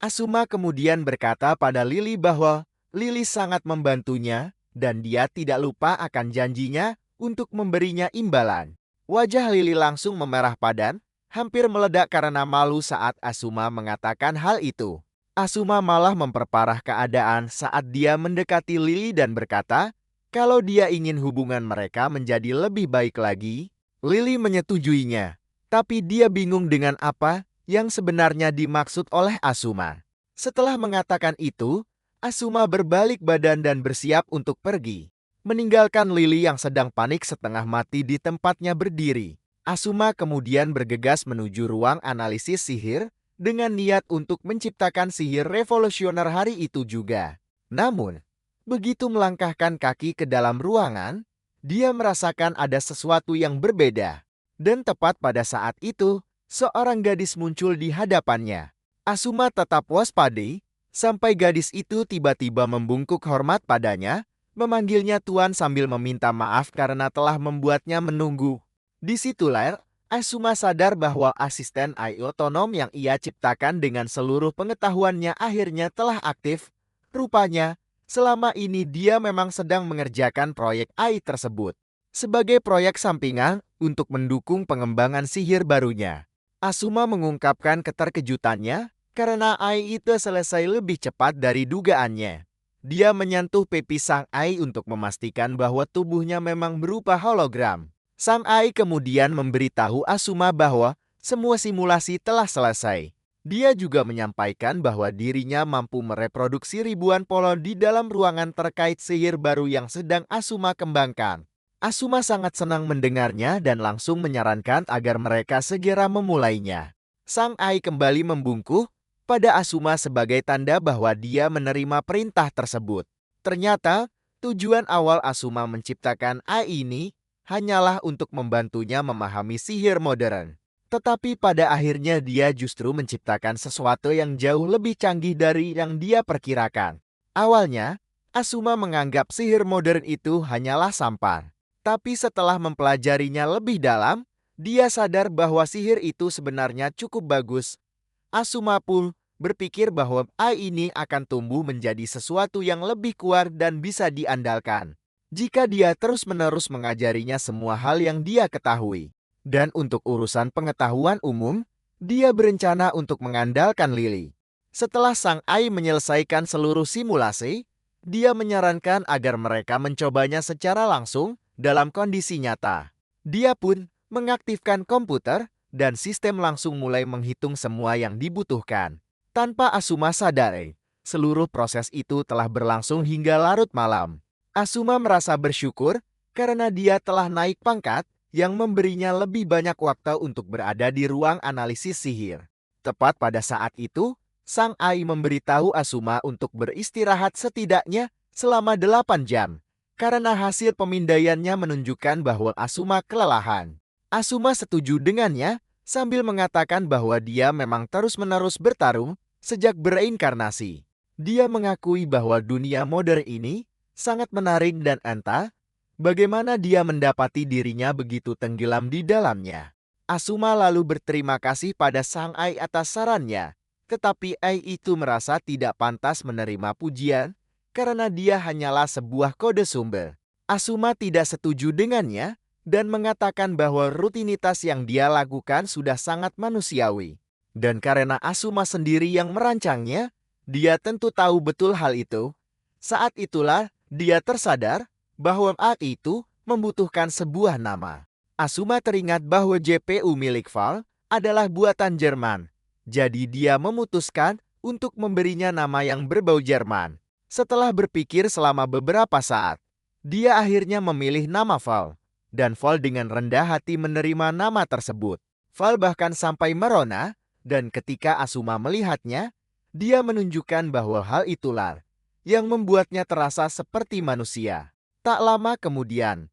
S1: Asuma kemudian berkata pada Lily bahwa Lily sangat membantunya dan dia tidak lupa akan janjinya untuk memberinya imbalan. Wajah Lily langsung memerah padan, hampir meledak karena malu saat Asuma mengatakan hal itu. Asuma malah memperparah keadaan saat dia mendekati Lily dan berkata, kalau dia ingin hubungan mereka menjadi lebih baik lagi. Lily menyetujuinya, tapi dia bingung dengan apa yang sebenarnya dimaksud oleh Asuma. Setelah mengatakan itu, Asuma berbalik badan dan bersiap untuk pergi, meninggalkan Lily yang sedang panik setengah mati di tempatnya berdiri. Asuma kemudian bergegas menuju ruang analisis sihir dengan niat untuk menciptakan sihir revolusioner hari itu juga. Namun, begitu melangkahkan kaki ke dalam ruangan, dia merasakan ada sesuatu yang berbeda. Dan tepat pada saat itu, seorang gadis muncul di hadapannya. Asuma tetap waspada sampai gadis itu tiba-tiba membungkuk hormat padanya, memanggilnya Tuan sambil meminta maaf karena telah membuatnya menunggu. Disitulah Asuma sadar bahwa asisten AI otonom yang ia ciptakan dengan seluruh pengetahuannya akhirnya telah aktif. Rupanya, selama ini dia memang sedang mengerjakan proyek AI tersebut sebagai proyek sampingan untuk mendukung pengembangan sihir barunya. Asuma mengungkapkan keterkejutannya karena AI itu selesai lebih cepat dari dugaannya. Dia menyentuh pipi sang AI untuk memastikan bahwa tubuhnya memang berupa hologram. Sang AI kemudian memberitahu Asuma bahwa semua simulasi telah selesai. Dia juga menyampaikan bahwa dirinya mampu mereproduksi ribuan polon di dalam ruangan terkait sihir baru yang sedang Asuma kembangkan. Asuma sangat senang mendengarnya dan langsung menyarankan agar mereka segera memulainya. Sang AI kembali membungkuk pada Asuma sebagai tanda bahwa dia menerima perintah tersebut. Ternyata, tujuan awal Asuma menciptakan AI ini hanyalah untuk membantunya memahami sihir modern. Tetapi pada akhirnya dia justru menciptakan sesuatu yang jauh lebih canggih dari yang dia perkirakan. Awalnya, Asuma menganggap sihir modern itu hanyalah sampah. Tapi setelah mempelajarinya lebih dalam, dia sadar bahwa sihir itu sebenarnya cukup bagus. Asuma pun berpikir bahwa AI ini akan tumbuh menjadi sesuatu yang lebih kuat dan bisa diandalkan jika dia terus-menerus mengajarinya semua hal yang dia ketahui. Dan untuk urusan pengetahuan umum, dia berencana untuk mengandalkan Lily. Setelah Sang AI menyelesaikan seluruh simulasi, dia menyarankan agar mereka mencobanya secara langsung dalam kondisi nyata. Dia pun mengaktifkan komputer dan sistem langsung mulai menghitung semua yang dibutuhkan. Tanpa Asuma sadari, seluruh proses itu telah berlangsung hingga larut malam. Asuma merasa bersyukur karena dia telah naik pangkat yang memberinya lebih banyak waktu untuk berada di ruang analisis sihir. Tepat pada saat itu, Sang AI memberitahu Asuma untuk beristirahat setidaknya selama 8 jam, karena hasil pemindaiannya menunjukkan bahwa Asuma kelelahan. Asuma setuju dengannya sambil mengatakan bahwa dia memang terus-menerus bertarung sejak bereinkarnasi. Dia mengakui bahwa dunia modern ini sangat menarik dan entah bagaimana dia mendapati dirinya begitu tenggelam di dalamnya. Asuma lalu berterima kasih pada Sang AI atas sarannya, tetapi AI itu merasa tidak pantas menerima pujian karena dia hanyalah sebuah kode sumber. Asuma tidak setuju dengannya dan mengatakan bahwa rutinitas yang dia lakukan sudah sangat manusiawi. Dan karena Asuma sendiri yang merancangnya, dia tentu tahu betul hal itu. Saat itulah dia tersadar bahwa AI itu membutuhkan sebuah nama. Asuma teringat bahwa JPU milik Val adalah buatan Jerman. Jadi dia memutuskan untuk memberinya nama yang berbau Jerman. Setelah berpikir selama beberapa saat, dia akhirnya memilih nama Val. Dan Val dengan rendah hati menerima nama tersebut. Val bahkan sampai merona, dan ketika Asuma melihatnya, dia menunjukkan bahwa hal itulah yang membuatnya terasa seperti manusia. Tak lama kemudian,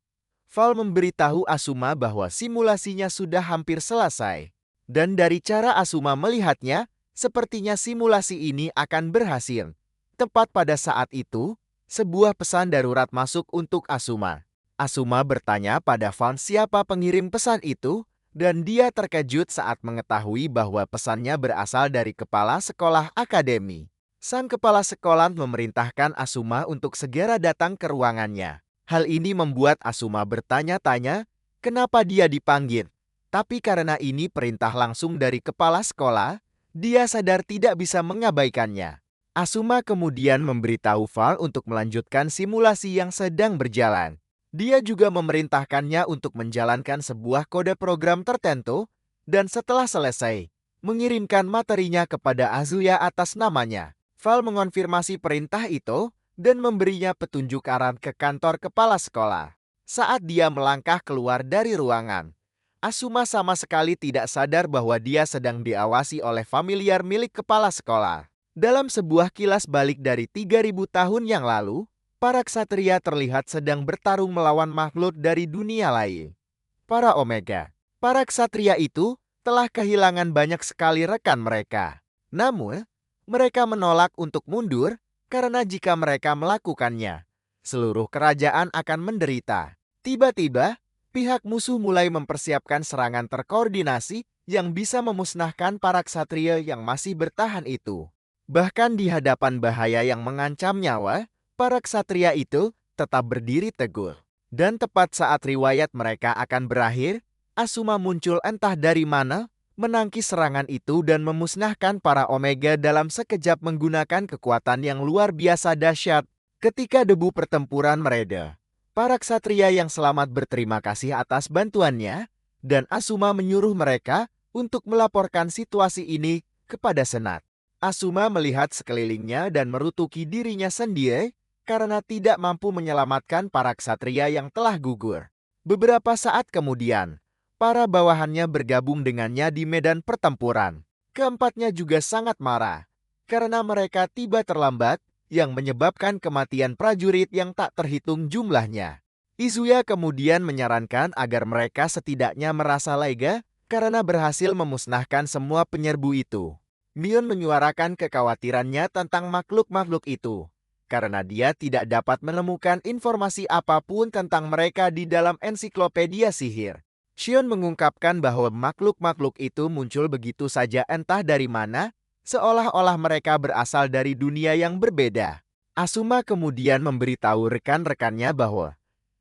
S1: Val memberitahu Asuma bahwa simulasinya sudah hampir selesai. Dan dari cara Asuma melihatnya, sepertinya simulasi ini akan berhasil. Tepat pada saat itu, sebuah pesan darurat masuk untuk Asuma. Asuma bertanya pada Val siapa pengirim pesan itu, dan dia terkejut saat mengetahui bahwa pesannya berasal dari kepala sekolah akademi. Sang kepala sekolah memerintahkan Asuma untuk segera datang ke ruangannya. Hal ini membuat Asuma bertanya-tanya kenapa dia dipanggil. Tapi karena ini perintah langsung dari kepala sekolah, dia sadar tidak bisa mengabaikannya. Asuma kemudian memberitahu Val untuk melanjutkan simulasi yang sedang berjalan. Dia juga memerintahkannya untuk menjalankan sebuah kode program tertentu dan setelah selesai, mengirimkan materinya kepada Azuya atas namanya. Val mengonfirmasi perintah itu dan memberinya petunjuk arah ke kantor kepala sekolah. Saat dia melangkah keluar dari ruangan, Asuma sama sekali tidak sadar bahwa dia sedang diawasi oleh familiar milik kepala sekolah. Dalam sebuah kilas balik dari 3000 tahun yang lalu, para ksatria terlihat sedang bertarung melawan makhluk dari dunia lain. Para Omega. Para ksatria itu telah kehilangan banyak sekali rekan mereka. Namun, mereka menolak untuk mundur karena jika mereka melakukannya, seluruh kerajaan akan menderita. Tiba-tiba, pihak musuh mulai mempersiapkan serangan terkoordinasi yang bisa memusnahkan para ksatria yang masih bertahan itu. Bahkan di hadapan bahaya yang mengancam nyawa, para ksatria itu tetap berdiri teguh. Dan tepat saat riwayat mereka akan berakhir, Asuma muncul entah dari mana, menangkis serangan itu dan memusnahkan para Omega dalam sekejap menggunakan kekuatan yang luar biasa dahsyat. Ketika debu pertempuran mereda, para ksatria yang selamat berterima kasih atas bantuannya, dan Asuma menyuruh mereka untuk melaporkan situasi ini kepada Senat. Asuma melihat sekelilingnya dan merutuki dirinya sendiri karena tidak mampu menyelamatkan para ksatria yang telah gugur. Beberapa saat kemudian, para bawahannya bergabung dengannya di medan pertempuran. Keempatnya juga sangat marah karena mereka tiba terlambat yang menyebabkan kematian prajurit yang tak terhitung jumlahnya. Izuya kemudian menyarankan agar mereka setidaknya merasa lega karena berhasil memusnahkan semua penyerbu itu. Mion menyuarakan kekhawatirannya tentang makhluk-makhluk itu, karena dia tidak dapat menemukan informasi apapun tentang mereka di dalam ensiklopedia sihir. Xion mengungkapkan bahwa makhluk-makhluk itu muncul begitu saja entah dari mana, seolah-olah mereka berasal dari dunia yang berbeda. Asuma kemudian memberitahu rekan-rekannya bahwa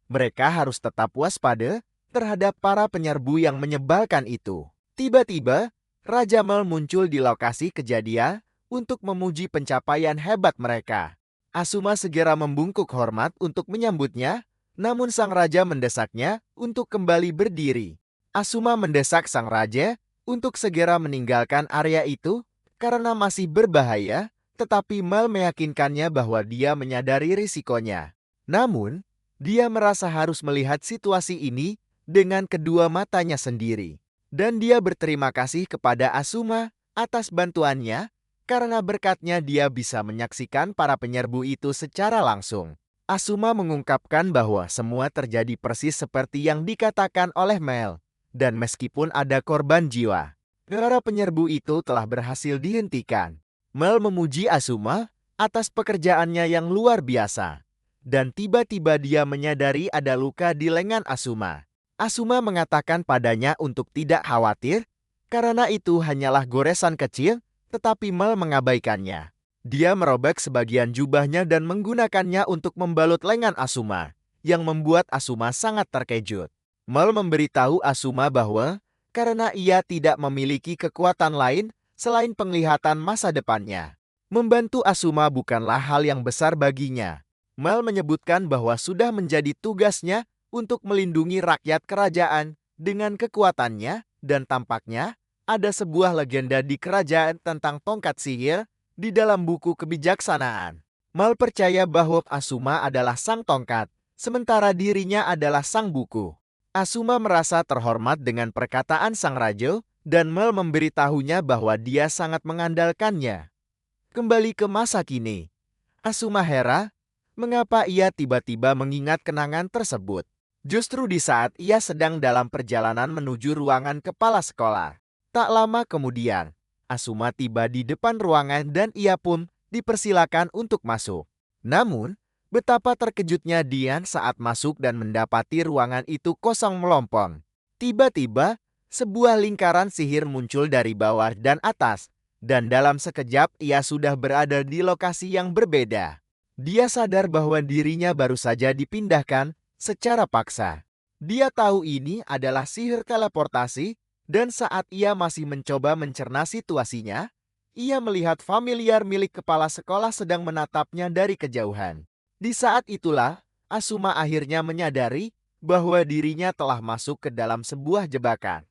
S1: mereka harus tetap waspada terhadap para penyerbu yang menyebalkan itu. Tiba-tiba, Raja Mel muncul di lokasi kejadian untuk memuji pencapaian hebat mereka. Asuma segera membungkuk hormat untuk menyambutnya, namun sang raja mendesaknya untuk kembali berdiri. Asuma mendesak sang raja untuk segera meninggalkan area itu karena masih berbahaya, tetapi Mel meyakinkannya bahwa dia menyadari risikonya. Namun, dia merasa harus melihat situasi ini dengan kedua matanya sendiri. Dan dia berterima kasih kepada Asuma atas bantuannya, karena berkatnya dia bisa menyaksikan para penyerbu itu secara langsung. Asuma mengungkapkan bahwa semua terjadi persis seperti yang dikatakan oleh Mel. Dan meskipun ada korban jiwa, para penyerbu itu telah berhasil dihentikan. Mel memuji Asuma atas pekerjaannya yang luar biasa. Dan tiba-tiba dia menyadari ada luka di lengan Asuma. Asuma mengatakan padanya untuk tidak khawatir, karena itu hanyalah goresan kecil, tetapi Mel mengabaikannya. Dia merobek sebagian jubahnya dan menggunakannya untuk membalut lengan Asuma, yang membuat Asuma sangat terkejut. Mel memberitahu Asuma bahwa karena ia tidak memiliki kekuatan lain selain penglihatan masa depannya, membantu Asuma bukanlah hal yang besar baginya. Mel menyebutkan bahwa sudah menjadi tugasnya untuk melindungi rakyat kerajaan dengan kekuatannya, dan tampaknya ada sebuah legenda di kerajaan tentang tongkat sihir di dalam buku kebijaksanaan. Mel percaya bahwa Asuma adalah sang tongkat, sementara dirinya adalah sang buku. Asuma merasa terhormat dengan perkataan sang raja, dan Mel memberitahunya bahwa dia sangat mengandalkannya. Kembali ke masa kini, Asuma heran mengapa ia tiba-tiba mengingat kenangan tersebut. Justru di saat ia sedang dalam perjalanan menuju ruangan kepala sekolah. Tak lama kemudian, Asuma tiba di depan ruangan dan ia pun dipersilakan untuk masuk. Namun, betapa terkejutnya Dian saat masuk dan mendapati ruangan itu kosong melompong. Tiba-tiba, sebuah lingkaran sihir muncul dari bawah dan atas, dan dalam sekejap ia sudah berada di lokasi yang berbeda. Dia sadar bahwa dirinya baru saja dipindahkan secara paksa. Dia tahu ini adalah sihir teleportasi, dan saat ia masih mencoba mencerna situasinya, ia melihat familiar milik kepala sekolah sedang menatapnya dari kejauhan. Di saat itulah, Asuma akhirnya menyadari bahwa dirinya telah masuk ke dalam sebuah jebakan.